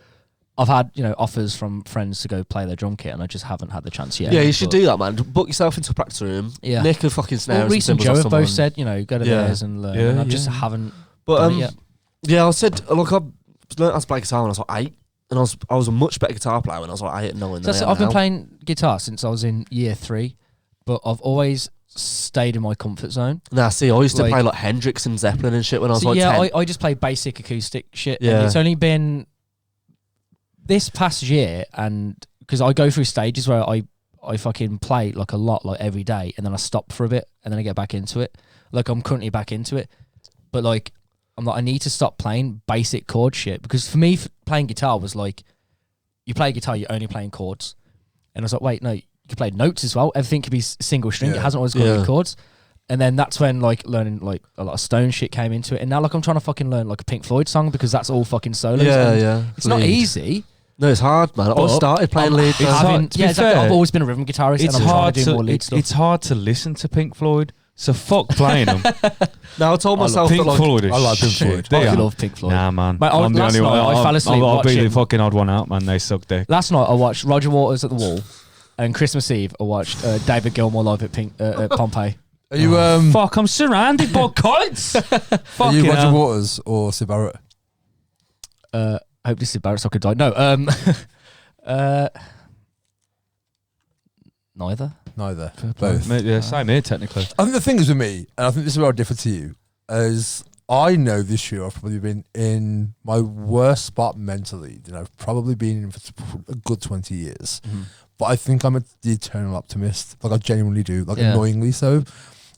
I've had offers from friends to go play their drum kit, and I just haven't had the chance yet. Yeah, you should do that, man. Book yourself into a practice room. Yeah. Nick a fucking snare. Well, and Reese and cymbals Joe off have both someone. said, go to theirs and learn. Yeah, and I just haven't. But done it yet. yeah, I said, look, I learned how to play guitar when I was like 8, and I was a much better guitar player when I was like 8 and 9. So I've been playing guitar since I was in year 3, but I've always stayed in my comfort zone. Nah, see, I used to play like Hendrix and Zeppelin and shit when I was like 10. I just play basic acoustic shit. Yeah. And it's only been this past year, and because I go through stages where I fucking play like a lot, like every day, and then I stop for a bit, and then I get back into it. Like I'm currently back into it, but like I'm like, I need to stop playing basic chord shit, because for me, playing guitar was like, you play guitar, you're only playing chords, and I was like, wait, no, you can play notes as well. Everything can be single string. It hasn't always got to be chords. And then that's when like learning like a lot of Stone shit came into it, and now like I'm trying to fucking learn like a Pink Floyd song, because that's all fucking solos. Yeah. It's not easy. No, it's hard, man. I started playing lead. Exactly. I've always been a rhythm guitarist. It's and I'm hard trying to do more lead stuff. It's hard to listen to Pink Floyd, so fuck playing them. Now I told myself Pink that like Floyd is I like Pink Floyd. They I are. love Pink Floyd. Nah, man. Mate, I'm the last only one. night I fell asleep I'll be the watching- fucking odd one out, man. They suck dick. Last night I watched Roger Waters at the Wall, and Christmas Eve I watched David Gilmour live at Pompeii. Are you Fuck, I'm surrounded by cunts. are Fucking you Roger hell. Waters or Sid Barrett? I hope this is Barrett so I could die. No, neither. Neither. Both. Mate, yeah, same here, technically. I think the thing is with me, and I think this is where I differ to you, is I know this year I've probably been in my worst spot mentally than I've probably been in for a good 20 years. But I think I'm the eternal optimist. Like I genuinely do, like annoyingly so.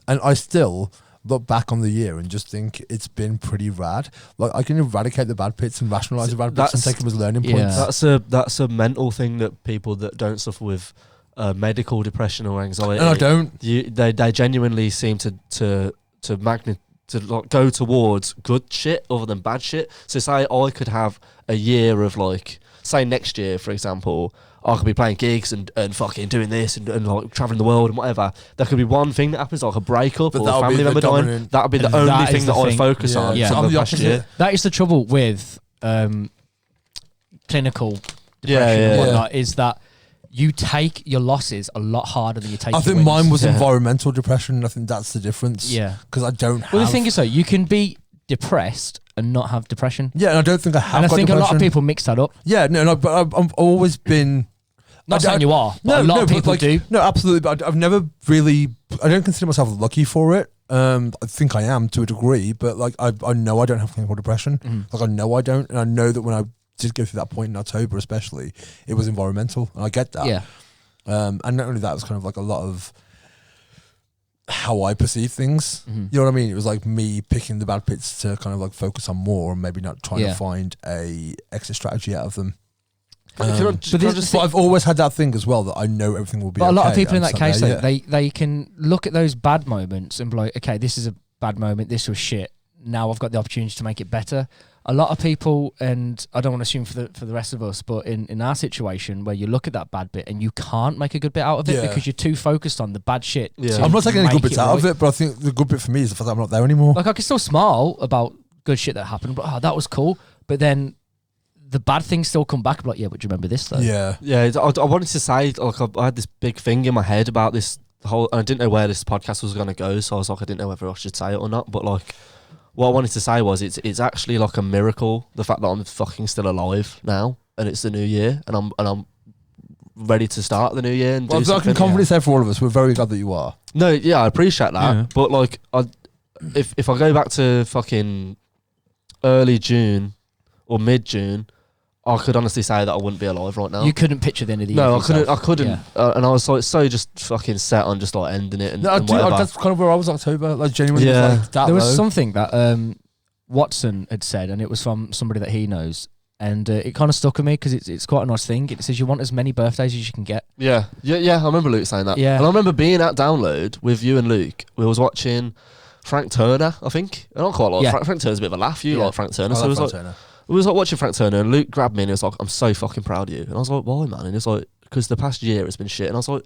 And I still look back on the year and just think it's been pretty rad. Like I can eradicate the bad bits and rationalize the bad bits and take them as learning points. That's a mental thing that people that don't suffer with medical depression or anxiety. And I don't. They genuinely seem to like go towards good shit other than bad shit. So say I could have a year of like, say next year for example, I could be playing gigs and fucking doing this and like traveling the world and whatever. There could be one thing that happens, like a breakup But or a that'll family be the member dying. dominant- That would be the And only that thing is that the I thing. focus on Yeah. from I'm the the past opposite. year. That is the trouble with clinical depression Yeah, and yeah. whatnot, is that you take your losses a lot harder than you take I your think wins. mine was Yeah. environmental depression. I think that's the difference. Yeah. Because I don't have... Well, the thing is, though, you can be depressed and not have depression. Yeah, and I don't think I have And I got think a lot of depression. people mix that up. Yeah, no, but I've always been... Not I saying you are, but a lot of but people do. No, absolutely, but I've never really... I don't consider myself lucky for it. I think I am to a degree, but like I know I don't have clinical depression. Like I know I don't, and I know that when I did go through that point in October especially, it was environmental, and I get that. Yeah. And not only that, it was kind of like a lot of how I perceive things. You know what I mean? It was like me picking the bad bits to kind of like focus on more and maybe not trying to find a exit strategy out of them. But I've always had that thing as well that I know everything will be But okay. a lot of people in I'm that sat case, there, though, they can look at those bad moments and be like, okay, this is a bad moment, this was shit. Now I've got the opportunity to make it better. A lot of people, and I don't want to assume for the rest of us, but in our situation where you look at that bad bit and you can't make a good bit out of it Yeah. because you're too focused on the bad shit. Yeah. to I'm not taking any make good bits out of right. it, but I think the good bit for me is the fact that I'm not there anymore. Like I can still smile about good shit that happened, but that was cool. But then the bad things still come back. Like, yeah, but do you remember this though? Yeah. Yeah, I wanted to say, like, I had this big thing in my head about this whole, and I didn't know where this podcast was going to go, so I was like, I didn't know whether I should say it or not, but like, what I wanted to say was, it's actually like a miracle, the fact that I'm fucking still alive now, and it's the new year, and I'm ready to start the new year and Well, do I something. can confidently say for all of us, we're very glad that you are. No, yeah, I appreciate that, Yeah. but like, if I go back to fucking early June or mid June, I could honestly say that I wouldn't be alive right now. You couldn't picture the end of the year. No, I for couldn't. yourself. I couldn't, Yeah. and I was like so just fucking set on just like ending it and, No, I and do, whatever. that's kind of where I was October. Like genuinely, Yeah. was like that There was low. something that Watson had said, and it was from somebody that he knows, and it kind of stuck with me because it's quite a nice thing. It says you want as many birthdays as you can get. Yeah. I remember Luke saying that. Yeah. And I remember being at Download with you and Luke. We was watching Frank Turner, I think. And I quite like Yeah. Frank Turner's a bit of a laugh. You Yeah. like Frank Turner. I So it love was Frank like, Turner. we was like watching Frank Turner, and Luke grabbed me and he was like, "I'm so fucking proud of you." And I was like, "Why, man?" And he was like, "Because the past year has been shit." And I was like,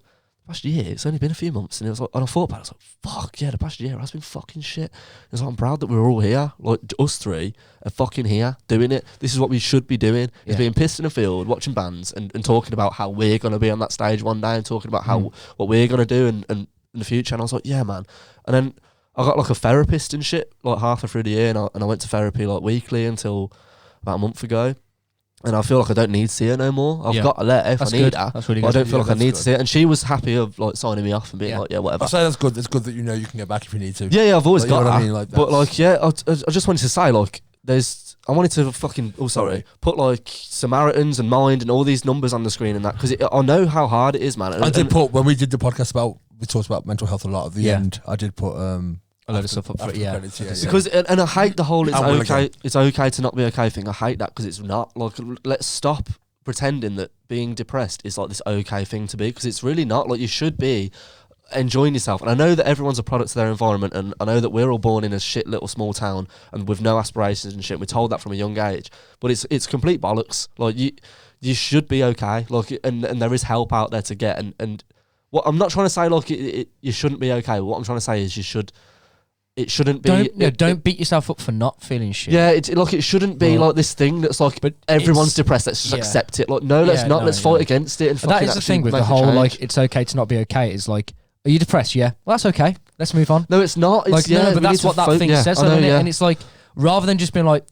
"Past year? It's only been a few months." And it was like, and I thought about it. I was like, "Fuck yeah, the past year has been fucking shit." He was like, "I'm proud that we're all here. Like us three are fucking here doing it. This is what we should be doing. Is Yeah. being pissed in a field, watching bands, and talking about how we're gonna be on that stage one day, and talking about how what we're gonna do and in the future." And I was like, "Yeah, man." And then I got like a therapist and shit like halfway through the year, and I went to therapy like weekly until about a month ago. And I feel like I don't need to see her no more. I've Yeah. got a letter if That's I need good. her. That's really but I good. don't feel Yeah, like I that's need good. to see it. And she was happy of like signing me off and being Yeah. like, yeah, whatever. I say that's good. It's good that you know you can get back if you need to. Yeah, I've always Like, you got know what that. I mean? Like, but that's- like, yeah, I just wanted to say like, I wanted to fucking, put like Samaritans and Mind and all these numbers on the screen and that, because I know how hard it is, man. And, I did and- put when we did the podcast we talked about mental health a lot at the Yeah. end. I did put A load of stuff up for it, after yeah. credits, yeah. because and I hate the whole And will again. it's okay to not be okay thing. I hate that because it's not. Like, let's stop pretending that being depressed is like this okay thing to be, because it's really not. Like, you should be enjoying yourself. And I know that everyone's a product of their environment, and I know that we're all born in a shit little small town and with no aspirations and shit. We're told that from a young age, but it's complete bollocks. Like, you should be okay. Like, and there is help out there to get. And what I'm not trying to say, like, you shouldn't be okay. What I'm trying to say is it shouldn't be. Don't beat yourself up for not feeling shit. Yeah, it shouldn't be like this thing that's like, But everyone's it's- depressed. Let's just yeah. accept it. Like, no, let's Yeah, not. no, Let's no. fight against it. And And that fucking is the actually thing with the make a whole, change. like, it's okay to not be okay. It's like, are you depressed? Yeah. Well, that's okay. Let's move on. No, it's not. It's, Like, no, but that's what that thing says, doesn't it? yeah. And it's like, rather than just being like,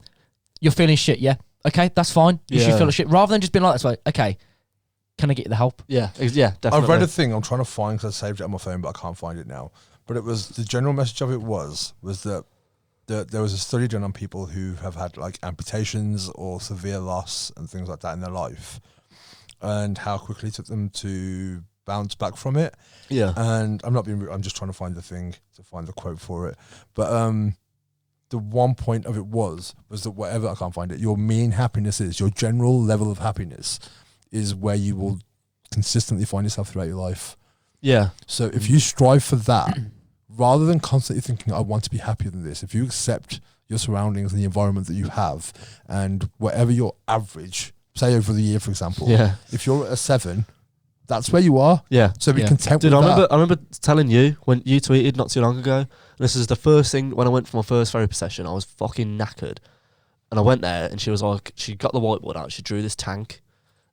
you're feeling shit, yeah, okay, that's fine. You should Yeah. feel like shit. Rather than just being like, that's like, okay, can I get you the help? Yeah, definitely. I've read a thing. I'm trying to find because I saved it on my phone, but I can't find it now. But it was the general message of it was that there was a study done on people who have had like amputations or severe loss and things like that in their life, and how quickly it took them to bounce back from it. Yeah. And I'm not being rude, I'm just trying to find the quote for it. But the one point of it was that whatever, I can't find it, your mean happiness is, your general level of happiness is where you will consistently find yourself throughout your life. Yeah. So if you strive for that, rather than constantly thinking, I want to be happier than this, if you accept your surroundings and the environment that you have, and whatever your average, say over the year, for example, if you're at a 7, that's where you are. Yeah. So be content Dude, with that. I remember telling you when you tweeted not too long ago, and this is the first thing when I went for my first therapy session, I was fucking knackered. And I went there and she was like, she got the whiteboard out, she drew this tank.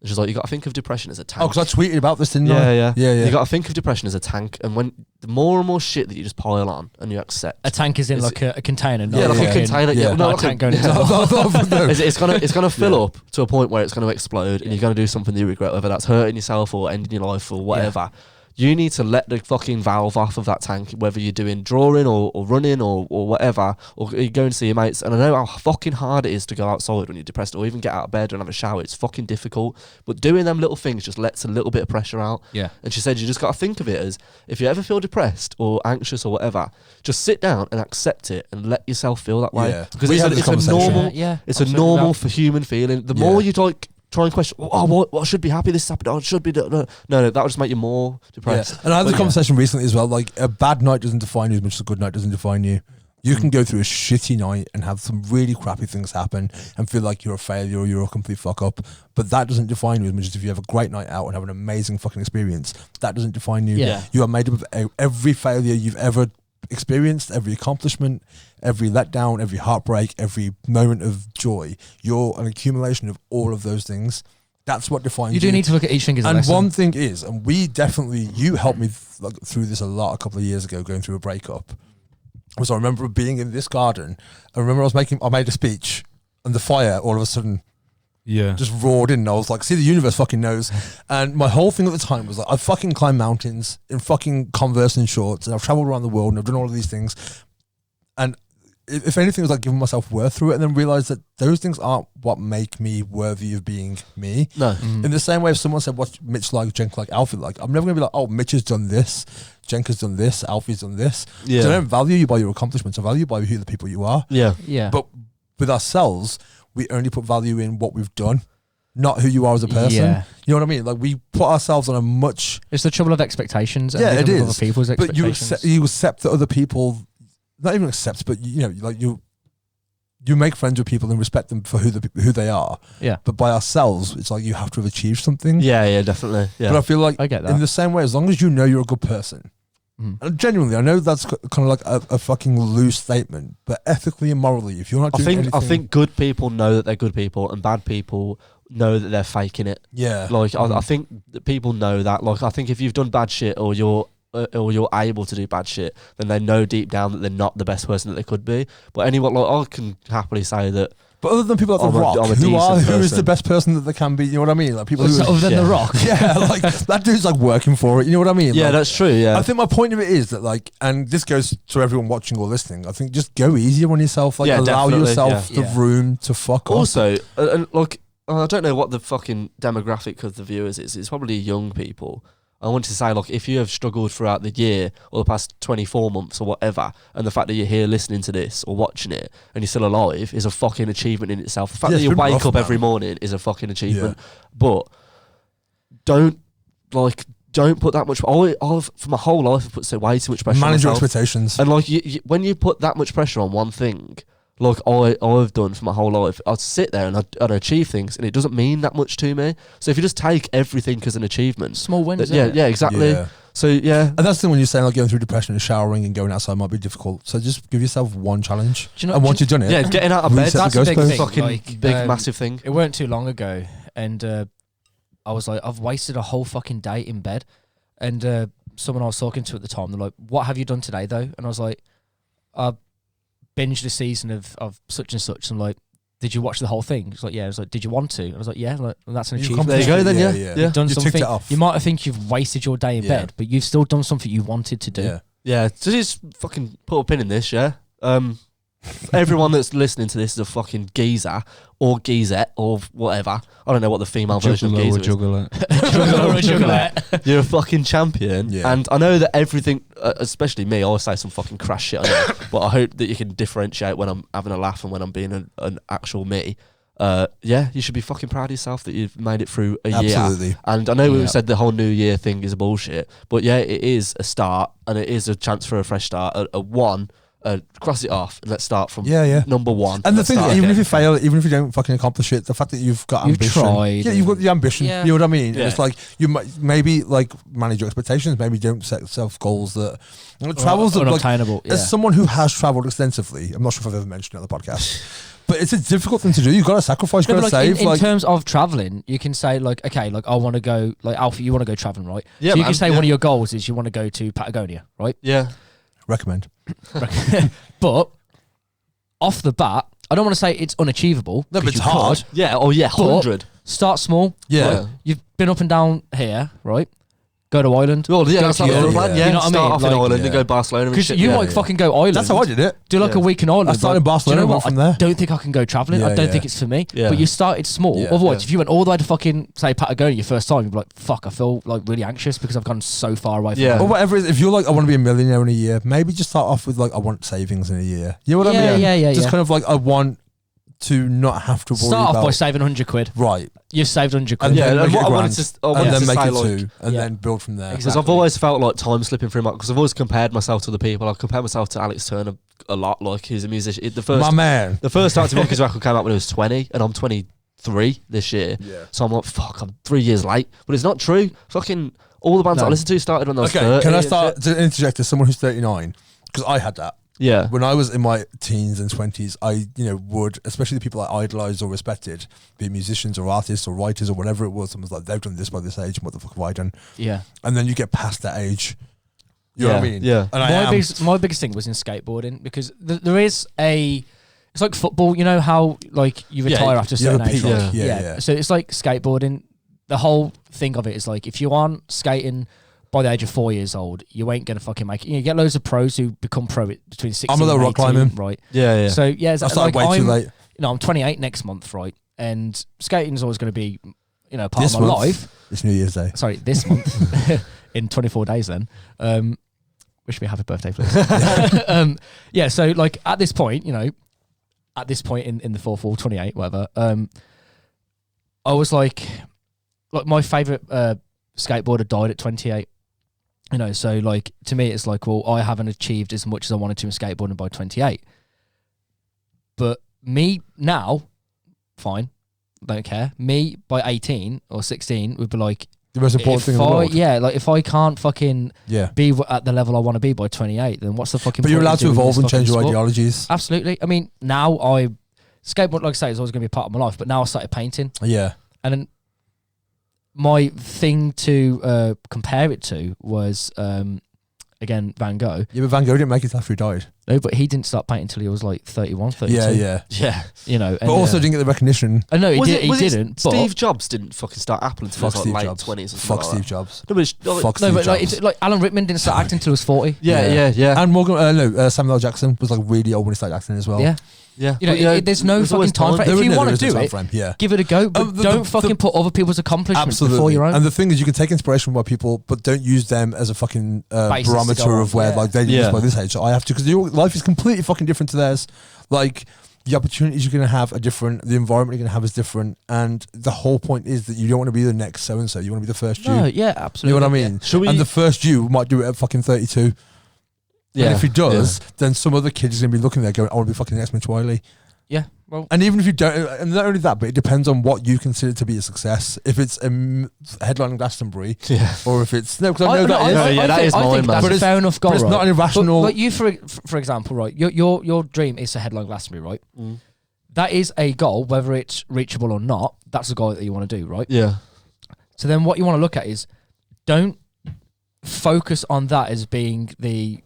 And she's like, you got to think of depression as a tank. Oh, because I tweeted about this, didn't I? Yeah. Yeah. You got to think of depression as a tank, and when the more and more shit that you just pile on and you accept, A tank is in like a container. yeah, like a container, Yeah. no, Not a like tank going into the No. it's gonna fill up to a point where it's gonna explode, and you're gonna do something that you regret, whether that's hurting yourself or ending your life or whatever. You need to let the fucking valve off of that tank, whether you're doing drawing or running or whatever, or you're going to see your mates. And I know how fucking hard it is to go outside when you're depressed, or even get out of bed and have a shower. It's fucking difficult. But doing them little things just lets a little bit of pressure out. Yeah. And she said you just got to think of it as, if you ever feel depressed or anxious or whatever, just sit down and accept it and let yourself feel that way. Yeah. Because We had this it's a conversation. normal, Yeah, it's a absolutely. normal for human feeling. The more you like try and question, what I should be happy this happened, I should be, no, that would just make you more depressed. And I had But the conversation recently as well, like a bad night doesn't define you as much as a good night doesn't define you. You can go through a shitty night and have some really crappy things happen and feel like you're a failure or you're a complete fuck up, but that doesn't define you as much as if you have a great night out and have an amazing fucking experience. That doesn't define you. Yeah. You are made up of every failure you've ever experienced, every accomplishment, every letdown, every heartbreak, every moment of joy. You're an accumulation of all of those things. That's what defines you. You do need to look at each thing as a And lesson. one thing is, and we definitely, you helped me through this a lot a couple of years ago, going through a breakup. Was I remember being in this garden. I remember I made a speech, and the fire all of a sudden just roared in. And I was like, see, the universe fucking knows. And my whole thing at the time was like, I've fucking climbed mountains in fucking Converse and shorts, and I've traveled around the world, and I've done all of these things. And if anything, it was like giving myself worth through it, and then realised that those things aren't what make me worthy of being me. No. In the same way, if someone said, what's Mitch like, Jenk like, Alfie like, I'm never going to be like, oh, Mitch has done this, Jenk has done this, Alfie's done this. Yeah. So I don't value you by your accomplishments, I value you by who the people you are. Yeah. Yeah. But with ourselves, we only put value in what we've done, not who you are as a person. Yeah. You know what I mean? Like, we put ourselves on a much... It's the trouble of expectations. And Yeah, living it with is. Other people's But expectations. you accept that other people... Not even accept, but you know, like you make friends with people and respect them for who they are. Yeah. But by ourselves, it's like you have to have achieved something. Yeah, definitely. Yeah. But I feel like I get that. in the same way, as long as you know you're a good person, and genuinely, I know that's kind of like a fucking loose statement, but ethically and morally, if you're not doing anything... I think good people know that they're good people, and bad people know that they're faking it. Yeah. Like, I think that people know that. Like, I think if you've done bad shit or you're able to do bad shit, then they know deep down that they're not the best person that they could be. But anyone, like, I can happily say that. But other than people like The Rock, I'm a who is decent the best person that they can be? You know what I mean? Like people who... Other than The Rock. Yeah, like that dude's like working for it. You know what I mean? Yeah, Like, that's true. Yeah. I think my point of it is that, like, and this goes to everyone watching or listening, I think just go easier on yourself. Like, Yeah, allow definitely, yourself yeah. the room to fuck off. Also, and like, I don't know what the fucking demographic of the viewers is. It's probably young people. I wanted to say, like, if you have struggled throughout the year or the past 24 months or whatever, and the fact that you're here listening to this or watching it and you're still alive is a fucking achievement in itself. The fact Yeah, that it's you been wake rough, up man. every morning is a fucking achievement. But don't put that much... I've for my whole life, I've put way too much pressure on Manage your myself. expectations. And like, when you put that much pressure on one thing, like I've done for my whole life, I'd sit there and I'd achieve things, and it doesn't mean that much to me. So if you just take everything as an achievement, Small wins. yeah, exactly. Yeah. So yeah, And that's the thing when you're saying like going through depression and showering and going outside might be difficult. So just give yourself one challenge. Do you know- and do once you- you've done it, yeah, getting out of bed, Reset the that's a ghost big post. fucking Like, big massive thing. It weren't too long ago, and I was like, I've wasted a whole fucking day in bed, and someone I was talking to at the time. They're like, "What have you done today, though?" And I was like, "I binged a season of such and such." And I'm like, "Did you watch the whole thing?" It's like, "Yeah." I was like, "Did you want to?" And I was like, "Yeah." Like, well, that's an achievement. There you go. Then You've done You ticked something. it off. You might have think you've wasted your day in bed, but you've still done something you wanted to do. Yeah. Yeah, so just fucking put a pin in this, yeah? Everyone that's listening to this is a fucking geezer or geezette or whatever. I don't know what the female version of geezer is. You're a fucking champion. Yeah. And I know that everything, especially me, I always say some fucking crass shit on it, but I hope that you can differentiate when I'm having a laugh and when I'm being an actual me. Yeah, you should be fucking proud of yourself that you've made it through a year. Absolutely. And I know we've said the whole New Year thing is bullshit, but yeah, it is a start and it is a chance for a fresh start. Cross it off and let's start from number one. And the Let's thing, start even again. if you fail, even if you don't fucking accomplish it, the fact that you've got You've ambition, tried you've got the ambition. Yeah. You know what I mean? Yeah. It's like you might maybe like manage your expectations. Maybe don't set self goals that travels like, unobtainable. as someone who has travelled extensively, I'm not sure if I've ever mentioned it on the podcast, but it's a difficult thing to do. You've got to sacrifice. You've got to save. In terms of traveling, you can say like, okay, like I want to go, like Alfie, you want to go traveling, right? Yeah, so you man, can say yeah. one of your goals is you want to go to Patagonia, right? Yeah. recommend. But off the bat, I don't want to say it's unachievable. No, but 'cause it's you hard. could. Yeah, oh yeah, But 100. Start small. Yeah. Like, you've been up and down here, right? Go to Ireland. Well, yeah, Go that's to like the Europe. plan. Yeah, You know what I start mean? off in Like- Ireland and go Barcelona and Because shit. you yeah. might fucking go Ireland. That's how I did it. Do like a week in Ireland. I started in like, Barcelona, do you know went what? from there. I don't think I can go travelling. I Yeah, don't yeah. think it's for me. Yeah. But you started small. Yeah. Otherwise, Yeah. if you went all the way to fucking, say, Patagonia your first time, you'd be like, fuck, I feel like really anxious because I've gone so far away from Yeah. Or whatever it is, if you're like, I want to be a millionaire in a year, maybe just start off with like, I want savings in a year. You know what I mean? Yeah. Just kind of like, I want to not have to worry Start about. off by saving 100 quid. Right. You've saved 100 quid. And Yeah, then and make it what a I wanted grand. to, I wanted And then to make say, it like, two, and Yeah. then build from there. Exactly. because I've always felt like time slipping through my, because I've always compared myself to the people. I've compared myself to Alex Turner a lot. Like, he's a musician. My man. The first Arctic Monkeys record came out when I was 20, and I'm 23 this year. Yeah. So I'm like, fuck, I'm 3 years late. But it's not true. Fucking all the bands No. I listened to started when I was Okay, 30. can I and start shit. to interject as someone who's 39? Because I had that. Yeah. When I was in my teens and 20s, I, would, especially the people I idolised or respected, be it musicians or artists or writers or whatever it was, someone's like, they've done this by this age, what the fuck have I done? Yeah. And then you get past that age. You know what I mean? Yeah. And My biggest thing was in skateboarding because there is it's like football, you know how like you retire after a you have certain a age, peak. right? Yeah. So it's like skateboarding. The whole thing of it is like if you aren't skating by the age of 4 years old, you ain't gonna fucking make it. You get loads of pros who become pro between 16 I'm a little and rock 18, climbing. right? Yeah. So yeah, I started way too late. I'm 28 next month, right? And skating's always going to be, part This of my month. life. It's New Year's Day. Sorry, this month in 24 days. Then, wish me a happy birthday, please. Yeah. So like at this point, in the fourth wall, 28, whatever. I was like my favorite skateboarder died at 28. So like to me, it's like, well, I haven't achieved as much as I wanted to in skateboarding by 28. But me now, fine, don't care. Me by 18 or 16 would be like, The most important thing in the world. like if I can't fucking Yeah. be at the level I want to be by 28, then what's the fucking But point you're in allowed to doing evolve this and change fucking your sport? ideologies. Absolutely. I mean, now skateboard, like I say, is always going to be a part of my life, but now I started painting. Yeah. And then my thing to compare it to was, again, Van Gogh. Yeah, but Van Gogh didn't make it after he died. No, but he didn't start painting until he was like 31, 32. Yeah. Yeah. And, But also didn't get the recognition. I know he Was didn't. But Steve Jobs didn't fucking start Apple until he Fuck was like Steve late Jobs. 20s. or something Fuck like Steve that. Jobs. No, but it's, Fuck no, Steve but like, Jobs. it's, like Alan Rickman didn't start acting until he was 40. Yeah. And Morgan, Samuel L. Jackson was like really old when he started acting as well. Yeah. Yeah. You know, But, yeah, there's no there's always fucking time frame. There If is you no- want to there is do no it, time frame, yeah. give it a go, but the- don't the- fucking put other people's accomplishments Absolutely. before your own. And the thing is, you can take inspiration from people, but don't use them as a fucking Basis to go barometer on. of where Yeah. like they did Yeah. this by this age. So I have to, because your life is completely fucking different to theirs. Like the opportunities you're going to have are different. The environment you're going to have is different. And the whole point is that you don't want to be the next so and so. You want to be the first Jew. No, yeah, absolutely. You know what I mean? Should we- And the first Jew might do it at fucking 32. Yeah. And if he does, then some other kid is going to be looking there going, I want to be fucking the next Mitch Wiley. Yeah, well, And even if you don't, and not only that, but it depends on what you consider to be a success. If it's a headline in Glastonbury, Yeah. or if it's no, because I know that is. that is I mine, think man. that's But a it's- fair enough goal. but it's right? not an irrational. But you, for example, right, your dream is to headline Glastonbury, right? Mm. That is a goal, whether it's reachable or not. That's a goal that you want to do, right? Yeah. So then, what you want to look at is, don't focus on that as being the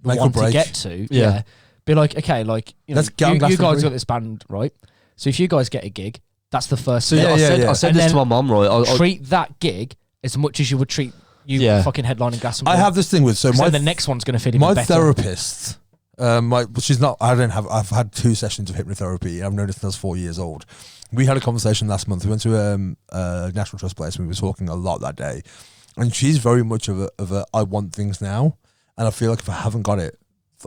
Make or one to break. get to. Yeah. Be like, okay, like you know, Let's get on you guys Glastonbury. got this band, right? So if you guys get a gig, that's the first So step. I said And this to then my mum, right? I treat that gig as much as you would treat you fucking headlining Glastonbury. I have this thing with then the next one's going to fit in my better. therapist. She's not. I've had 2 sessions of hypnotherapy. I've known her since I was 4 years old. We had a conversation last month. We went to a National Trust place and we were talking a lot that day. And she's very much of a I want things now, and I feel like if I haven't got it,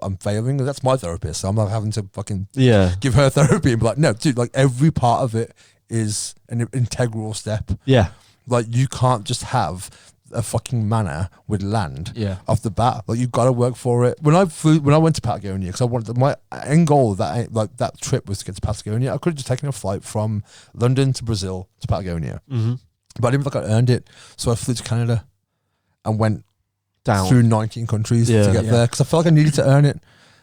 I'm failing. That's my therapist. So I'm not having to fucking give her therapy and be like, no, dude, like every part of it is an integral step. Yeah. Like you can't just have a fucking manor with land off the bat. Like you've got to work for it. When I went to Patagonia, because I wanted my end goal of that trip was to get to Patagonia. I could have just taken a flight from London to Brazil to Patagonia, but I didn't feel like I earned it. So I flew to Canada and went Down through 19 countries to get there because I felt like I needed to earn it.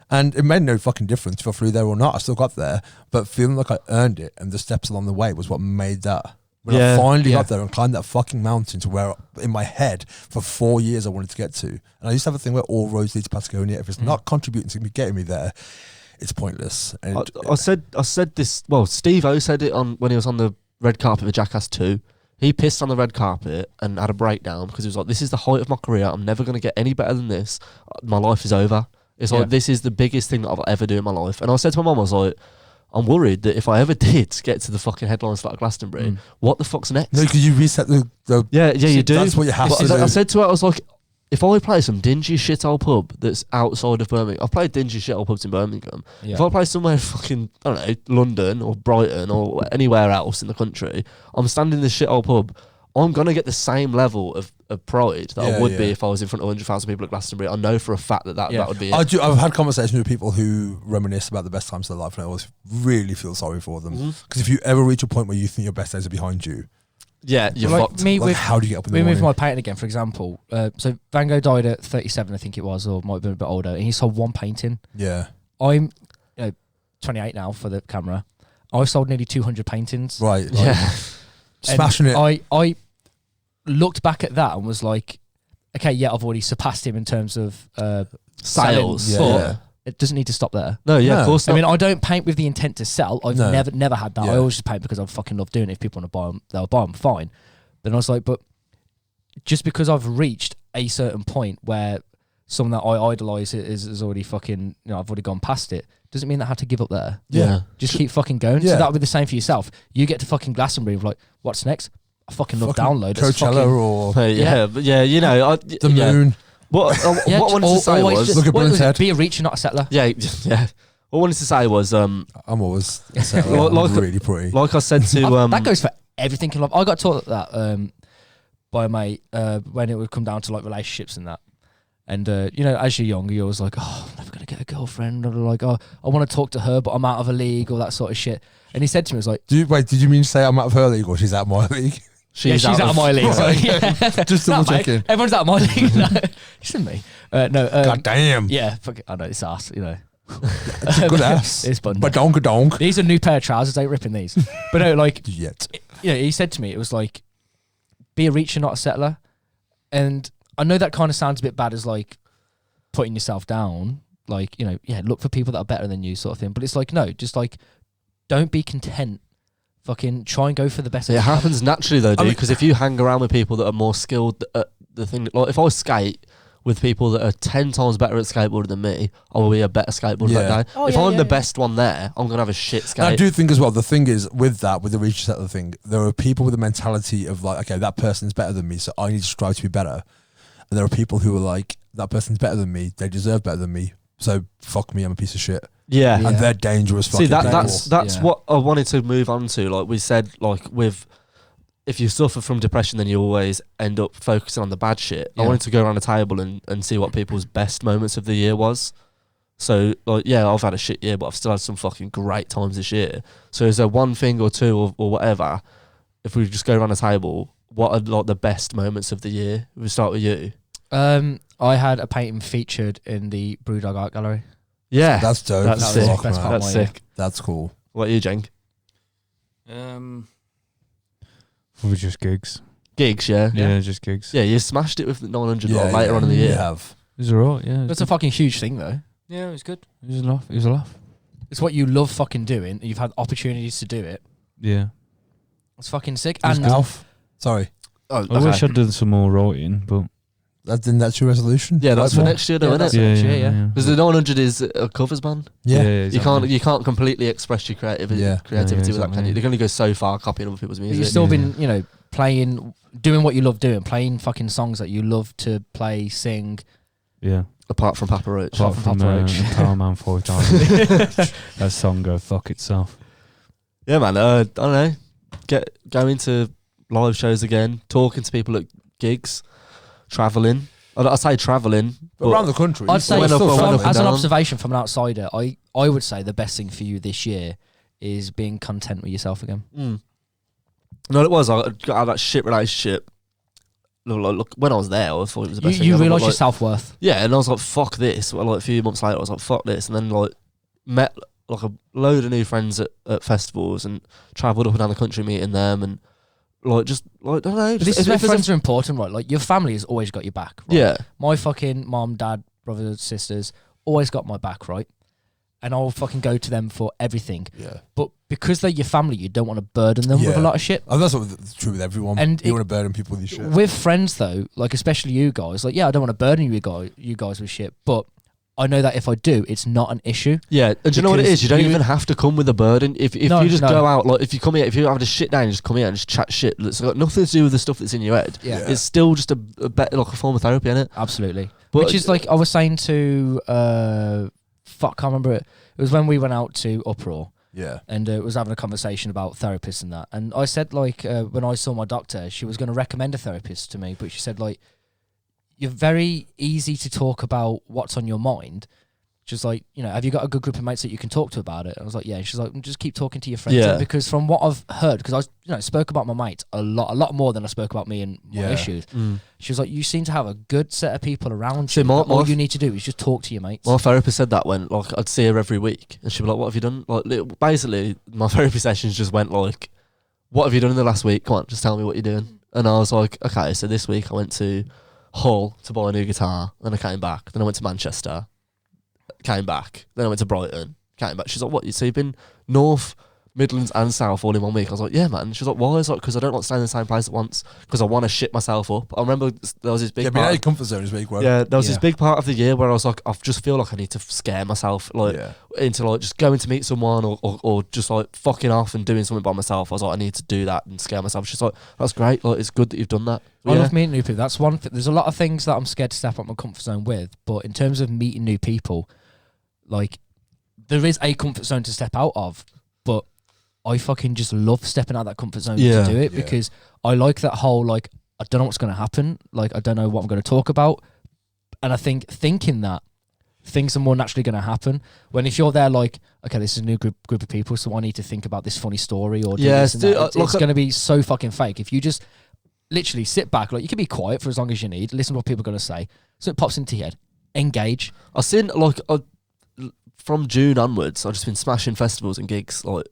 And it made no fucking difference if I flew there or not. I still got there, but feeling like I earned it and the steps along the way was what made that. When I finally got there and climbed that fucking mountain to where, in my head, for 4 years I wanted to get to. And I used to have a thing where all roads lead to Patagonia. If it's not contributing to me getting me there, it's pointless. And I said this. Well, Steve O said it when he was on the red carpet for Jackass 2. He pissed on the red carpet and had a breakdown because he was like, "This is the height of my career. I'm never going to get any better than this. My life is over. It's like this is the biggest thing that I'll ever do in my life." And I said to my mum, I was like, I'm worried that if I ever did get to the fucking headline slot of Glastonbury, what the fuck's next? no, because you reset the you do. That's what you have to do. I said to her, I was like, if I play some dingy shithole pub that's outside of Birmingham, I've played dingy shithole pubs in Birmingham. Yeah. If I play somewhere fucking, I don't know, London or Brighton or anywhere else in the country, I'm standing in this shithole pub, I'm going to get the same level of pride that I would be if I was in front of 100,000 people at Glastonbury. I know for a fact that would be it. I've had conversations with people who reminisce about the best times of their life, and I always really feel sorry for them. Because if you ever reach a point where you think your best days are behind you, you're like fucked. me like with how do you get up in the me morning? with my painting again, for example. So Van Gogh died at 37, I think it was, or might have been a bit older, and he sold one painting. Yeah. I'm 28 now for the camera. I sold nearly 200 paintings. Right. Like, Yeah. smashing it. I looked back at that and was like, okay, yeah, I've already surpassed him in terms of Sales. selling, Yeah, but yeah. it doesn't need to stop there. No, No. of course I not. mean, I don't paint with the intent to sell. I've No. never had that. Yeah. I always just paint because I fucking love doing it. If people want to buy them, they'll buy them, fine. Then I was like, but just because I've reached a certain point where someone that I idolise is already fucking, I've already gone past it, doesn't mean that I have to give up there. Yeah. Just keep fucking going. Yeah. So that would be the same for yourself. You get to fucking Glastonbury, like, what's next? I fucking love Fucking download. It's Coachella fucking- or But you know, the moon. What I wanted to say always was, just- Look at what was Brun's it? head. Be a reacher, not a settler. yeah. What I wanted to say was, I'm always Like- really pretty. like I said to, That goes for everything in life. I got taught that by a mate when it would come down to like relationships and that. And as you're young, you're always like, oh, I'm never gonna get a girlfriend, or like, oh, I want to talk to her, but I'm out of a league, or that sort of shit. And he said to me, he was like, Did you mean to say I'm out of her league or she's out of my league? she's out of my league. So, yeah. Just double Nah, mate, checking. everyone's out of my league. No, listen to me. No, God damn. yeah, fuck it. I know it's ass. It's a good ass. It's fun. Badonk. These are new pair of trousers. Ain't ripping these. But no, like, Yet. he said to me, it was like, be a reacher, not a settler. And I know that kind of sounds a bit bad as like putting yourself down, like, look for people that are better than you sort of thing. But it's like, no, just like, don't be content. Fucking try and go for the best. it happens naturally though, I dude. mean- Because if you hang around with people that are more skilled at the thing, like if I skate with people that are 10 times better at skateboarding than me, I will be a better skateboarder that day. Oh, if yeah, I'm yeah, the yeah. best one there, I'm gonna have a shit skate. And I do think as well, the thing is with the reach settler thing, there are people with a mentality of like, okay, that person's better than me, so I need to strive to be better. And there are people who are like, that person's better than me, they deserve better than me, so fuck me, I'm a piece of shit. yeah. Yeah. And they're dangerous fucking See people. that's Yeah. what I wanted to move on to. Like we said, like if you suffer from depression, then you always end up focusing on the bad shit. I Yeah. wanted to go around the table and see what people's best moments of the year was. So, like, yeah, I've had a shit year, but I've still had some fucking great times this year. So is there one thing or two or whatever, if we just go around the table, what are like the best moments of the year? We start with you. I had a painting featured in the Brewdog Art Gallery. Yeah. That's dope. That's as sick. fuck, Best man. part of That's my year. sick. That's cool. What are you, Jenk? Probably just gigs. Gigs, yeah. Yeah, just gigs. Yeah, you smashed it with 900 Yeah, later on in the you year. have. It was alright, yeah. That's a fucking huge thing, though. Yeah, it was good. It was a laugh. It was a laugh. It's what you love fucking doing. You've had opportunities to do it. Yeah. It's fucking sick. And And Alf. Sorry. Oh, I wish I'd done some more writing, but That's your resolution? Yeah, that's for Right, next year, though, Yeah, isn't that's it? next year, yeah. Because the 900 is a covers band. Yeah. exactly. You can't completely express your creativity Yeah. with that, can exactly. you? They can only go so far copying other people's But music. you've still been, playing, doing what you love doing, playing fucking songs that you love to play, sing. Yeah. Apart from Papa Roach. Apart from Papa Roach. Power Man 4000. That song go fuck itself. Yeah, man. I don't know. Going to live shows again, talking to people at gigs, travelling. I say travelling, But around the country. I'd say, went up, from- went up and as an down. observation from an outsider, I would say the best thing for you this year is being content with yourself again. No, it was. I got out of that shit relationship. Look, when I was there, I thought it was the best thing You ever, but, realise like, your self-worth. Yeah, and I was like, fuck this. Well, like a few months later, I was like, fuck this. And then like met like a load of new friends at festivals and travelled up and down the country meeting them and like just like I don't know. But this just- is where if there's a- friends are important, right? Like, your family has always got your back, right? Yeah. My fucking mom, dad, brothers, sisters always got my back, right? And I'll fucking go to them for everything. Yeah. But because they're your family, you don't want to burden them with a lot of shit. Oh, that's what's true with everyone. And you it- want to burden people with your shit. With friends, though, like especially you guys, like, yeah, I don't want to burden you guys with shit, but I know that if I do, it's not an issue. Yeah, and do you know what it Because is? You don't you- even have to come with a burden. If No, you just no. go out, like if you come here, if you're having a shit day and just come here and just chat shit, it's got nothing to do with the stuff that's in your head. Yeah. It's still just a better like a form of therapy, isn't it? Absolutely. But- Which is like I was saying to can't remember it. It was when we went out to Uproar Yeah. and was having a conversation about therapists and that. And I said like when I saw my doctor, she was going to recommend a therapist to me, but she said like you're very easy to talk about what's on your mind. She's like, have you got a good group of mates that you can talk to about it? I was like, yeah. And she's like, just keep talking to your friends. Yeah. And because from what I've heard, because I spoke about my mates a lot more than I spoke about me and my Yeah. issues. She was like, you seem to have a good set of people around See, you. my- All my- you need to do is just talk to your mates. My therapist said that when like I'd see her every week, and she'd be like, "What have you done?" Like basically, my therapy sessions just went like, "What have you done in the last week? Come on, just tell me what you're doing." And I was like, "Okay, so this week I went to Hull to buy a new guitar, then I came back. Then I went to Manchester, came back. Then I went to Brighton, came back." She's like, "What? So you've been North, Midlands, and South all in 1 week?" I was like, "Yeah, man." She's like, "Why?" I was like, "Because I don't like staying in the same place at once. Because I want to shit myself up." I remember there was this big Yeah, being out part. of your comfort zone is where you grow. Yeah, there was this Yeah. big part of the year where I was like, I just feel like I need to scare myself, like Yeah. into like just going to meet someone or just like fucking off and doing something by myself. I was like, I need to do that and scare myself. She's like, that's great. Like, it's good that you've done that. I Yeah. love meeting new people. That's one thing. There's a lot of things that I'm scared to step out my comfort zone with, but in terms of meeting new people, like there is a comfort zone to step out of, but I fucking just love stepping out of that comfort zone Yeah. to do it Yeah. because I like that whole like I don't know what's going to happen, like I don't know what I'm going to talk about, and I think thinking that things are more naturally going to happen when if you're there like okay, this is a new group of people, so I need to think about this funny story or do Yeah, this and dude, that. It's look, going to be so fucking fake if you just literally sit back. Like you can be quiet for as long as you need, listen to what people are going to say, so it pops into your head, engage. I've seen like from June onwards, I've just been smashing festivals and gigs like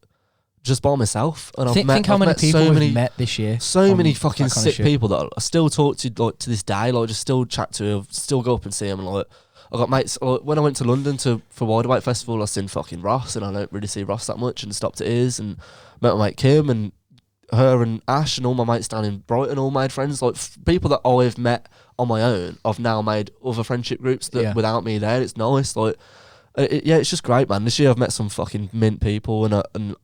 just by myself, and Think how I've many met people so we've many, met this year. so on many that fucking kind of sick shit. people that I still talk to like to this day. Like just still chat to, still go up and see them. And like I got mates. Like, when I went to London for Wide Awake Festival, I seen fucking Ross, and I don't really see Ross that much. And stopped at his and met my mate Kim and her and Ash and all my mates down in Brighton. All made friends. Like people that I've met on my own, I've now made other friendship groups that Yeah. without me there. It's nice. Like yeah, it's just great, man. This year I've met some fucking mint people, and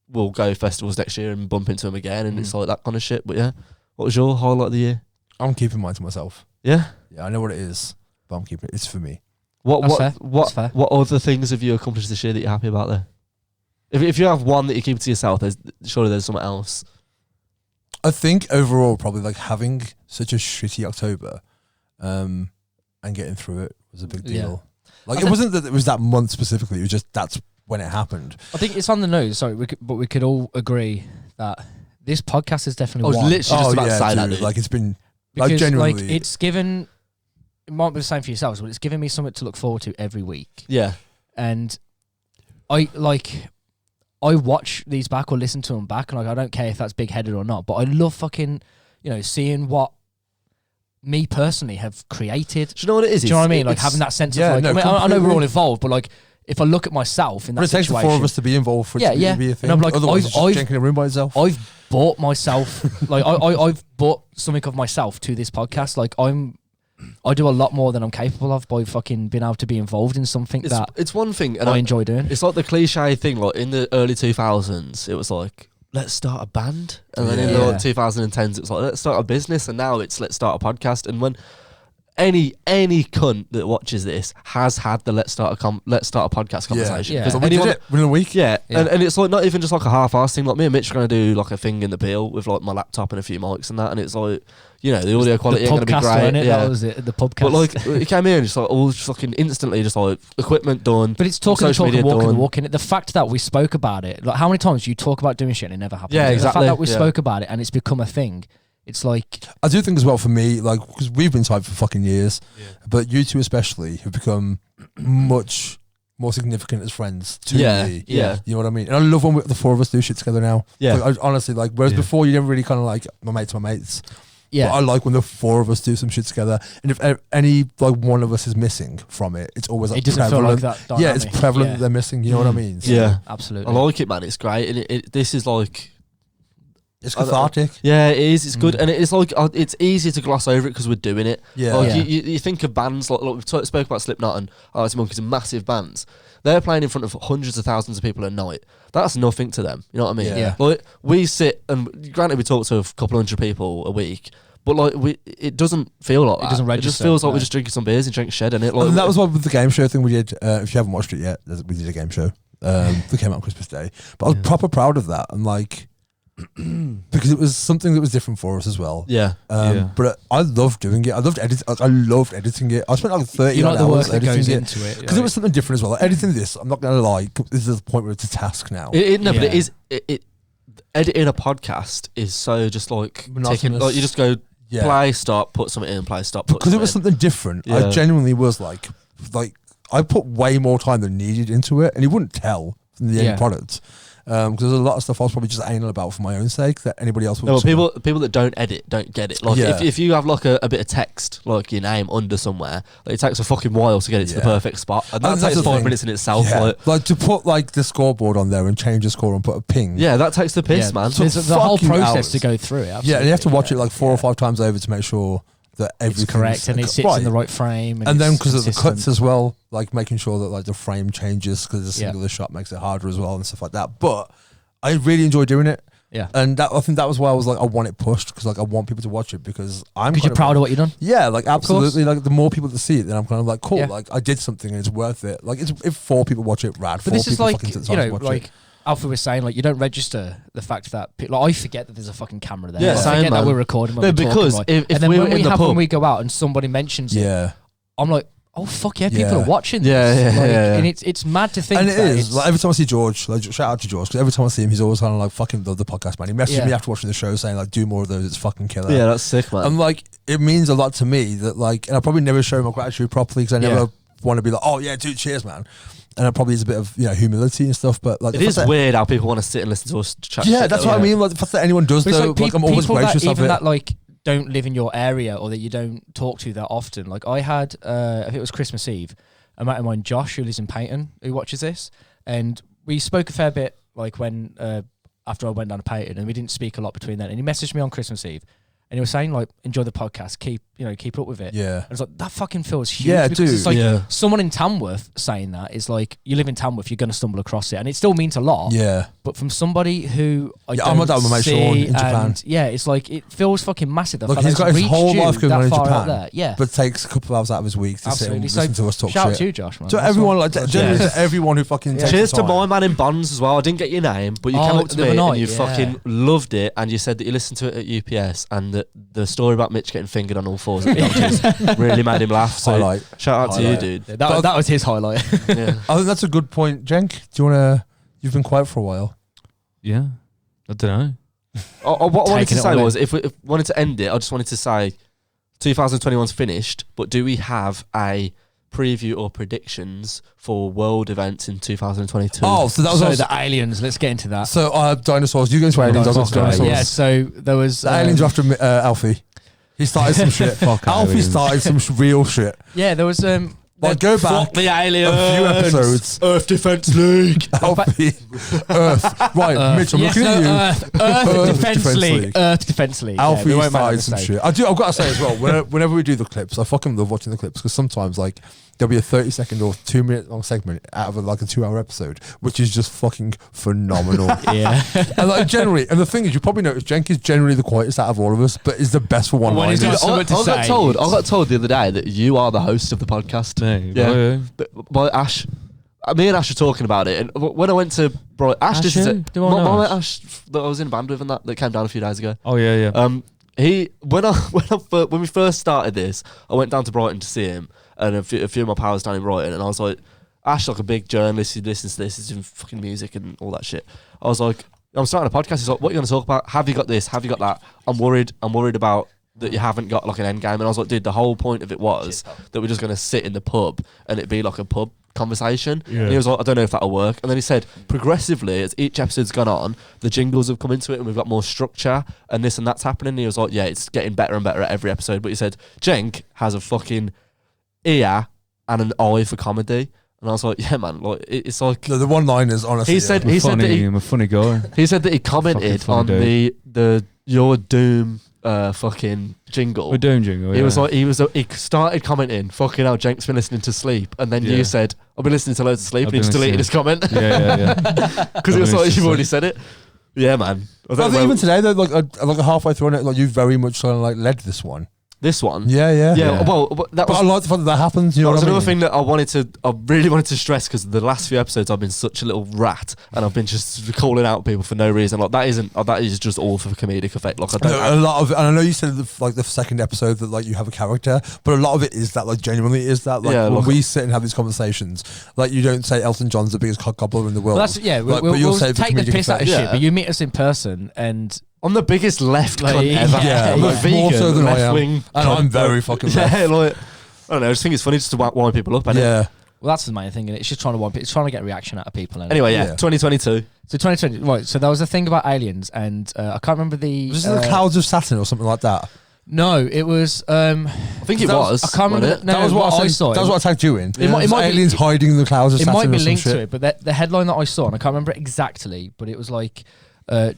we'll go festivals next year and bump into them again, and it's like that kind of shit. But yeah, what was your highlight of the year? I'm keeping mine to myself. Yeah. Yeah, I know what it is, but I'm keeping it. It's for me. That's fair. That's fair. What other things have you accomplished this year that you're happy about there? If you have one that you keep to yourself, surely there's something else. I think overall, probably like having such a shitty October, and getting through it was a big Yeah. deal. Like I it think- wasn't that it was that month specifically. It was just that's when it happened. I think it's on the nose. Sorry, but we could all agree that this podcast is I definitely was one. literally just about to say that, dude, dude. like it's been Because like genuinely. like it's given. It might be the same for yourselves, but it's given me something to look forward to every week. Yeah. And I watch these back or listen to them back, and like I don't care if that's big headed or not, but I love fucking seeing what me personally have created. Do you know what it is? Do you know what I mean? Like having that sense of like, I know we're all involved, but like if I look at myself in that situation, it takes the four of us to be involved for it to be a thing. And I'm like, otherwise, it's just Jenk in a room by itself. I've bought myself, like I've bought something of myself to this podcast. Like I do a lot more than I'm capable of by fucking being able to be involved in something it's one thing, and I enjoy doing. It's like the cliche thing, like in the early 2000s, it was like, let's start a band. And then in the 2010s, it was like, let's start a business. And now it's, let's start a podcast. And when any cunt that watches this has had the let's start a podcast conversation. Yeah. Because we did it within a week. Yeah. And it's like not even just like a half-assed thing. Like me and Mitch are going to do like a thing in the Peel with like my laptop and a few mics and that. And it's like, the audio quality ain't going to be great. That was it, the podcast. But like, it came in and just like all just fucking instantly, just like equipment done. But it's talking the social talk and media walking the done. walk in it. The fact that we spoke about it, like how many times do you talk about doing shit and it never happens? Yeah, The exactly. fact that we spoke about it and it's become a thing, it's like... I do think as well for me, like, because we've been tight for fucking years, but you two especially have become much more significant as friends to me. Yeah. You know what I mean? And I love when the four of us do shit together now. Yeah. Like, honestly, like, whereas before you never really kind of like, my mates. Yeah. But I like when the four of us do some shit together. And if any, like, one of us is missing from it, it's always like It doesn't feel like that dynamic. Yeah, it's prevalent that they're missing. You know what I mean? So Yeah. Absolutely. I like it, man. It's great. And this is like... it's cathartic. Yeah, it is. It's good. And it's like, it's easy to gloss over it because we're doing it. Yeah. Like, Yeah. You think of bands, like we spoke about Slipknot and Arctic Monkeys and massive bands. They're playing in front of hundreds of thousands of people a night. That's nothing to them. You know what I mean? Yeah. Like, we sit, and granted we talk to a couple hundred people a week, but like it doesn't feel like that. It doesn't It just register, feels like no. we're just drinking some beers and drinking shed in it. Like, And that was what with the game show thing we did. If you haven't watched it yet, we did a game show. That came out on Christmas Day. But I was proper proud of that. And like, because it was something that was different for us as well. yeah. But I loved doing it. I loved editing. I loved editing it. I spent like 30 You like the work hours that editing goes it. into it. Because it was something different as well. Like, editing this, I'm not going to lie, this is the point where it's a task now. But it Yeah. is. Editing a podcast is so just like Monotonous. taking, like you just go Yeah. play, stop, put something in, play, stop, put Because it was something something different. Yeah. I genuinely was like I put way more time than needed into it, and you wouldn't tell from the end Yeah. product. Because there's a lot of stuff I was probably just anal about for my own sake that anybody else would. No, well, people that don't edit don't get it. Like Yeah. if you have like a bit of text, like your name under somewhere, like, it takes a fucking while to get it to the Yeah. perfect spot, and that And that's takes the 5 thing. minutes in itself. Yeah. Like to put like the scoreboard on there and change the score and put a ping. Yeah, that takes the piss, Yeah, man. So There's the whole fucking process hours. to go through it. Yeah, and you have to absolutely, watch yeah. it like 4 or 5 times over to make sure that everything's It's correct and it sits in the right frame. And then it's because of the consistent. cuts as well, like making sure that like the frame changes because the Yeah. singular shot makes it harder as well and stuff like that. But I really enjoy doing it. Yeah. And I think that was why I was like, I want it pushed because like I want people to watch it because I'm Because you're proud of what you've done. Yeah, like absolutely. Like the more people that see it, then I'm kind of like, cool. Yeah. Like I did something and it's worth it. Like if 4 people watch it, rad. But 4 this is people like, fucking take the you time to know, watch like it. Alfie was saying, like you don't register the fact that like I forget that there's a fucking camera there. Yeah, I same, forget that man. we're recording. When No, we're talking, because right? if and then we were when in the when pub- we go out and somebody mentions it, Yeah. I'm like, oh fuck yeah, people Yeah. are watching this. Yeah, Like, yeah. And it's mad to think. And it that is it's- like every time I see George, like shout out to George because every time I see him, he's always kind of like fucking love the podcast, man. He messaged Yeah. me after watching the show saying like, do more of those. It's fucking killer. Yeah, that's sick, man. And like it means a lot to me that like, and I probably never show my gratitude properly because I never want to be like, oh yeah, dude, cheers, man. And it probably is a bit of humility and stuff, but like it the is fact that- weird how people want to sit and listen to us chat. Yeah, shit, that's though. what I mean. Like the fact that anyone does But it's though, like like I'm always people gracious that, of even it. that like don't live in your area or that you don't talk to that often. Like I had, I think it was Christmas Eve, a mate of mine, Josh, who lives in Payton, who watches this, and we spoke a fair bit like when after I went down to Payton, and we didn't speak a lot between then. And he messaged me on Christmas Eve, and he was saying like, enjoy the podcast, keep up with it. Yeah. And it's like that fucking feels huge. Yeah, because dude. It's like Yeah. someone in Tamworth saying that is like, you live in Tamworth, you're gonna stumble across it, and it still means a lot. Yeah. But from somebody who I Yeah, don't I'm not down with my see, Sean in Japan. and yeah, it's like it feels fucking massive. The Look, fact he's that got it's his whole reached you life going that on in far out Japan, there. Yeah, but takes a couple of hours out of his week to sit and absolutely. listen to us talk shout out shit. to you, Josh, man. To That's everyone, all. like generally to everyone who fucking takes Cheers the to time. my man in Bonds as well. I didn't get your name, but you Oh, came up to the me other night, and you yeah. fucking loved it, and you said that you listened to it at UPS, and that the story about Mitch getting fingered on all fours at the doctors really made him laugh. So Highlight. shout out to you, Highlight. dude. Yeah, that was his highlight. Yeah. I think that's a good point, Jenk. Do you want to? You've been quiet for a while. Yeah. I don't know. What I wanted Taking to it say all in. was, if we wanted to end it, I just wanted to say 2021's finished, but do we have a preview or predictions for world events in 2022. Oh, so that was So the aliens. Let's get into that. So dinosaurs. You go into aliens. I go into dinosaurs. Yeah. So there was The aliens are after Alfie. He started some shit. Fuck Alfie aliens. started some real shit. Yeah, there was Like go back the aliens. a few episodes. Earth Defense League. Alfie, Earth. Right, Mitch, I'm looking at you. Earth Defense League. Earth Defense League. Alfie we won't make that started some mistake. shit. I've got to say as well, whenever we do the clips, I fucking love watching the clips because sometimes like there'll be a 30-second or 2-minute long segment out of like a 2-hour episode, which is just fucking phenomenal. Yeah. And like generally, and the thing is, you probably notice Jenk is generally the quietest out of all of us, but is the best for one When line. he's got I something to say. got told the other day that you are the host of the podcast. Yeah. By Ash. Me and Ash were talking about it, and when I went to Ash, Ash this is who? it. Do I know My Ash? mate Ash that I was in a band with and that came down a few days ago. Oh yeah. When we first started this, I went down to Brighton to see him, and a few of my pals down in Brighton, and I was like, Ash, like a big journalist, he listens to this, he's in fucking music and all that shit. I was like, I'm starting a podcast. He's like, what are you going to talk about? Have you got this? Have you got that? I'm worried about that you haven't got like an end game. And I was like, dude, the whole point of it was that we're just going to sit in the pub and it'd be like a pub conversation. Yeah. And he was like, I don't know if that'll work. And then he said, progressively, as each episode's gone on, the jingles have come into it and we've got more structure and this and that's happening. And he was like, yeah, it's getting better and better at every episode. But he said, Jenk has a fucking ear and an eye for comedy. And I was like, yeah, man, like it's like The one-liners, honestly. he said I'm a funny guy. he said that he commented Fucking funny on the Your Doom fucking jingle. We're doing jingle. He was like, he started commenting, fucking hell, Jenk's been listening to Sleep. And then Yeah. you said, I've been listening to loads of Sleep. I've And he just been deleted his comment. Yeah. Because it was like, you've already said it. Yeah, man. I think even today, though, like halfway through on it, like you very much kind of like led this one. This one. Yeah. Well, that But was. I like the fact that happens. You That know was what I another mean? thing that I really wanted to stress because the last few episodes I've been such a little rat and I've been just calling out people for no reason. Like that is just all for comedic effect. Like I don't. A lot of, and I know you said like the second episode that like you have a character, but a lot of it is that like genuinely is that like Yeah, when like- we sit and have these conversations, like you don't say Elton John's the biggest cock gobbler in the world. Well, that's Like, we'll, but you'll we'll say take the comedic piss out of effect. shit, Yeah. but you meet us in person and I'm the biggest left Like, cunt ever. yeah, I'm a like, vegan, more so than I am. left-wing And cunt. I'm very fucking left. Yeah, like I don't know. I just think it's funny just to wind people up. Yeah. well, that's the main thing, and it's just trying to get a reaction out of people. And Anyway, Yeah. 2022. so 2020, right? So there was a thing about aliens, and I can't remember the. Was it the clouds of Saturn or something like that? No, it was. I think it That was. I can't remember. wasn't it? No, That was what I I said. saw. That was what I tagged you in. It might be- aliens hiding in the clouds of It Saturn might be or some linked shit. to it, but the headline that I saw, and I can't remember it exactly, but it was like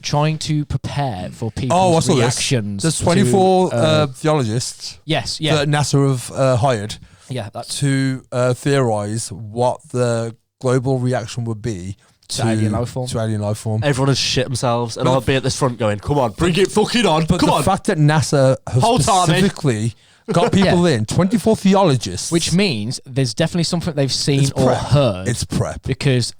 trying to prepare for I people's saw this. reactions. There's to, 24 theologists yes, yeah, that NASA have hired yeah. That's to theorize what the global reaction would be To alien life form. To alien life form. Everyone has shit themselves, and But- I'll be at this front going, "Come on, bring it fucking on! But Come the on!" fact that NASA has Hold on, mate. specifically got people in, 24 theologists. which means there's definitely something they've seen It's or prep. heard. It's prep. Because,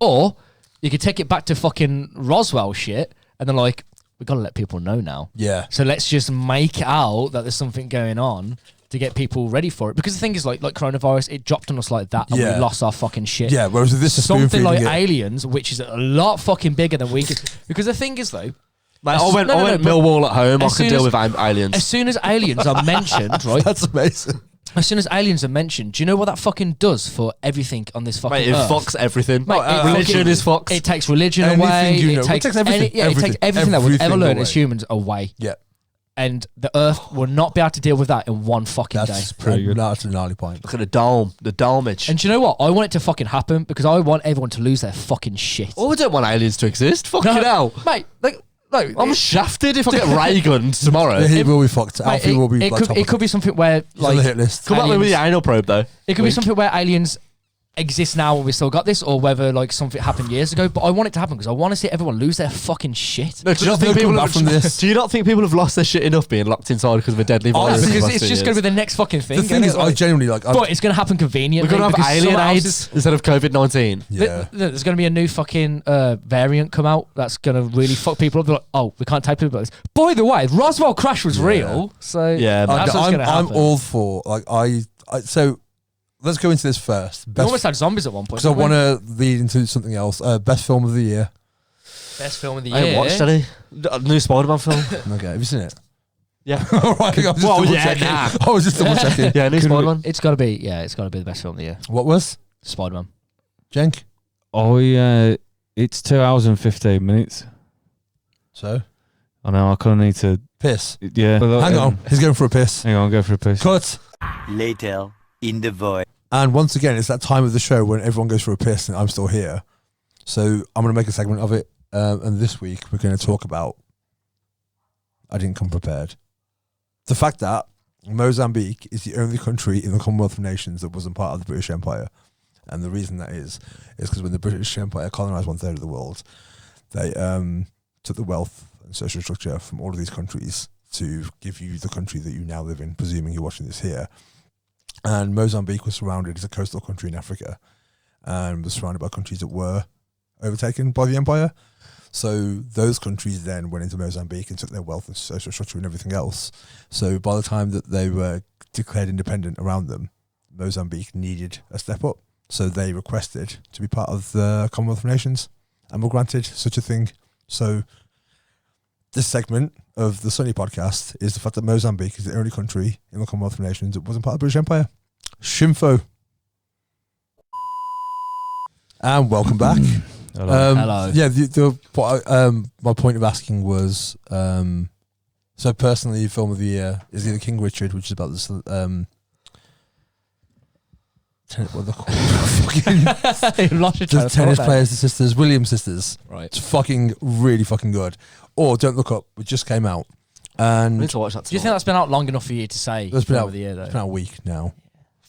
or you could take it back to fucking Roswell shit, and then like we gotta let people know now. Yeah. So let's just make out that there's something going on to get people ready for it. Because the thing is, like coronavirus, it dropped on us like that, and Yeah. we lost our fucking shit. Yeah, whereas with this is Something like spoon-feeding it. aliens, which is a lot fucking bigger than we could. Because the thing is, though, Mate, As- I went no, no, no, but Millwall at home. I as can soon deal as- with aliens. as soon as aliens are mentioned, right? That's amazing. As soon as aliens are mentioned, do you know what that fucking does for everything on this fucking Mate, it earth? fucks everything. Mate, it Religion fucking- is fucked. It takes religion Anything away. you know. It takes everything. it takes everything that we've ever learned as away. humans away. Yeah. And the Earth will not be able to deal with that in one fucking That's day. pretty good. That's a gnarly point. Look at the domage. And do you know what? I want it to fucking happen because I want everyone to lose their fucking shit. Oh, I don't want aliens to exist. Fucking hell. Mate, like, no. I'm shafted if I get ray gunned tomorrow. He will be fucked. Mate, Alfie will be it like could, top it of- could be something where, he's on the like, hit list. Come back with the anal probe, though. it could be something where aliens exist now and we still got this, or whether like something happened years ago. But I want it to happen because I want to see everyone lose their fucking shit. No, do you not There's think no people coming have, back from this. Do you not think people have lost their shit enough being locked inside because of a deadly Oh, virus? in the Because last it's 2 just years? going to be the next fucking thing. The thing isn't is, it? I Like, genuinely like. but it's going to happen conveniently. We're going to have because alien someone else AIDS instead of COVID-19. Yeah. There's going to be a new fucking variant come out that's going to really fuck people up. They're like, oh, we can't type people about this. By the way, Roswell crash was Yeah. real. So Yeah, man. that's what's going to I'm happen. all for like so. Let's go into this first. We Best almost had zombies at one point. because I didn't we? want to lead into something else. Best film of the year. Best film of the I year. ain't watched any. A new Spider-Man film. Okay, have you seen it? Yeah. All right, I was just double checking. I was just double checking. Yeah, new Spider-Man. It's got to be. Yeah, it's got to be the best film of the year. What was? Spider-Man. Jenk? It's 2 hours and 15 minutes. So? I know, I kind of need to... Piss. Yeah. Hang on, he's going for a piss. Hang on, I'll go for a piss. Cut. Later, in the void. And once again, it's that time of the show when everyone goes for a piss and I'm still here. So I'm going to make a segment of it. And this week, we're going to talk about... I didn't come prepared. The fact that Mozambique is the only country in the Commonwealth of Nations that wasn't part of the British Empire. And the reason that is because when the British Empire colonised 1/3 of the world, they took the wealth and social structure from all of these countries to give you the country that you now live in, presuming you're watching this here. And Mozambique was surrounded as a coastal country in Africa and was surrounded by countries that were overtaken by the empire. So those countries then went into Mozambique and took their wealth and social structure and everything else. So by the time that they were declared independent around them, Mozambique needed a step up. So they requested to be part of the Commonwealth of Nations and were granted such a thing. So this segment of the Sunny podcast is the fact that Mozambique is the only country in the Commonwealth of Nations that wasn't part of the British Empire. Shimfo. And welcome back. Hello. Hello. Yeah, my point of asking was, so personally, film of the year is either King Richard, which is about this, what are they called? The tennis players, the sisters, Williams sisters. Right. It's fucking really fucking good. Or Don't Look Up, which just came out. I And need to watch that. Do you think that's been out long enough for you to say it's been film out, of the year, though? it's been out a week now.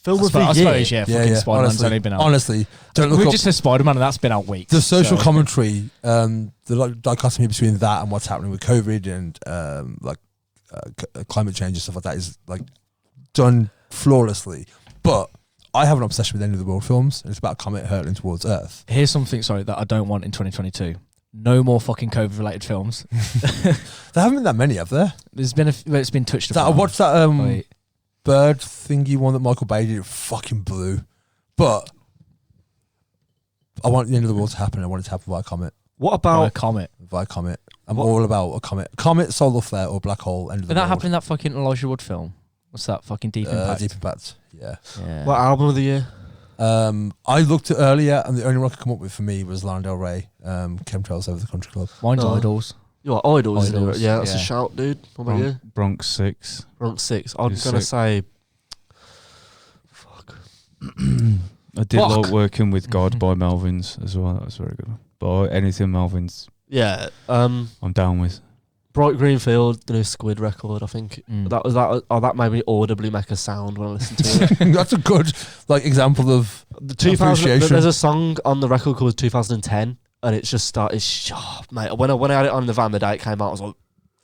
Film of I the suppose, year. yeah. Fucking Spider-Man's only been out. Honestly, Don't Look We Up. just said Spider-Man and that's been out weeks. The social so- commentary, the dichotomy between that and what's happening with COVID and climate change and stuff like that is like done flawlessly. But I have an obsession with end of the world films, and it's about a comet hurtling towards Earth. Here's something, that I don't want in 2022. No more fucking COVID-related films. There haven't been that many, have there? There's been it's been touched I upon. watched that Like, bird thingy one that Michael Bay did. It fucking blew. But I want the end of the world to happen. I want it to happen via comet. What by a about comet. Via comet. I'm all about a comet. Comet, solar flare, or black hole. End of the Did that world. happen in that fucking Elijah Wood film? What's that fucking Deep Impact? Deep Impact. Yeah. Yeah. what album of the year? I looked at earlier, and the only one I could come up with for me was Lana Del Rey, Chemtrails Over the Country Club. Mine's Oh. Idols. Your Idols. Idols, Yeah, that's a yeah. shout, dude. What about you? Bronx 6. Bronx 6. I'm You're gonna sick. say. I did Fuck. like Working with God by Melvins as well. That was very good. But anything Melvins, Yeah. I'm down with. Bright Green Field, the new Squid record. I think Mm. that was that. Oh, that made me audibly make a sound when I listened to it. That's a good example of The 2000. appreciation. There's a song on the record called 2010, and it's just started sharp, mate. When I had it on the van the day it came out, I was like,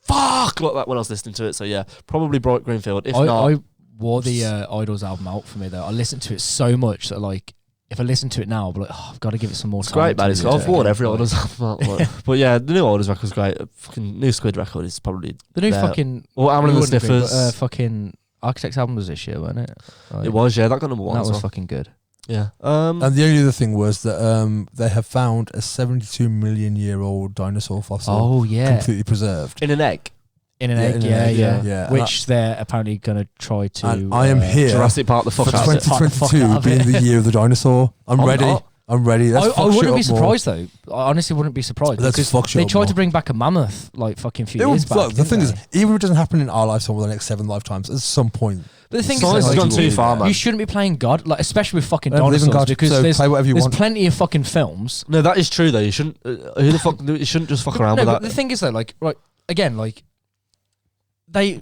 "Fuck!" like that when I was listening to it. So yeah, probably Bright Green Field. If not, I wore the Idols album out for me though. I listened to it so much that like if I listen to it now, I'll be like, I've got to give it some more it's time. great, man. to It's, listen I've to worn it. every Like, Idols album out. Like, but yeah, the new Idols record's great. Fucking new Squid record is probably The new there. fucking Or Aaron and the wouldn't have been, but, Sniffers. fucking Architects album was this year, wasn't it? Like, It was, yeah. That got number one. That as was well. fucking good. Yeah. And the only other thing was that they have found a 72 million year old dinosaur fossil Oh yeah, completely preserved. in an egg. in an Yeah, egg. in an Yeah, egg, yeah, yeah. Which they're apparently gonna try to. And I am here Jurassic Park the for fuck out of it. 2022 being the year of the dinosaur. I'm ready. not. I'm ready. Let's I fuck shit wouldn't be up more. surprised though. I honestly wouldn't be surprised Let's because fuck shit they up tried more. to bring back a mammoth like fucking few It years was, back. look, the didn't thing they? is, even if it doesn't happen in our lifetime or the next 7 lifetimes, at some point, but the thing Science is, has like, gone too far, man. you shouldn't be playing God, like especially with fucking I believe in dinosaurs, God, because so there's play whatever you want. plenty of fucking films. No, that is true though. You shouldn't. Who the fuck? You shouldn't just fuck around No, with but that. the thing is though, like right again, like they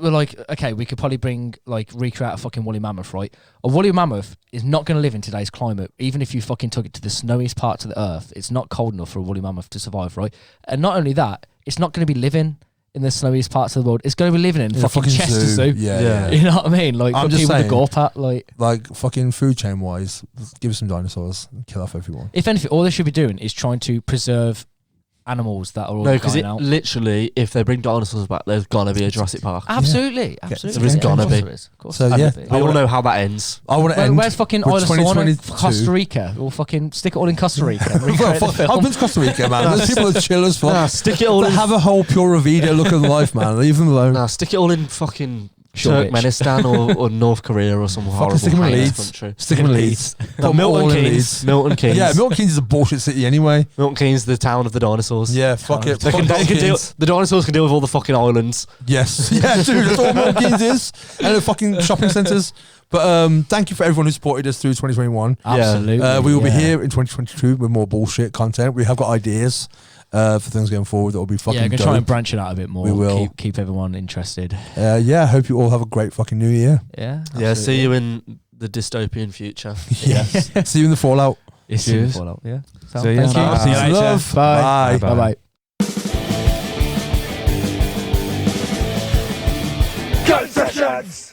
were like, okay, we could probably recreate a fucking woolly mammoth, right? A woolly mammoth is not going to live in today's climate, even if you fucking took it to the snowiest parts of the earth. It's not cold enough for a woolly mammoth to survive, right? And not only that, it's not going to be living in the snowiest parts of the world. It's going to be living in in a fucking Chester Zoo. Yeah, Yeah. yeah. You know what I mean? Like I'm fucking just with the saying. gore pat, like. Like fucking food chain wise, give us some dinosaurs and kill off everyone. If anything, all they should be doing is trying to preserve animals that are all No, because dying out. literally, if they bring dinosaurs back, there's gonna be a Jurassic Park. Absolutely, absolutely. There is gonna be. Of course. So, there yeah. is. Of course We all know how that ends. I want to end. Where's fucking with Isla Sorna? 2022. Costa Rica. We'll fucking stick it all in Costa Rica. And Well, recreate the fuck, film. I've been to Costa Rica, man. Those people are chill as fuck. Nah, stick it all They in. have a whole pure vida look of life, man. Leave them alone. Nah, stick it all in fucking Shoreditch. Turkmenistan or North Korea or some horrible stick 'em in heinous Leeds. country. Stick them in Leeds. No, Put 'em all Milton in Keynes. Leeds. Milton Keynes. Yeah, Milton Keynes is a bullshit city anyway. Milton Keynes, the town of the dinosaurs. Yeah, fuck it. They Fuck can Milton deal. Keynes. The dinosaurs can deal with all the fucking islands. Yes. Yeah, dude, that's all Milton Keynes is. And the fucking shopping centres. But thank you for everyone who supported us through 2021. Absolutely. We will be here in 2022 with more bullshit content. We have got ideas for things going forward that will be fucking Yeah, I'm gonna dope. try and branch it out a bit more. We will. keep everyone interested. Yeah, I hope you all have a great fucking new year. Yeah. Yeah, see you in the dystopian future. Yes. See you in the fallout. It's Cheers. Fallout. Yeah. So, See ya. thank you. See you later. Love. Bye. Bye. Bye. Concessions!